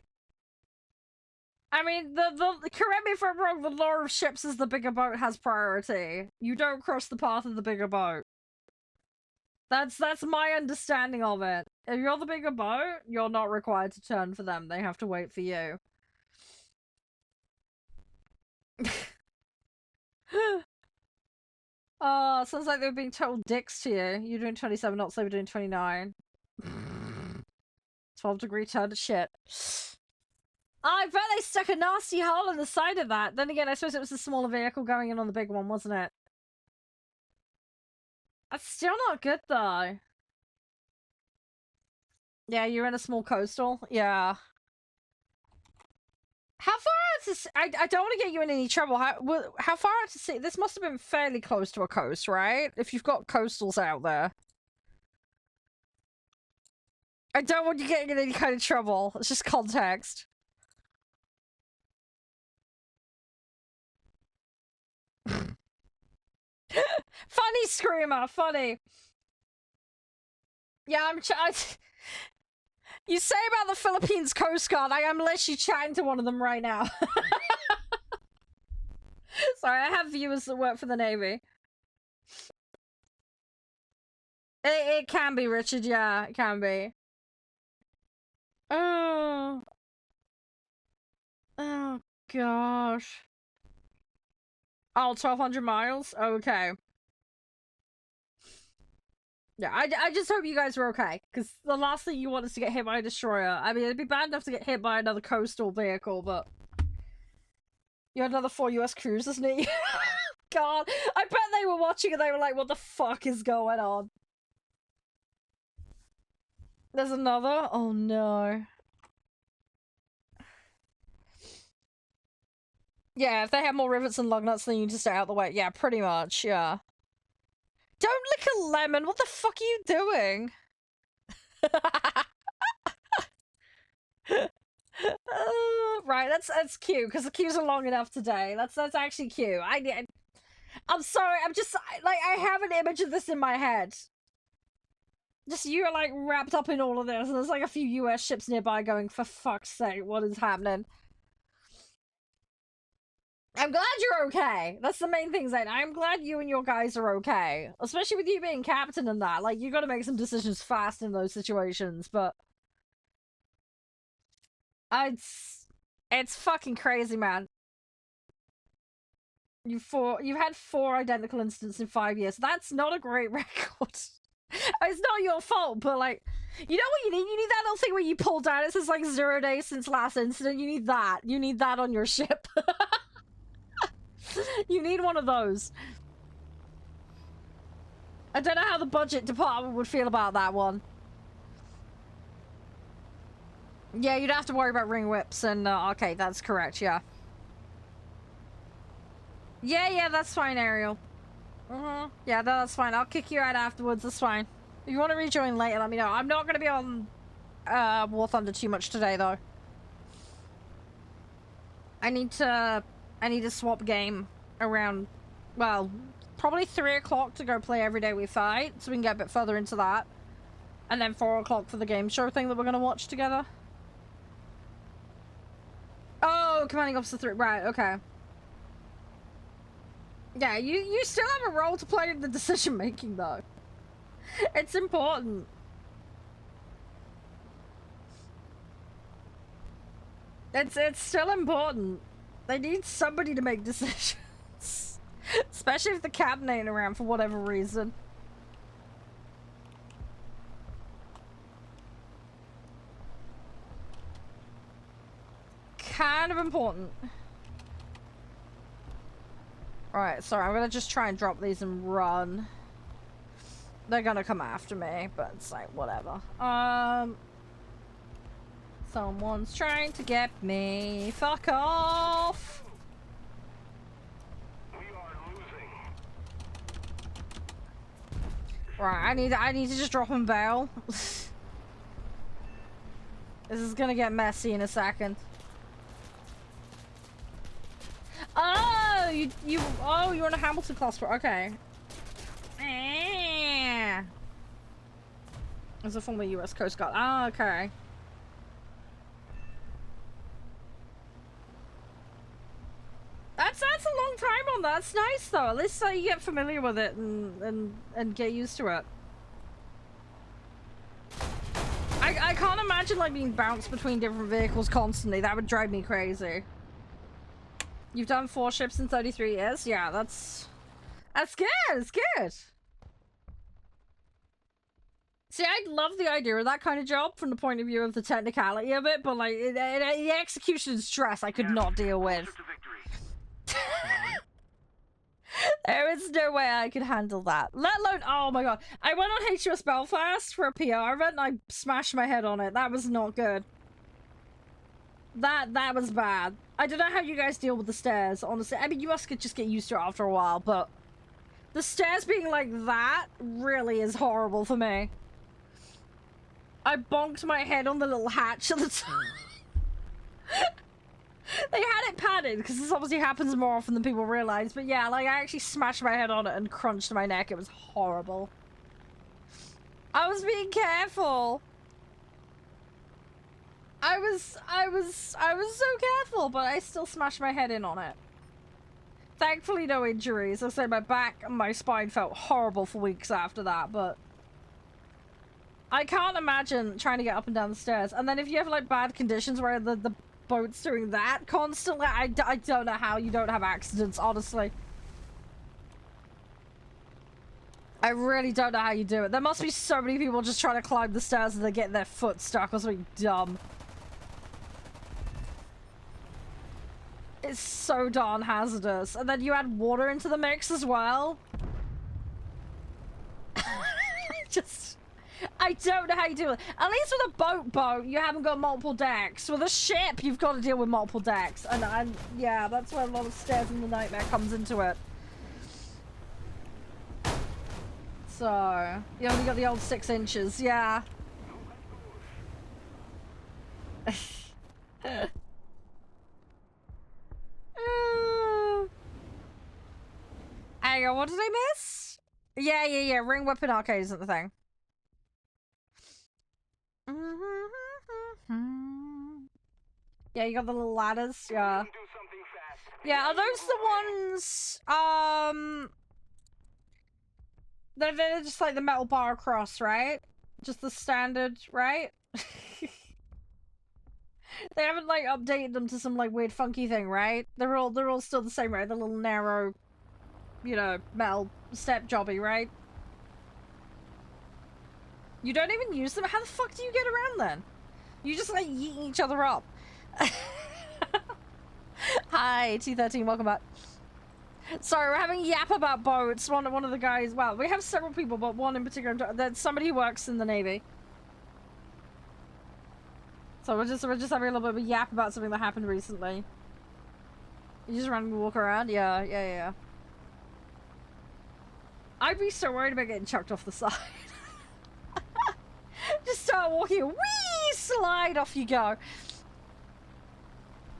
I mean, correct me if I'm wrong, the law of ships is the bigger boat has priority. You don't cross the path of the bigger boat. That's my understanding of it. If you're the bigger boat, you're not required to turn for them. They have to wait for you. Oh, sounds like they were being total dicks to you. You're doing 27 knots, they were doing 29. 12-degree turn to shit. I bet they stuck a nasty hole in the side of that. Then again, I suppose it was a smaller vehicle going in on the big one, wasn't it? That's still not good, though. Yeah, you're in a small coastal? Yeah. How far out to sea? I don't want to get you in any trouble. How far out to sea? This must have been fairly close to a coast, right? If you've got coastals out there. I don't want you getting in any kind of trouble. It's just context. Funny, Screamer, funny. Yeah, you say about the Philippines Coast Guard, I am literally chatting to one of them right now. Sorry, I have viewers that work for the Navy. It can be, Richard, yeah, it can be. Oh. Oh, gosh. Oh, 1,200 miles? Okay. Yeah, I just hope you guys are okay, because the last thing you want is to get hit by a destroyer. I mean, it'd be bad enough to get hit by another coastal vehicle, but... You had another 4 US cruisers near you? God, I bet they were watching and they were like, what the fuck is going on? There's another? Oh no. Yeah, if they have more rivets and lug nuts, then you just stay out the way. Yeah, pretty much, yeah. Don't lick a lemon! What the fuck are you doing? Right, that's cute, because the queues are long enough today. That's actually cute. I'm sorry, I'm just, like, I have an image of this in my head. Just you're, like, wrapped up in all of this, and there's, like, a few US ships nearby going, for fuck's sake, what is happening? I'm glad you're okay. That's the main thing, Zane. I'm glad you and your guys are okay. Especially with you being captain and that. Like, you gotta make some decisions fast in those situations, but... It's fucking crazy, man. You've had 4 identical incidents in 5 years. That's not a great record. It's not your fault, but, like... You know what you need? You need that little thing where you pull down. It says, like, 0 days since last incident. You need that. You need that on your ship. You need one of those. I don't know how the budget department would feel about that one. Yeah, you'd have to worry about ring whips and, okay, that's correct, yeah. Yeah, that's fine, Ariel. Yeah, that's fine. I'll kick you out afterwards, that's fine. If you want to rejoin later, let me know. I'm not going to be on, War Thunder too much today, though. I need to swap game around, well, probably 3 o'clock to go play Every Day We Fight, so we can get a bit further into that. And then 4 o'clock for the game show thing that we're gonna watch together. Oh, Commanding Officer 3, right, okay. Yeah, you still have a role to play in the decision making though. It's important. It's still important. They need somebody to make decisions. Especially if the captain ain't around for whatever reason. Kind of important. Alright, sorry, I'm gonna just try and drop these and run. They're gonna come after me, but it's like, whatever. Someone's trying to get me. Fuck off! We are losing. Right, I need to just drop him bail. This is gonna get messy in a second. Oh, you're in a Hamilton class for, okay. As a former US Coast Guard. Ah, okay. That's a long time on that. That's nice though. At least you get familiar with it and get used to it. I can't imagine like being bounced between different vehicles constantly. That would drive me crazy. You've done 4 ships in 33 years? Yeah, that's good. It's good. See, I love the idea of that kind of job from the point of view of the technicality of it, but like the execution and stress I could not deal with. There is no way I could handle that. Let alone, oh my god. I went on HMS Belfast for a PR event and I smashed my head on it. That was not good. That was bad. I don't know how you guys deal with the stairs, honestly. I mean, you must just get used to it after a while, but the stairs being like that really is horrible for me. I bonked my head on the little hatch at the top. They had it padded, because this obviously happens more often than people realize, but yeah, like, I actually smashed my head on it and crunched my neck. It was horrible. I was being careful. I was so careful, but I still smashed my head in on it. Thankfully, no injuries. I say my back and my spine felt horrible for weeks after that, but I can't imagine trying to get up and down the stairs. And then if you have like bad conditions where the boat's doing that constantly, I don't know how you don't have accidents, honestly. I really don't know how you do it. There must be so many people just trying to climb the stairs and they get their foot stuck or something dumb. It's so darn hazardous. And then you add water into the mix as well. I don't know how you do it. At least with a boat, you haven't got multiple decks. With a ship, you've got to deal with multiple decks. And yeah, that's where a lot of Stairs in the Nightmare comes into it. So, you only got the old 6 inches, yeah. Hang on, what did I miss? Yeah. Ring Weapon Arcade isn't the thing. Yeah, you got the little ladders, yeah. Yeah, are those the ones, they're just like the metal bar across, right? Just the standard, right? They haven't like updated them to some like weird funky thing, right? They're all still the same, right? The little narrow, you know, metal step jobby, right? You don't even use them? How the fuck do you get around then? You just like yeet each other up. Hi, T13, welcome back. Sorry, we're having a yap about boats. One of the guys, well, we have several people, but one in particular, that's somebody who works in the Navy. So we're just having a little bit of a yap about something that happened recently. You just randomly walk around? Yeah. I'd be so worried about getting chucked off the side. Just start walking, whee, slide, off you go.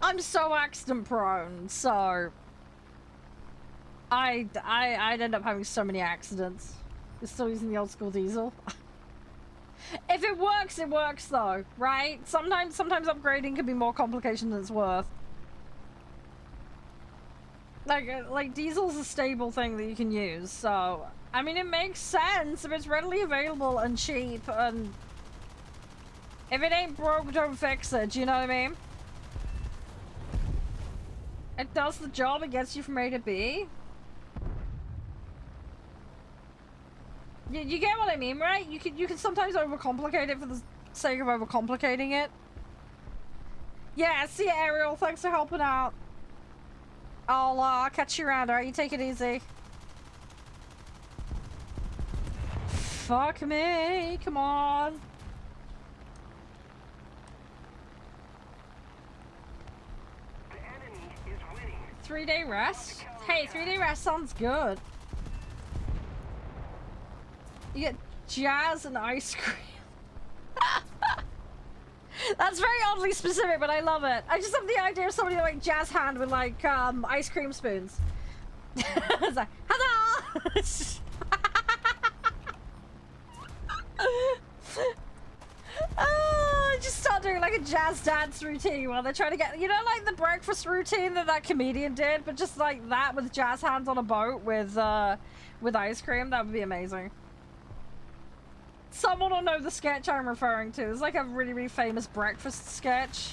I'm so accident prone, so I'd end up having so many accidents. You're still using the old school diesel. If it works though, right? Sometimes upgrading can be more complication than it's worth. Like diesel's a stable thing that you can use, so I mean it makes sense if it's readily available and cheap, and if it ain't broke, don't fix it. Do you know what I mean? It does the job. It gets you from A to B. You get what I mean, right? You can sometimes overcomplicate it for the sake of overcomplicating it. Yeah, see you, Ariel. Thanks for helping out. I'll catch you around, alright? You take it easy. Fuck me. Come on. The enemy is winning. 3-day rest? Hey, 3-day rest sounds good. You get jazz and ice cream. That's very oddly specific, but I love it. I just love the idea of somebody like jazz hand with like ice cream spoons. It's like, huzzah! Oh, just start doing like a jazz dance routine while they're trying to get, you know, like the breakfast routine that comedian did, but just like that with jazz hands on a boat with ice cream. That would be amazing. Someone will know the sketch I'm referring to. It's like a really, really famous breakfast sketch.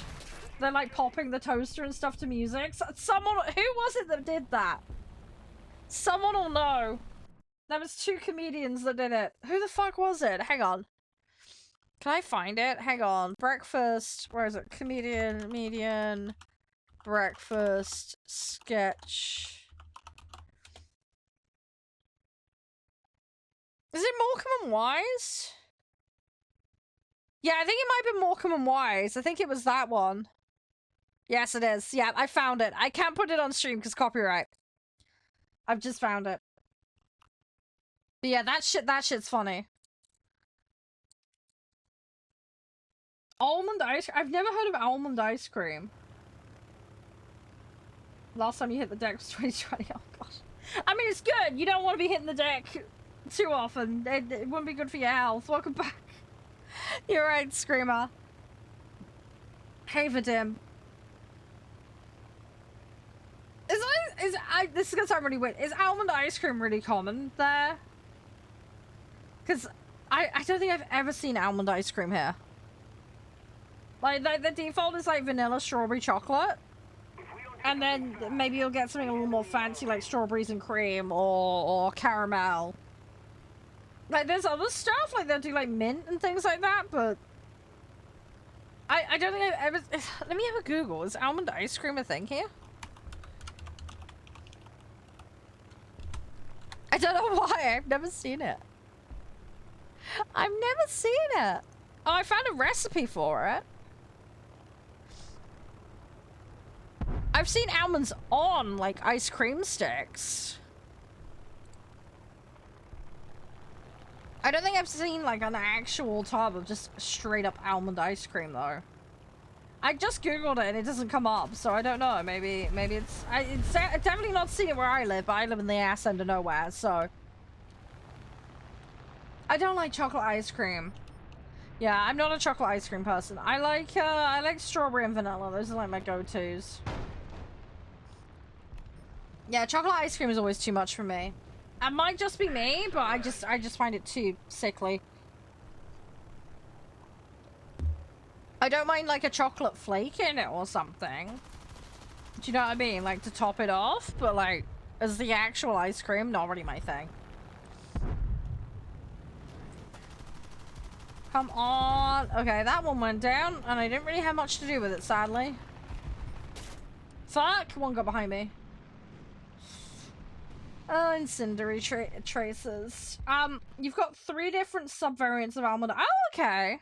They're like popping the toaster and stuff to music. Someone, who was it that did that? Someone will know. There was 2 comedians that did it. Who the fuck was it? Hang on. Can I find it? Hang on. Breakfast. Where is it? Comedian, breakfast, sketch. Is it Morecambe and Wise? Yeah, I think it might have been Morecambe and Wise. I think it was that one. Yes, it is. Yeah, I found it. I can't put it on stream because copyright. I've just found it. But yeah, that shit's funny. Almond ice. I've never heard of almond ice cream. Last time you hit the deck was 2020. Oh gosh. I mean, it's good. You don't want to be hitting the deck too often. It wouldn't be good for your health. Welcome back. You're right, Screamer. Hey, Vadim. This is gonna sound really weird. Is almond ice cream really common there? Because I don't think I've ever seen almond ice cream here. Like, the default is like vanilla, strawberry, chocolate. And then maybe you'll get something a little more fancy like strawberries and cream or caramel. Like, there's other stuff, like they'll do like mint and things like that, but I don't think I've ever... Let me have a Google. Is almond ice cream a thing here? I don't know why. I've never seen it. I've never seen it. Oh, I found a recipe for it. I've seen almonds on, like, ice cream sticks. I don't think I've seen, like, an actual tub of just straight up almond ice cream, though. I just Googled it and it doesn't come up, so I don't know. Maybe it's... It's definitely not seen it where I live, but I live in the ass end of nowhere, so... I don't like chocolate ice cream. Yeah, I'm not a chocolate ice cream person. I like strawberry and vanilla. Those are, like, my go-tos. Yeah, chocolate ice cream is always too much for me. It might just be me, but I just find it too sickly. I don't mind like a chocolate flake in it or something. Do you know what I mean? Like to top it off, but like as the actual ice cream, not really my thing. Come on. Okay, that one went down and I didn't really have much to do with it, sadly. Fuck, one got behind me. Oh, incendiary traces. You've got 3 different sub-variants of almond. Oh, okay.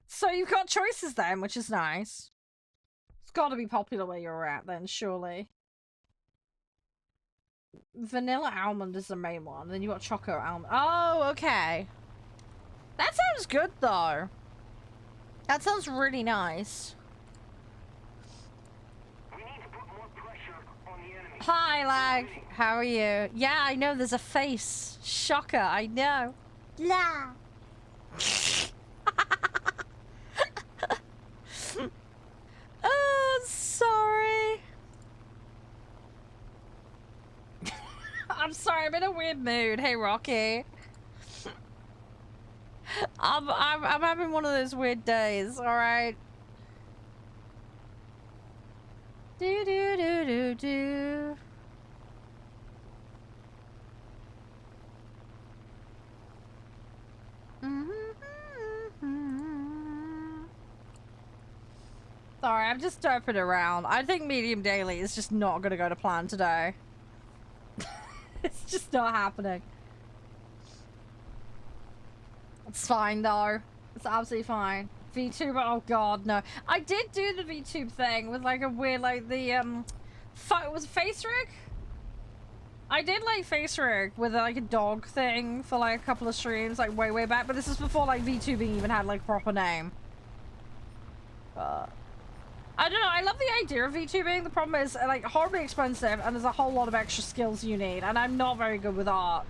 So you've got choices then, which is nice. It's got to be popular where you're at then, surely. Vanilla almond is the main one. Then you got choco almond. Oh, okay. That sounds good though. That sounds really nice. Hi, Lag. How are you? Yeah, I know there's a face. Shocker, I know. La. Oh, sorry. I'm sorry, I'm in a weird mood. Hey, Rocky. I'm having one of those weird days, alright? Do do do do do. Sorry, I'm just doping around. I think medium daily is just not gonna go to plan today. It's just not happening. It's fine though. It's absolutely fine. VTuber, oh god, no. I did do the VTube thing with like a weird, like the, was it face rig? I did like face rig with like a dog thing for like a couple of streams, like way back, but this is before like VTubing even had like a proper name. I don't know, I love the idea of VTubing. The problem is like horribly expensive and there's a whole lot of extra skills you need, and I'm not very good with art.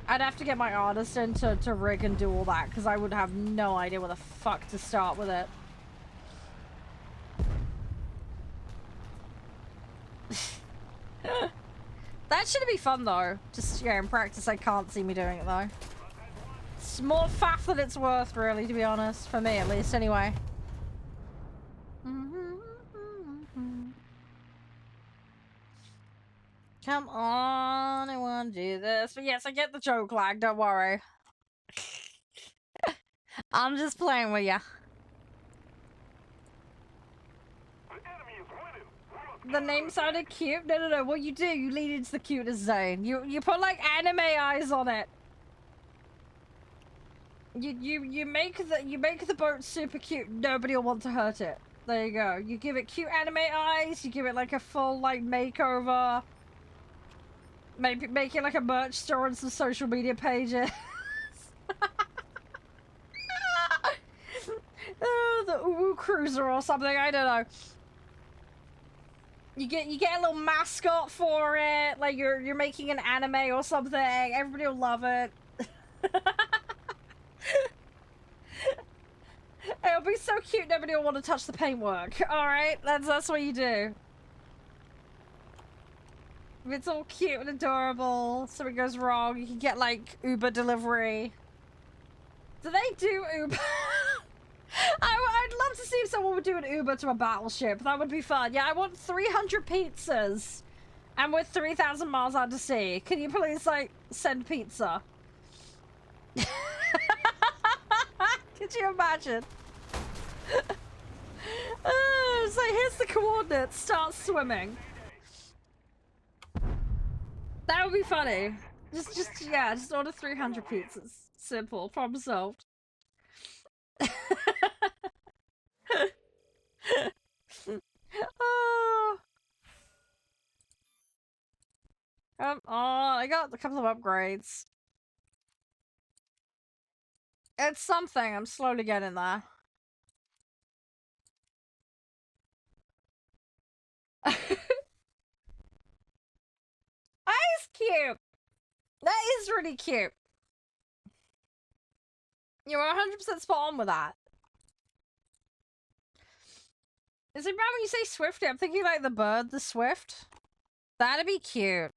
I'd have to get my artist in to rig and do all that, because I would have no idea where the fuck to start with it. That should be fun though. Just, yeah, in practice I can't see me doing it though. It's more faff than it's worth, really, to be honest. For me, at least, anyway. Come on, I want to do this. But yes, I get the joke, Lag, don't worry. I'm just playing with ya. The name sounded cute. No. What you do, you lead into the cutest zone. You put like anime eyes on it. You make the boat super cute. Nobody will want to hurt it. There you go. You give it cute anime eyes. You give it like a full like makeover. Maybe make it like a merch store and some social media pages. Oh, the Uwu Cruiser or something. I don't know. You get a little mascot for it. Like you're making an anime or something. Everybody will love it. It'll be so cute. Nobody will want to touch the paintwork. All right, that's what you do. If it's all cute and adorable, something goes wrong, you can get like Uber delivery. Do they do Uber? I'd love to see if someone would do an Uber to a battleship. That would be fun. Yeah, I want 300 pizzas. And we're 3,000 miles out to sea. Can you please, like, send pizza? Could you imagine? It's like, here's the coordinates. Start swimming. That would be funny. Just order 300 pizzas. Simple. Problem solved. Oh. I got a couple of upgrades. It's something. I'm slowly getting there. That is cute. That is really cute. You're 100% spot on with that. Is it bad when you say Swifty? I'm thinking like the bird, the Swift. That'd be cute.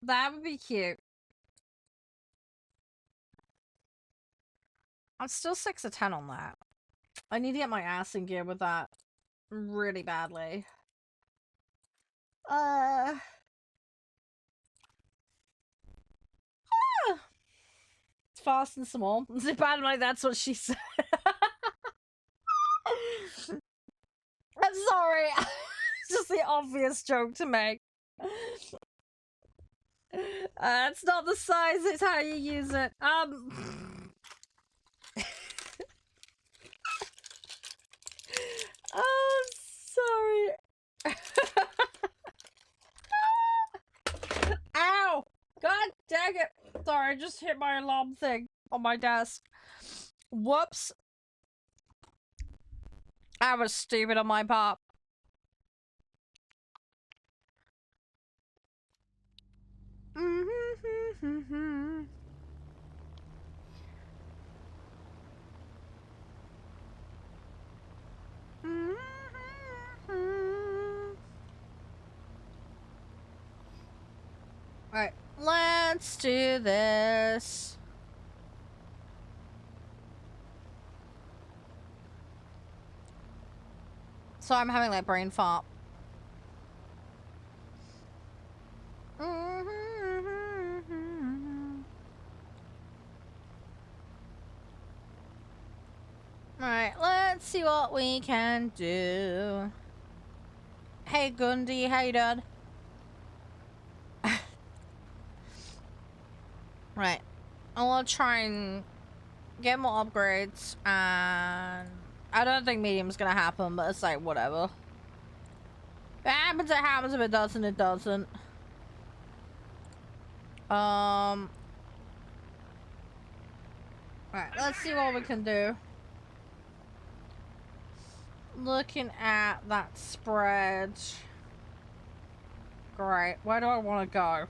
That would be cute. I'm still 6 of 10 on that. I need to get my ass in gear with that really badly. It's fast and small. Is it bad? Like that's what she said. I'm sorry. It's just the obvious joke to make. It's not the size, it's how you use it. I'm sorry. Ow! God dang it! Sorry, I just hit my alarm thing on my desk. Whoops. That was stupid on my part. Alright, let's do this. So I'm having like brain fart. Alright, let's see what we can do. Hey Gundy, how you doing? Right. I want to try and get more upgrades, and I don't think medium's gonna happen, but it's like, whatever. If it happens, it happens. If it doesn't, it doesn't. Alright, let's see what we can do. Looking at that spread. Great. Where do I want to go?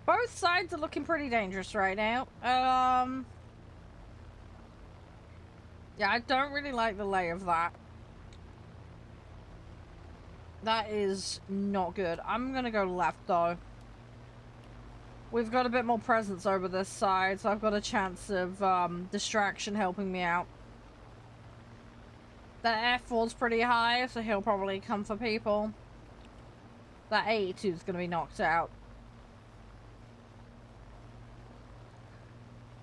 Both sides are looking pretty dangerous right now. Yeah, I don't really like the lay of that. That is not good. I'm gonna go left though. We've got a bit more presence over this side, so I've got a chance of distraction helping me out. That F4's pretty high, so he'll probably come for people. That 82 is gonna be knocked out.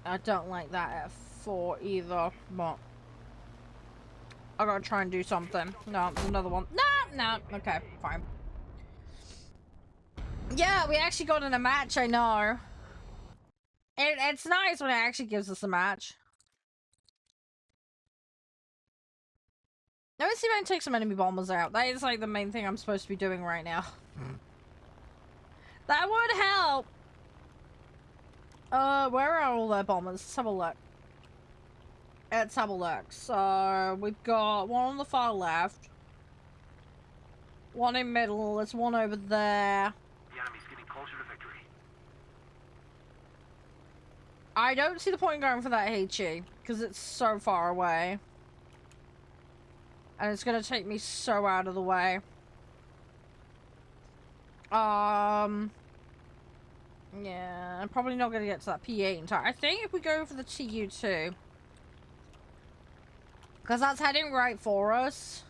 I don't like that F4 either, but I gotta try and do something. No, there's another one. No, okay, fine. Yeah, we actually got in a match, I know. It's nice when it actually gives us a match. Let me see if I can take some enemy bombers out. That is like the main thing I'm supposed to be doing right now. That would help. Where are all their bombers? Let's have a look. Let's have a look. So, we've got one on the far left. One in middle. There's one over there. The enemy's getting closer to victory. I don't see the point in going for that HE, because it's so far away. And it's gonna take me so out of the way. Yeah, I'm probably not gonna get to that P8 in time. I think if we go for the TU2, because that's heading right for us.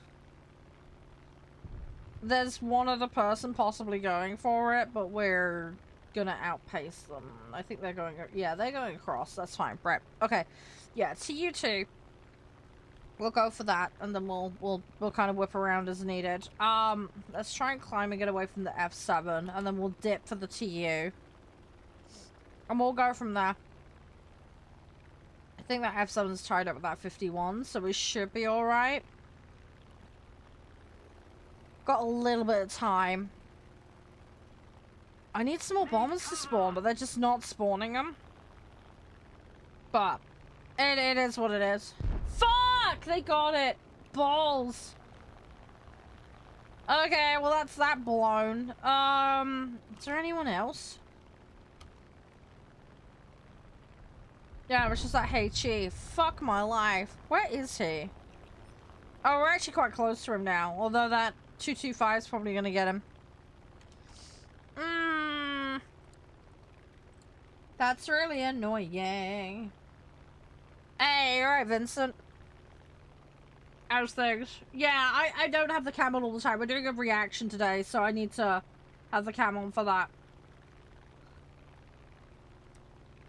There's one other person possibly going for it, but we're gonna outpace them. I think they're going, yeah, they're going across. That's fine. Right. Okay. Yeah, TU2. We'll go for that, and then we'll kind of whip around as needed. Let's try and climb and get away from the F7, and then we'll dip for the TU. And we'll go from there. I think that F7's tied up with that 51, so we should be alright. Got a little bit of time. I need some more bombers to spawn, but they're just not spawning them. But it is what it is. Fuck! They got it! Balls! Okay, well that's that blown. Is there anyone else? Yeah, it's just that HE. Fuck my life. Where is he? Oh, we're actually quite close to him now. Although that 225 is probably gonna get him. That's really annoying. Hey, alright, Vincent. How's things? Yeah, I don't have the cam on all the time. We're doing a reaction today, so I need to have the cam on for that.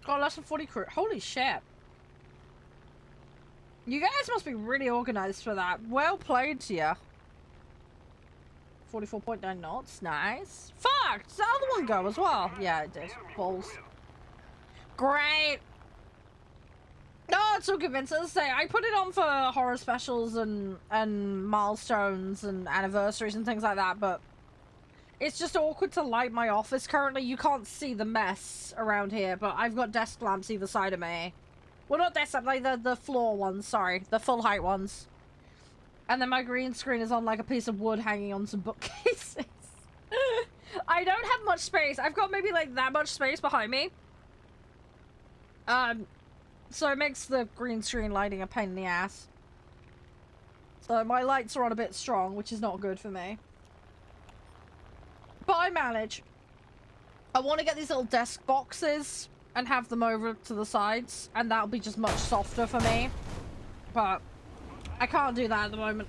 Got less than 40 crew. Holy shit. You guys must be really organized for that. Well played to you. 44.9 knots. Nice. Fuck! Does the other one go as well? Yeah, it did. Balls. Great! No, it's so good, Vince. As I say, I put it on for horror specials and milestones and anniversaries and things like that, but it's just awkward to light my office currently. You can't see the mess around here, but I've got desk lamps either side of me. Well, not desktop, like the floor ones, sorry. The full height ones. And then my green screen is on like a piece of wood hanging on some bookcases. I don't have much space. I've got maybe like that much space behind me. So it makes the green screen lighting a pain in the ass. So my lights are on a bit strong, which is not good for me. But I manage. I want to get these little desk boxes and have them over to the sides, and that'll be just much softer for me. But I can't do that at the moment.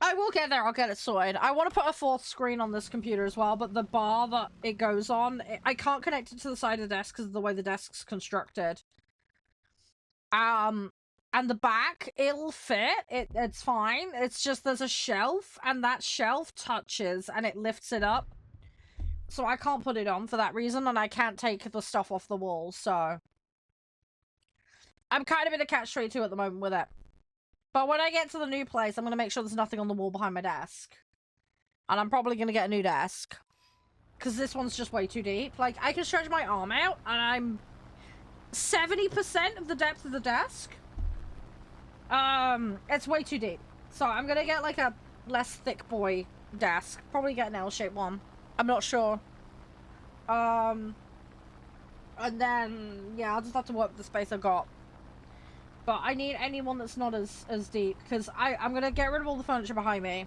I will get there, I'll get it sorted. I want to put a fourth screen on this computer as well, but the bar that it goes on, I can't connect it to the side of the desk because of the way the desk's constructed. And the back, it'll fit, it's fine. It's just there's a shelf, and that shelf touches, and it lifts it up. So I can't put it on for that reason, and I can't take the stuff off the wall, so... I'm kind of in a catch-22 at the moment with it. But when I get to the new place, I'm going to make sure there's nothing on the wall behind my desk. And I'm probably going to get a new desk. Because this one's just way too deep. Like, I can stretch my arm out, and I'm 70% of the depth of the desk. It's way too deep. So I'm going to get, like, a less thick boy desk. Probably get an L-shaped one. I'm not sure. And then, yeah, I'll just have to work with the space I've got. But I need anyone that's not as deep, because I'm going to get rid of all the furniture behind me.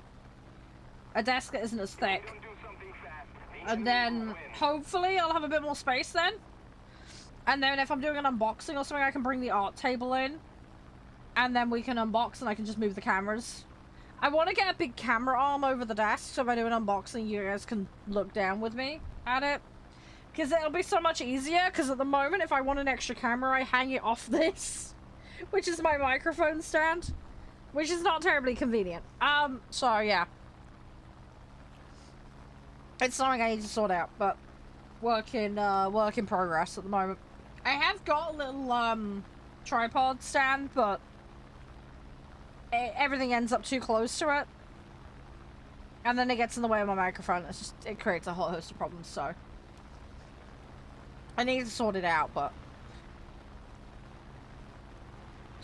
A desk that isn't as thick. And then, hopefully, I'll have a bit more space then. And then if I'm doing an unboxing or something, I can bring the art table in. And then we can unbox and I can just move the cameras. I want to get a big camera arm over the desk, so if I do an unboxing, you guys can look down with me at it. Because it'll be so much easier, because at the moment, if I want an extra camera, I hang it off this. Which is my microphone stand. Which is not terribly convenient. So yeah. It's something I need to sort out, but work in progress at the moment. I have got a little, tripod stand, but everything ends up too close to it. And then it gets in the way of my microphone. It creates a whole host of problems, so. I need to sort it out, but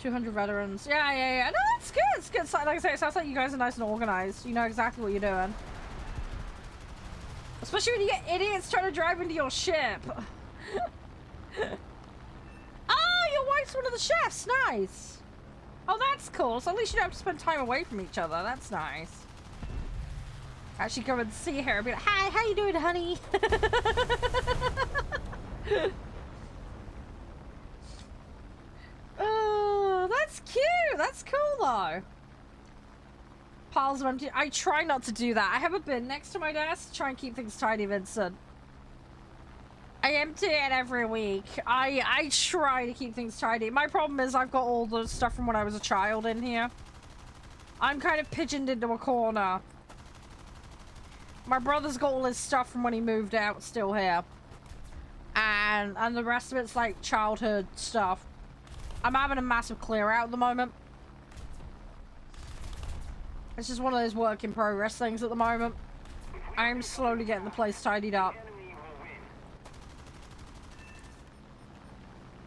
200 veterans. Yeah. No, that's good. It's good. Like I say, it sounds like you guys are nice and organized. You know exactly what you're doing. Especially when you get idiots trying to drive into your ship. Oh, your wife's one of the chefs. Nice. Oh, that's cool. So at least you don't have to spend time away from each other. That's nice. Actually go and see her and be like, hi, how you doing, honey? Oh, that's cute. That's cool, though. Piles of empty. I try not to do that. I have a bin next to my desk to try and keep things tidy, Vincent. I empty it every week. I try to keep things tidy. My problem is I've got all the stuff from when I was a child in here. I'm kind of pigeoned into a corner. My brother's got all his stuff from when he moved out still here. And the rest of it's like childhood stuff. I'm having a massive clear out at the moment. It's just one of those work in progress things at the moment. I'm slowly getting the place tidied up.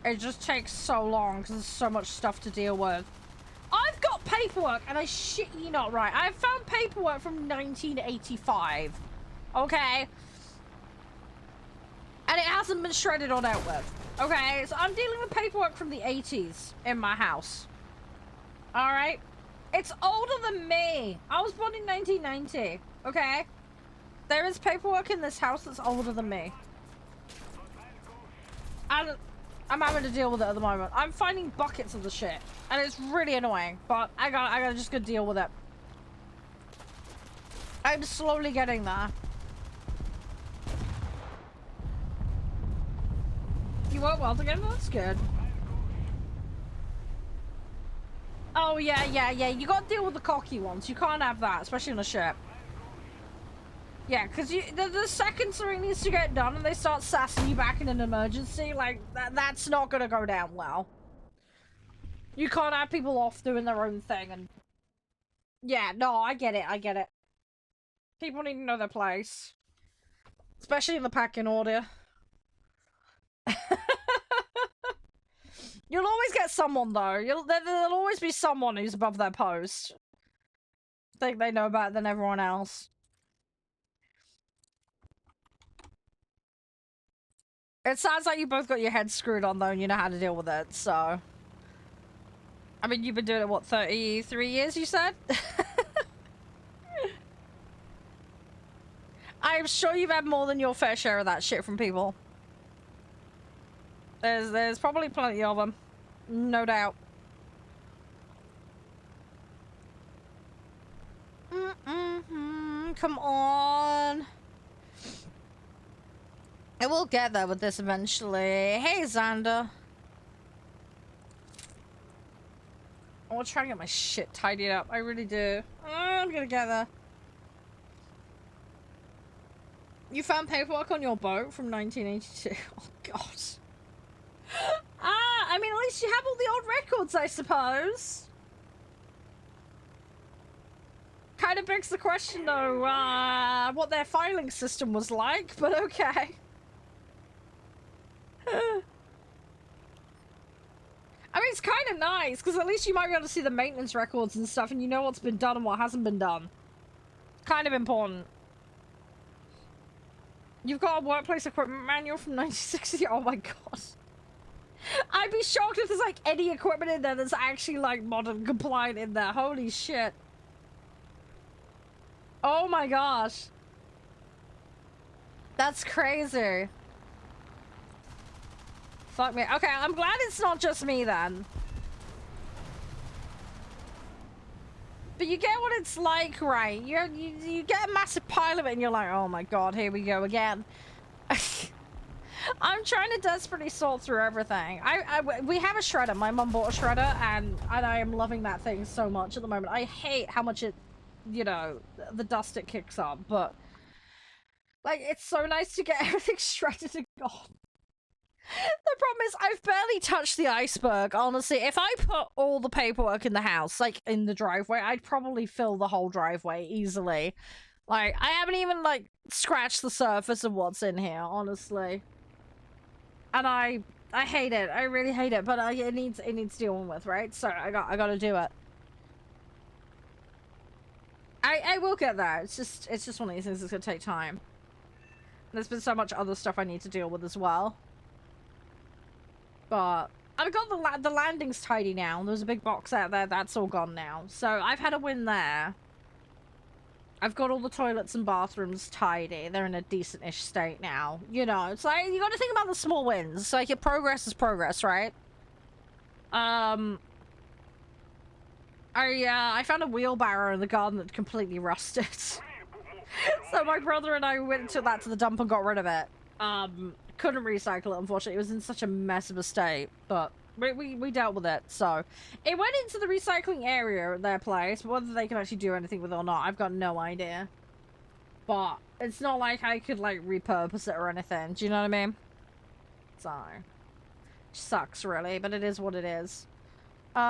It just takes so long because there's so much stuff to deal with. I've got paperwork, and I shit you not right. I've found paperwork from 1985. Okay? And it hasn't been shredded or dealt with. Okay? So I'm dealing with paperwork from the 80s in my house. Alright? It's older than me. I was born in 1990. Okay? There is paperwork in this house that's older than me. And I'm having to deal with it at the moment. I'm finding buckets of the shit. And it's really annoying. But I gotta just go deal with it. I'm slowly getting there. You work well together? That's good. Oh, yeah. You gotta deal with the cocky ones. You can't have that, especially on a ship. Yeah, because the second something needs to get done and they start sassing you back in an emergency, like, that's not gonna go down well. You can't have people off doing their own thing and... Yeah, no, I get it. People need to know their place. Especially in the packing order. You'll always get someone, though. There'll always be someone who's above their post. Think they know better than everyone else. It sounds like you both got your heads screwed on, though, and you know how to deal with it, so... I mean, you've been doing it, what, 33 years, you said? I'm sure you've had more than your fair share of that shit from people. There's probably plenty of them. No doubt. Come on. I will get there with this eventually. Hey, Xander. I want to try and get my shit tidied up. I really do. I'm gonna get there. You found paperwork on your boat from 1982. Oh, God. I mean, at least you have all the old records, I suppose. Kind of begs the question, though, what their filing system was like, but okay. I mean, it's kind of nice, because at least you might be able to see the maintenance records and stuff, and you know what's been done and what hasn't been done. Kind of important. You've got a workplace equipment manual from 1960? Oh my god. I'd be shocked if there's, like, any equipment in there that's actually, like, modern compliant in there. Holy shit. Oh my gosh. That's crazy. Fuck me. Okay, I'm glad it's not just me then. But you get what it's like, right? You get a massive pile of it and you're like, oh my god, here we go again. I'm trying to desperately sort through everything. We have a shredder. My mum bought a shredder and I am loving that thing so much at the moment. I hate how much it, you know, the dust it kicks up, but like, it's so nice to get everything shredded and gone. The problem is I've barely touched the iceberg, honestly. If I put all the paperwork in the house, like in the driveway, I'd probably fill the whole driveway easily. Like, I haven't even, like, scratched the surface of what's in here, honestly. And I hate it. I really hate it, but it needs dealing with, right? So I gotta do it. I will get there. It's just one of these things that's gonna take time. There's been so much other stuff I need to deal with as well. But I've got the landing's tidy now. There's a big box out there. That's all gone now. So I've had a win there. I've got all the toilets and bathrooms tidy. They're in a decent-ish state now. You know, it's like, you gotta think about the small wins. It's like, your progress is progress, right? I found a wheelbarrow in the garden that completely rusted. So my brother and I went to the dump and got rid of it. Couldn't recycle it, unfortunately. It was in such a mess of a state, but we dealt with it. So it went into the recycling area at their place, but whether they can actually do anything with it or not, I've got no idea. But it's not like I could, like, repurpose it or anything. Do you know what I mean? So sucks, really, but it is what it is. But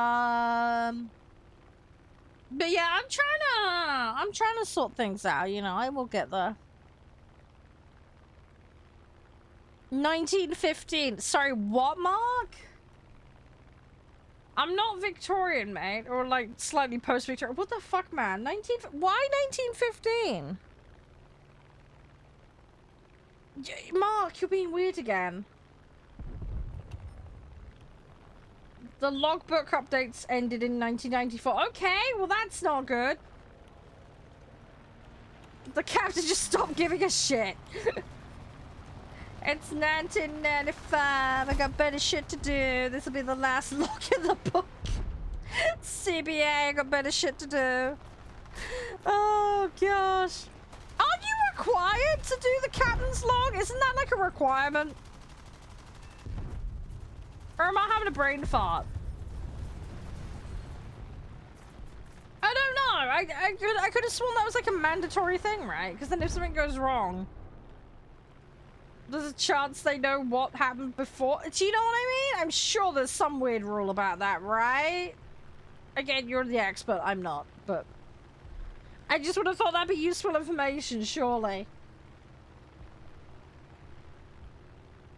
yeah, I'm trying to sort things out, you know. I will get there. 1915. Sorry, what, Mark? I'm not Victorian, mate, or like slightly post-Victorian. What the fuck, man? Why 1915? Mark, you're being weird again. The logbook updates ended in 1994. Okay, well that's not good. The captain just stopped giving a shit. It's 1995. I got better shit to do. This will be the last log in the book. CBA, I got better shit to do. Oh, gosh. Aren't you required to do the captain's log? Isn't that like a requirement? Or am I having a brain fart? I don't know. I could have sworn that was like a mandatory thing, right? Because then if something goes wrong, there's a chance they know what happened before. Do you know what I mean? I'm sure there's some weird rule about that, right? Again, you're the expert. I'm not, but I just would have thought that'd be useful information, surely.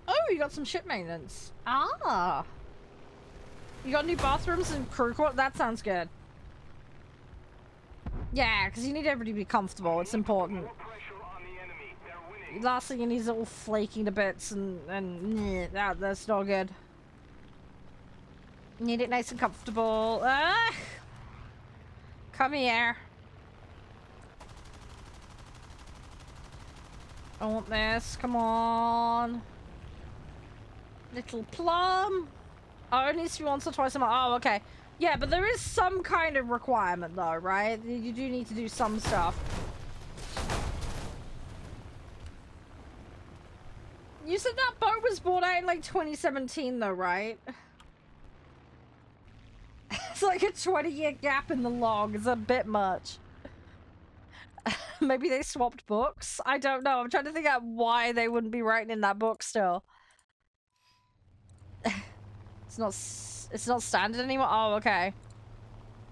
Oh, you got some ship maintenance. Ah. You got new bathrooms and crew quarters? That sounds good. Yeah, because you need everybody to be comfortable. It's important. Last thing you need is all flaking to bits and that's not good. Need it nice and comfortable. Ah! Come here. I want this. Come on. Little plum. Oh, it needs to be once or twice a month. Oh, okay. Yeah, but there is some kind of requirement though, right? You do need to do some stuff. You said that boat was bought out in like 2017 though, right? It's like a 20-year gap in the log. It's a bit much. Maybe they swapped books? I don't know. I'm trying to think out why they wouldn't be writing in that book still. It's not standard anymore? Oh, okay.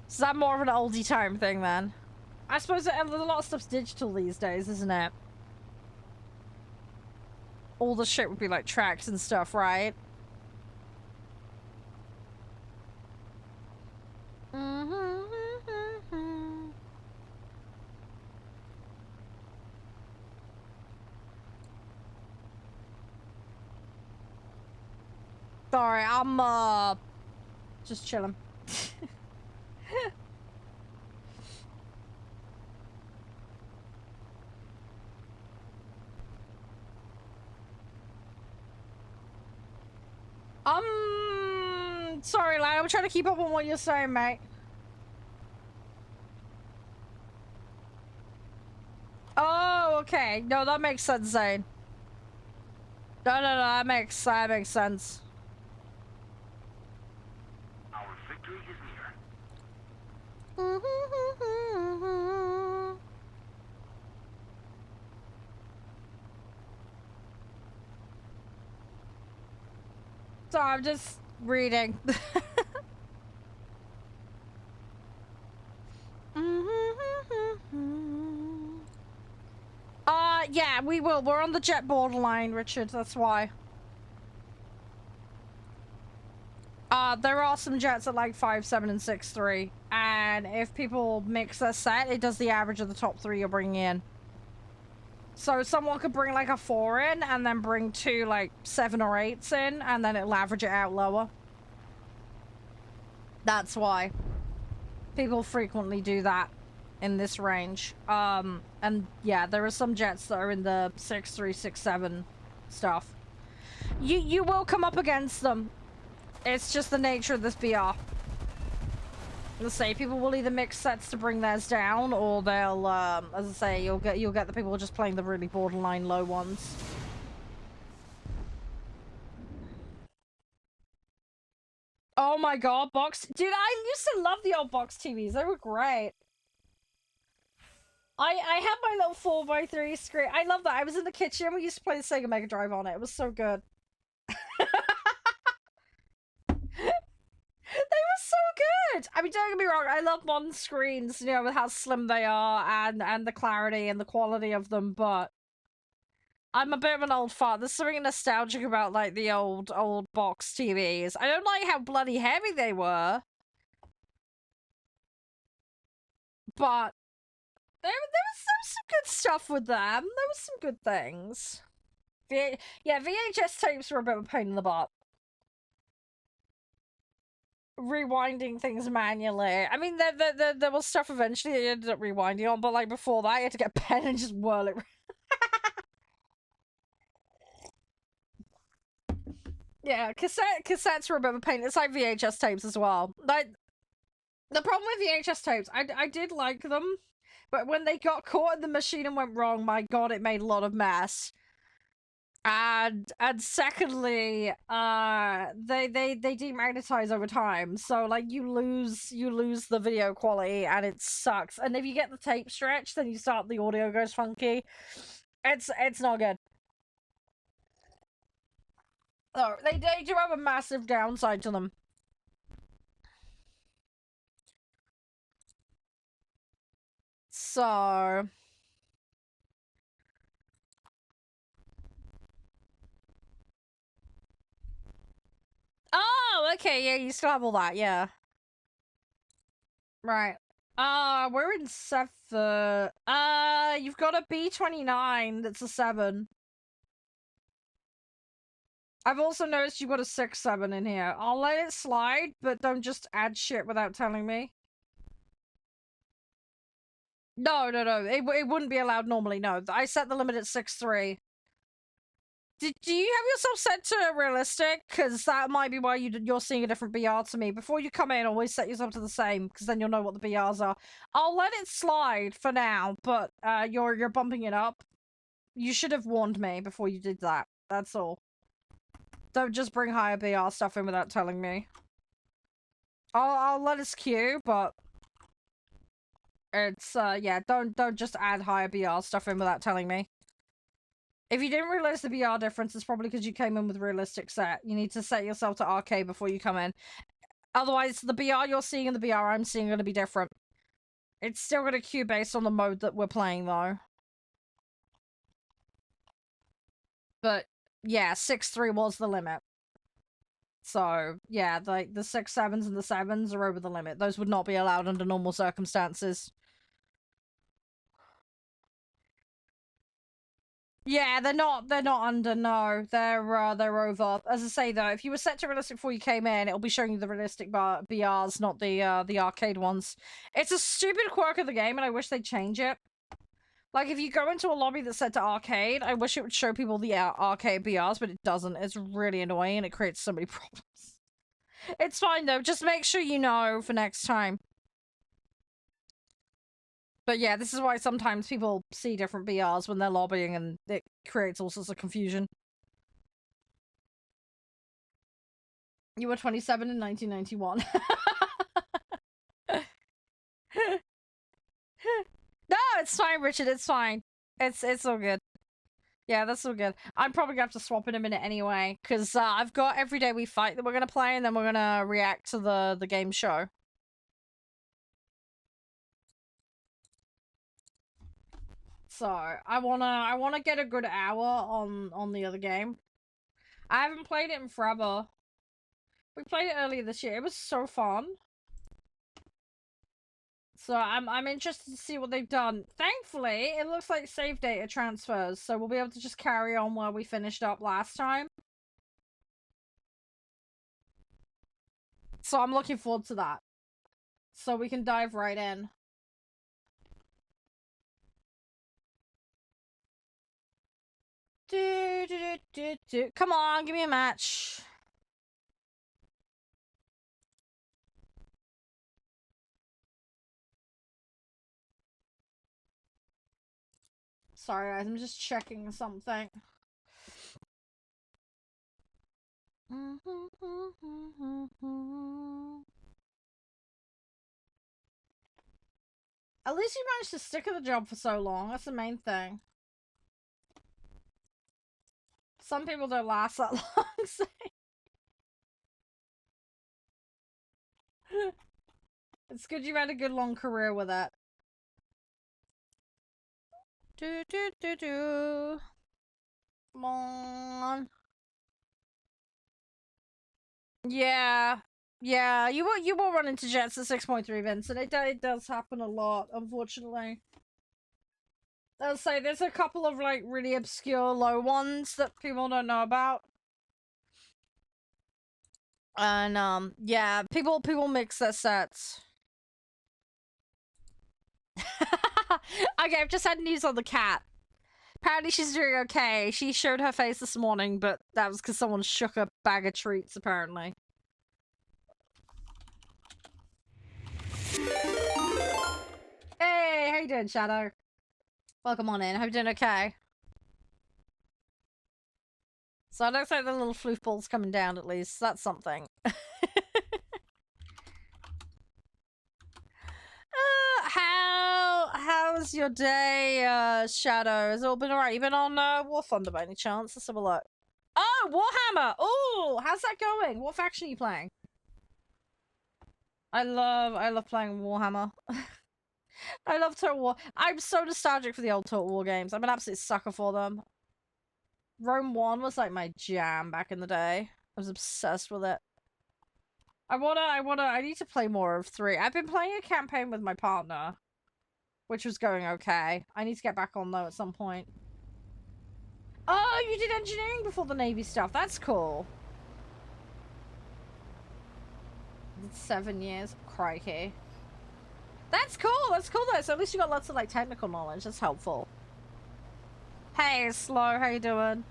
Is that more of an oldie time thing then? I suppose a lot of stuff's digital these days, isn't it? All the shit would be like tracks and stuff, right? Sorry, I'm just chilling. Sorry, lad. I'm trying to keep up on what you're saying, mate. Oh, okay. No, that makes sense, Zane. No, that makes sense. Our victory is near. So I'm just reading. Yeah, we will. We're on the jet borderline, Richard. That's why. There are some jets at like 5, 7, and 6-3. And if people mix their set, it does the average of the top 3 you're bringing in. So someone could bring like a 4 in and then bring 2 like 7 or 8s in and then it'll average it out lower. That's why. People frequently do that in this range. And yeah, there are some jets that are in the 6-3, 6-7 stuff. You will come up against them. It's just the nature of this BR. Let's say people will either mix sets to bring theirs down, or they'll, as I say, you'll get the people just playing the really borderline low ones. Oh my god, box, dude! I used to love the old box TVs. They were great. I had my little 4x3 screen. I love that. I was in the kitchen. We used to play the Sega Mega Drive on it. It was so good. They were so good. I mean, don't get me wrong. I love modern screens, you know, with how slim they are and the clarity and the quality of them. But I'm a bit of an old fart. There's something nostalgic about like the old box TVs. I don't like how bloody heavy they were, but there was some good stuff with them. There was some good things. Yeah, VHS tapes were a bit of a pain in the butt. Rewinding things manually. I mean, there was stuff eventually you ended up rewinding on, but like before that, you had to get a pen and just whirl it. Yeah, cassettes were a bit of a pain. It's like VHS tapes as well. Like, the problem with VHS tapes, I did like them, but when they got caught in the machine and went wrong, my god, it made a lot of mess. And secondly, they demagnetize over time, so like you lose the video quality and it sucks. And if you get the tape stretch, then the audio goes funky. It's not good. Oh, they do have a massive downside to them. So Oh, okay, yeah, you still have all that, yeah. Right. We're in 7. You've got a B29 that's a 7. I've also noticed you've got a 6-7 in here. I'll let it slide, but don't just add shit without telling me. No. It wouldn't be allowed normally, no. I set the limit at 6-3. Do you have yourself set to realistic? Because that might be why you're seeing a different BR to me. Before you come in, always set yourself to the same, because then you'll know what the BRs are. I'll let it slide for now, but you're bumping it up. You should have warned me before you did that. That's all. Don't just bring higher BR stuff in without telling me. I'll let it skew, but it's yeah, don't just add higher BR stuff in without telling me. If you didn't realize the BR difference, it's probably because you came in with realistic set. You need to set yourself to RK before you come in. Otherwise, the BR you're seeing and the BR I'm seeing are going to be different. It's still going to queue based on the mode that we're playing, though. But, yeah, 6-3 was the limit. So, yeah, like, the 6-7s and the 7s are over the limit. Those would not be allowed under normal circumstances. Yeah, they're not under, no. They're over. As I say though, if you were set to realistic before you came in, it'll be showing you the realistic BRs, not the arcade ones. It's a stupid quirk of the game and I wish they'd change it. Like if you go into a lobby that's set to arcade, I wish it would show people the arcade BRs, but it doesn't. It's really annoying and it creates so many problems. It's fine though, just make sure you know for next time. But yeah, this is why sometimes people see different BRs when they're lobbying and it creates all sorts of confusion. You were 27 in 1991. No, it's fine, Richard, it's fine. It's all good. Yeah, that's all good. I'm probably gonna have to swap in a minute anyway, because I've got Every Day We Fight that we're gonna play, and then we're gonna react to the game show. So I wanna get a good hour on the other game. I haven't played it in forever. We played it earlier this year. It was so fun. So I'm interested to see what they've done. Thankfully, it looks like save data transfers, so we'll be able to just carry on where we finished up last time. So I'm looking forward to that. So we can dive right in. Come on, give me a match. Sorry, guys, I'm just checking something. At least you managed to stick at the job for so long. That's the main thing. Some people don't last that long. So. It's good you had a good long career with it. Come on. Yeah. Yeah, you will run into jets at 6.3 events, and it does happen a lot, unfortunately. I'll say there's a couple of like really obscure low ones that people don't know about. And yeah, people mix their sets. Okay, I've just had news on the cat. Apparently she's doing okay. She showed her face this morning, but that was because someone shook a bag of treats, apparently. Hey, how you doing, Shadow? Welcome on in. Hope you're doing okay. So it looks like the little floof ball's coming down at least. That's something. How's your day, Shadow? Has it all been alright? You been on warthunder by any chance? Let's have a look. Oh, Warhammer! Oh, how's that going? What faction are you playing? I love playing Warhammer. I love Total War. I'm so nostalgic for the old Total War games. I'm an absolute sucker for them. Rome 1 was like my jam back in the day. I was obsessed with it. I need to play more of 3. I've been playing a campaign with my partner, which was going okay. I need to get back on though at some point. Oh, you did engineering before the Navy stuff. That's cool. It's 7 years. Crikey. That's cool. That's cool though. So at least you got lots of like technical knowledge. That's helpful. Hey, Slow. How you doing?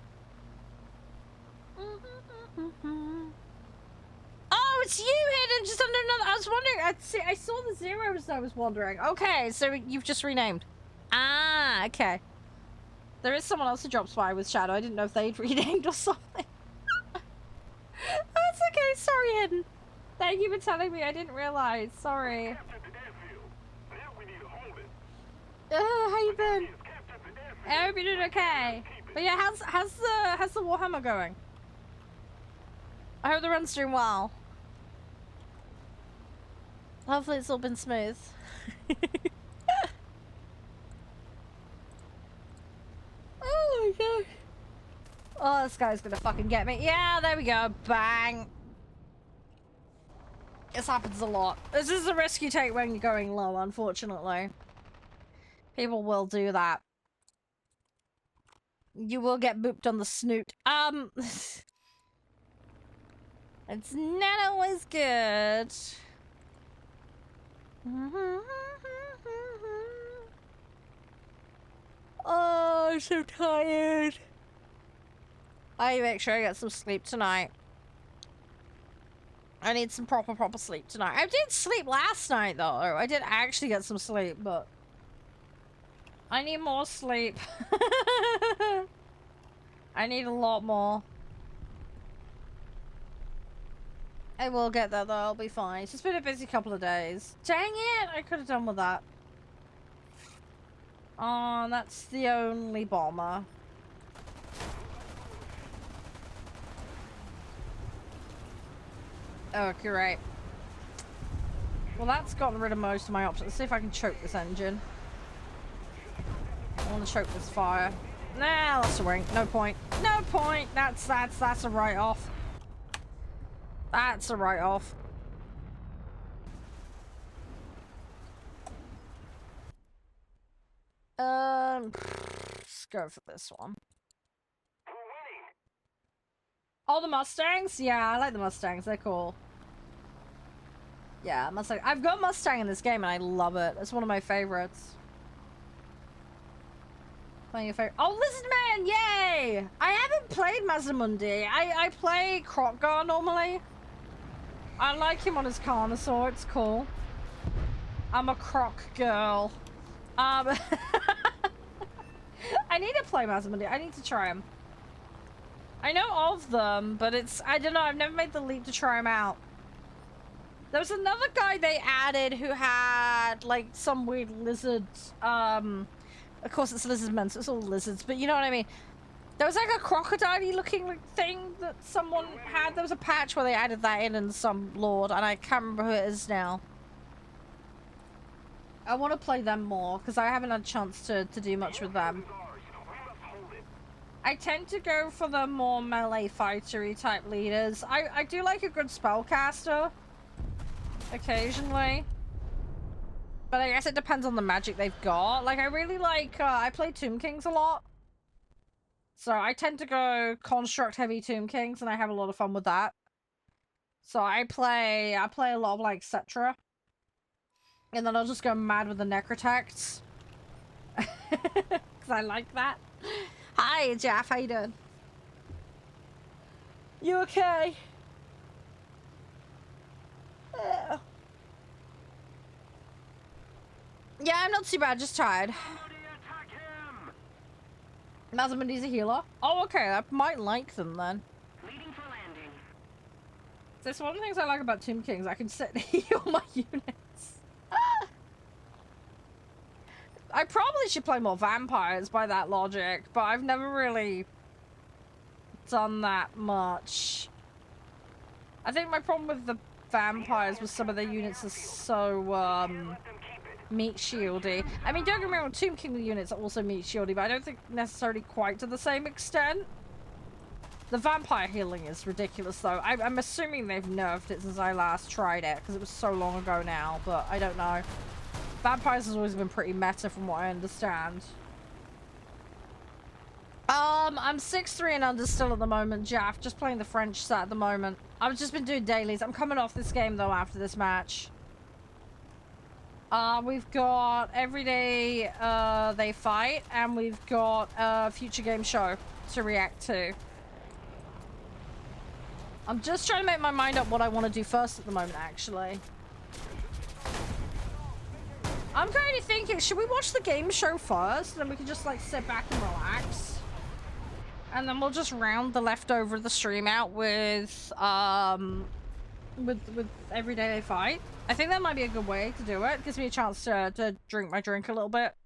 Oh, it's you, Hayden. Just under another. I was wondering. I saw the zeros. I was wondering. Okay, so you've just renamed. Ah, okay. There is someone else who drops by with Shadow. I didn't know if they'd renamed or something. That's okay. Sorry, Hayden. Thank you for telling me. I didn't realize. Sorry. How you been? I hope you're doing okay. But yeah, how's the Warhammer going? I hope the run's doing well. Hopefully it's all been smooth. Oh my god. Oh, this guy's gonna fucking get me. Yeah, there we go. Bang. This happens a lot. This is the risk you take when you're going low, unfortunately. People will do that. You will get booped on the snoot. It's not always good. Oh, I'm so tired. I make sure I get some sleep tonight. I need some proper sleep tonight. I did sleep last night though. I did actually get some sleep, but I need more sleep. I need a lot more. I will get there though, I'll be fine. It's just been a busy couple of days. Dang it! I could have done with that. Oh, that's the only bomber. Oh, great. Well, that's gotten rid of most of my options. Let's see if I can choke this engine. I want to choke this fire. Nah, that's a wink. No point. No point. That's a write-off. That's a write-off. Let's go for this one. Oh, the Mustangs? Yeah, I like the Mustangs. They're cool. Yeah, Mustang. I've got Mustang in this game and I love it. It's one of my favorites. Playing your favorite. Oh, Lizard Man! Yay! I haven't played Mazamundi. I play Krotgar normally. I like him on his Carnosaur. It's cool. I'm a croc girl. I need to play Mazamundi. I need to try him. I know of them, but I don't know. I've never made the leap to try him out. There was another guy they added who had like some weird lizards. Of course it's lizardmen, so it's all lizards, but you know what I mean. There was like a crocodile-y looking thing that someone had. There was a patch where they added that in some lord, and I can't remember who it is now. I want to play them more, because I haven't had a chance to do much with them. I tend to go for the more melee fightery type leaders. I do like a good spellcaster. Occasionally. But I guess it depends on the magic they've got. Like, I really like, I play Tomb Kings a lot. So I tend to go construct heavy Tomb Kings, and I have a lot of fun with that. So I play a lot of, like, Cetra. And then I'll just go mad with the Necrotects. Because I like that. Hi, Jeff. How you doing? You okay? Yeah, I'm not too bad. Just tired. Mazamundi's a healer. Oh, okay. I might like them then. That's one of the things I like about Tomb Kings. I can sit and heal my units. I probably should play more vampires by that logic, but I've never really done that much. I think my problem with the vampires was some of their units are so, meat shieldy. I mean, don't get me wrong, Tomb King units are also meat shieldy, but I don't think necessarily quite to the same extent. The vampire healing is ridiculous, though. I'm assuming they've nerfed it since I last tried it, because it was so long ago now, but I don't know. Vampires has always been pretty meta from what I understand. I'm 6'3" and under still at the moment, Jaff. Just playing the French set at the moment. I've just been doing dailies. I'm coming off this game, though, after this match. We've got every day, they fight, and we've got a future game show to react to. I'm just trying to make my mind up what I want to do first at the moment, actually. I'm kind of thinking, should we watch the game show first? And then we can just, like, sit back and relax. And then we'll just round the leftover of the stream out with every day they fight. I think that might be a good way to do it. Gives me a chance to drink my drink a little bit.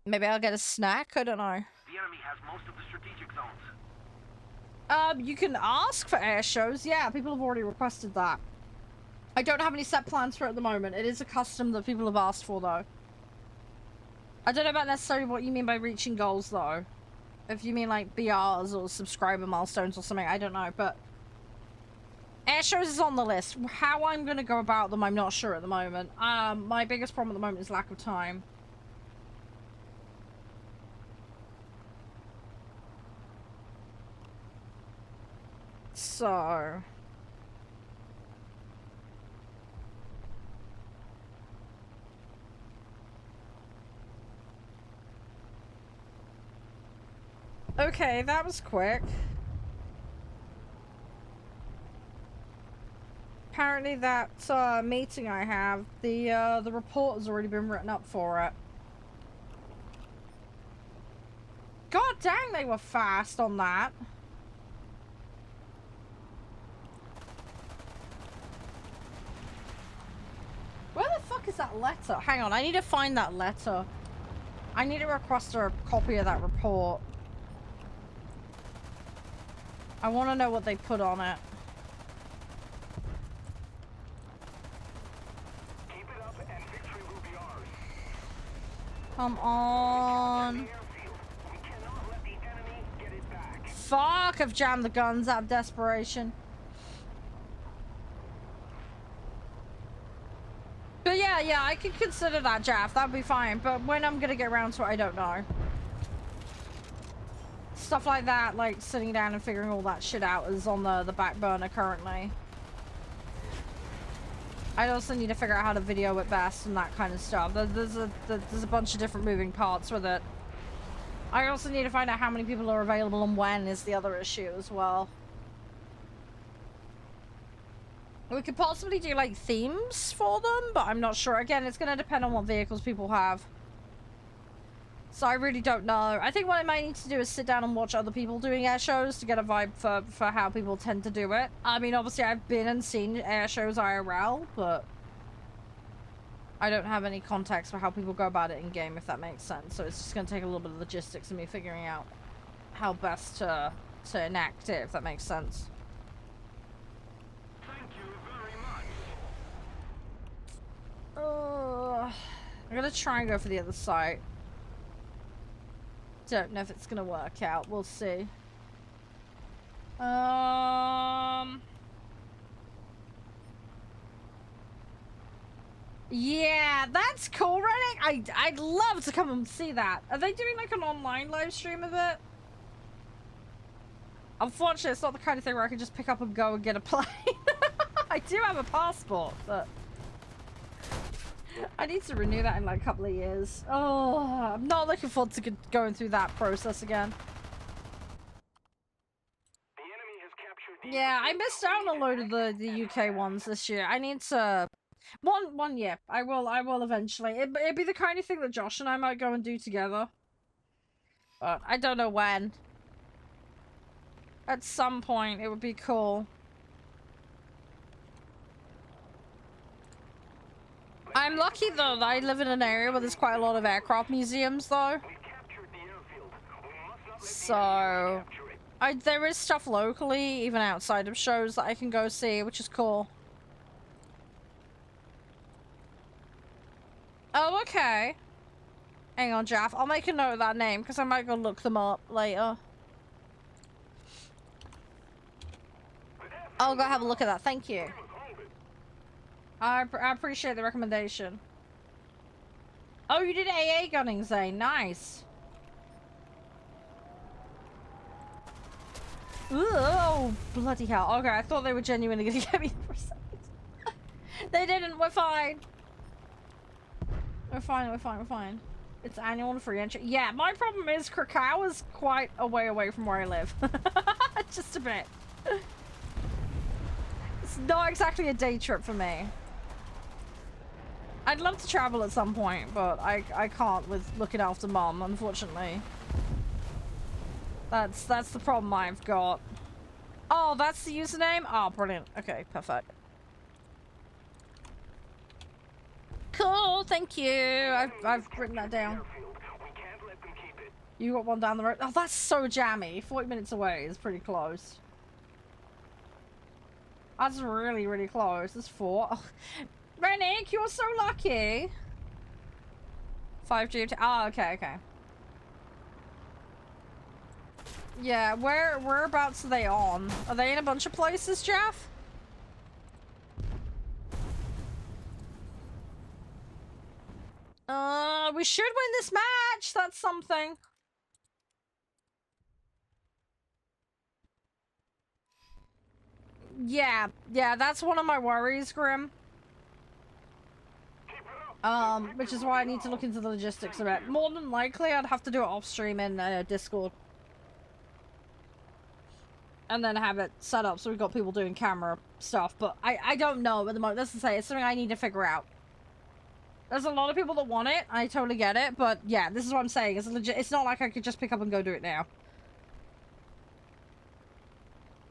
Maybe I'll get a snack? I don't know. The enemy has most of the strategic zones. You can ask for air shows. Yeah, people have already requested that. I don't have any set plans for it at the moment. It is a custom that people have asked for, though. I don't know about necessarily what you mean by reaching goals, though. If you mean, like, BRs or subscriber milestones or something, I don't know, but... air shows is on the list. How I'm going to go about them, I'm not sure at the moment. My biggest problem at the moment is lack of time. So... okay, that was quick. Apparently that meeting I have, the report has already been written up for it. God dang, they were fast on that. Where the fuck is that letter? Hang on, I need to find that letter. I need to request a copy of that report. I want to know what they put on it. Keep it up and victory will be ours. Come on. We cannot let the enemy get it back. Fuck, I've jammed the guns out of desperation. But yeah, I could consider that, Jaff. That'd be fine. But when I'm gonna get around to it, I don't know. Stuff like that, like sitting down and figuring all that shit out, is on the back burner currently. I also need to figure out how to video it best and that kind of stuff. There's a bunch of different moving parts with it. I also need to find out how many people are available and when is the other issue as well. We could possibly do like themes for them, but I'm not sure. Again, it's going to depend on what vehicles people have. So I really don't know. I think what I might need to do is sit down and watch other people doing air shows to get a vibe for how people tend to do it. I mean, obviously I've been and seen air shows IRL, but I don't have any context for how people go about it in game, if that makes sense. So it's just going to take a little bit of logistics and me figuring out how best to enact it, if that makes sense. Thank you very much. I'm going to try and go for the other side. Don't know if it's gonna work out. We'll see. Yeah, that's cool, Reddick. I'd love to come and see that. Are they doing like an online live stream of it? Unfortunately, it's not the kind of thing where I can just pick up and go and get a plane. I do have a passport, but I need to renew that in like a couple of years. Oh, I'm not looking forward to going through that process again. The enemy has captured the Yeah, I missed out on a load of the UK ones this year. I need to... One, yeah. I will eventually. It'd be the kind of thing that Josh and I might go and do together. But I don't know when. At some point, it would be cool. I'm lucky, though, that I live in an area where there's quite a lot of aircraft museums, though. So, there is stuff locally, even outside of shows, that I can go see, which is cool. Oh, okay. Hang on, Jaff. I'll make a note of that name, because I might go look them up later. I'll go have a look at that. Thank you. I appreciate the recommendation. Oh, you did AA gunning, Zane. Nice. Ooh, oh, bloody hell. Okay, I thought they were genuinely gonna get me for a second. They didn't. We're fine. We're fine. We're fine. We're fine. It's annual and free entry. Yeah, my problem is Krakow is quite a way away from where I live. Just a bit. It's not exactly a day trip for me. I'd love to travel at some point, but I can't with looking after Mum, unfortunately. That's the problem I've got. Oh, that's the username? Oh, brilliant. Okay, perfect. Cool, thank you. I've written that down. You got one down the road. Oh, that's so jammy. 40 minutes away is pretty close. That's really, really close. That's 4. Oh. Rennick, you're so lucky. 5G. Oh, okay, okay. Yeah, whereabouts are they on? Are they in a bunch of places, Jeff? We should win this match. That's something. Yeah, that's one of my worries, Grim. Which is why I need to look into the logistics of it. More than likely, I'd have to do it off stream in Discord. And then have it set up so we've got people doing camera stuff. But I don't know at the moment. That's to say, it's something I need to figure out. There's a lot of people that want it. I totally get it. But yeah, this is what I'm saying. It's legit. It's not like I could just pick up and go do it now.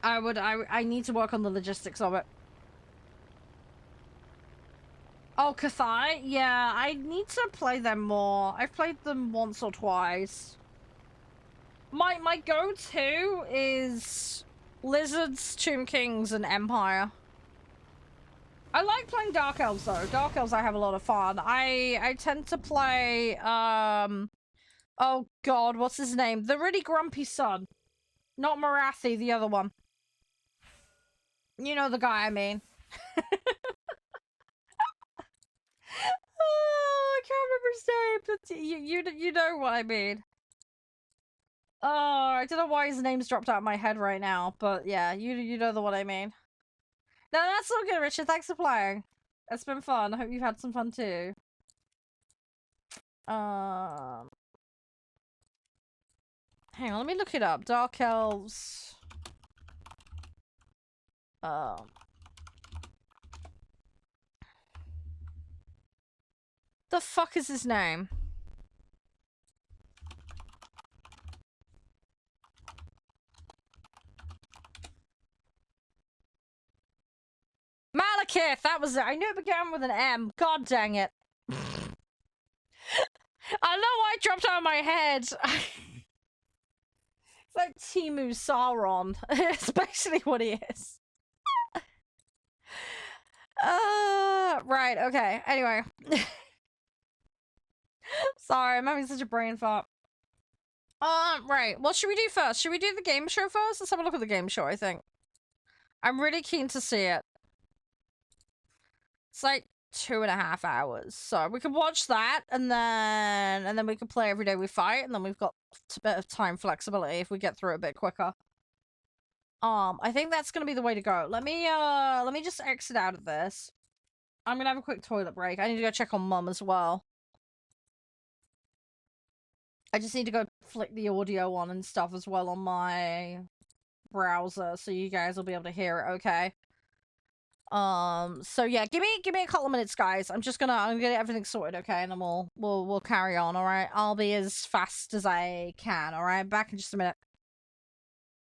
I need to work on the logistics of it. Oh, Cathai? Yeah, I need to play them more. I've played them once or twice. My go-to is Lizards, Tomb Kings, and Empire. I like playing Dark Elves though. Dark Elves I have a lot of fun. I tend to play oh god, what's his name? The really grumpy son. Not Marathi, the other one. You know the guy I mean. Oh, I can't remember his name, but you know what I mean. Oh, I don't know why his name's dropped out of my head right now, but yeah, you know the one I mean. No, that's all good, Richard. Thanks for playing. It's been fun. I hope you've had some fun too. Hang on, let me look it up. Dark Elves. The fuck is his name? Malekith, that was it. I knew it began with an M. God dang it. I know why it dropped out of my head. It's like Timu Sauron. It's basically what he is. Right, okay. Anyway. Sorry, I'm having such a brain fart. Right. What should we do first? Should we do the game show first? Let's have a look at the game show, I think. I'm really keen to see it. It's like 2.5 hours. So we could watch that and then we could play Every Day We Fight, and then we've got a bit of time flexibility if we get through it a bit quicker. I think that's gonna be the way to go. Let me just exit out of this. I'm gonna have a quick toilet break. I need to go check on Mum as well. I just need to go flick the audio on and stuff as well on my browser, so you guys will be able to hear it, okay? So yeah, give me a couple of minutes, guys. I'm gonna get everything sorted, okay? And then we'll carry on, alright? I'll be as fast as I can, alright? Back in just a minute.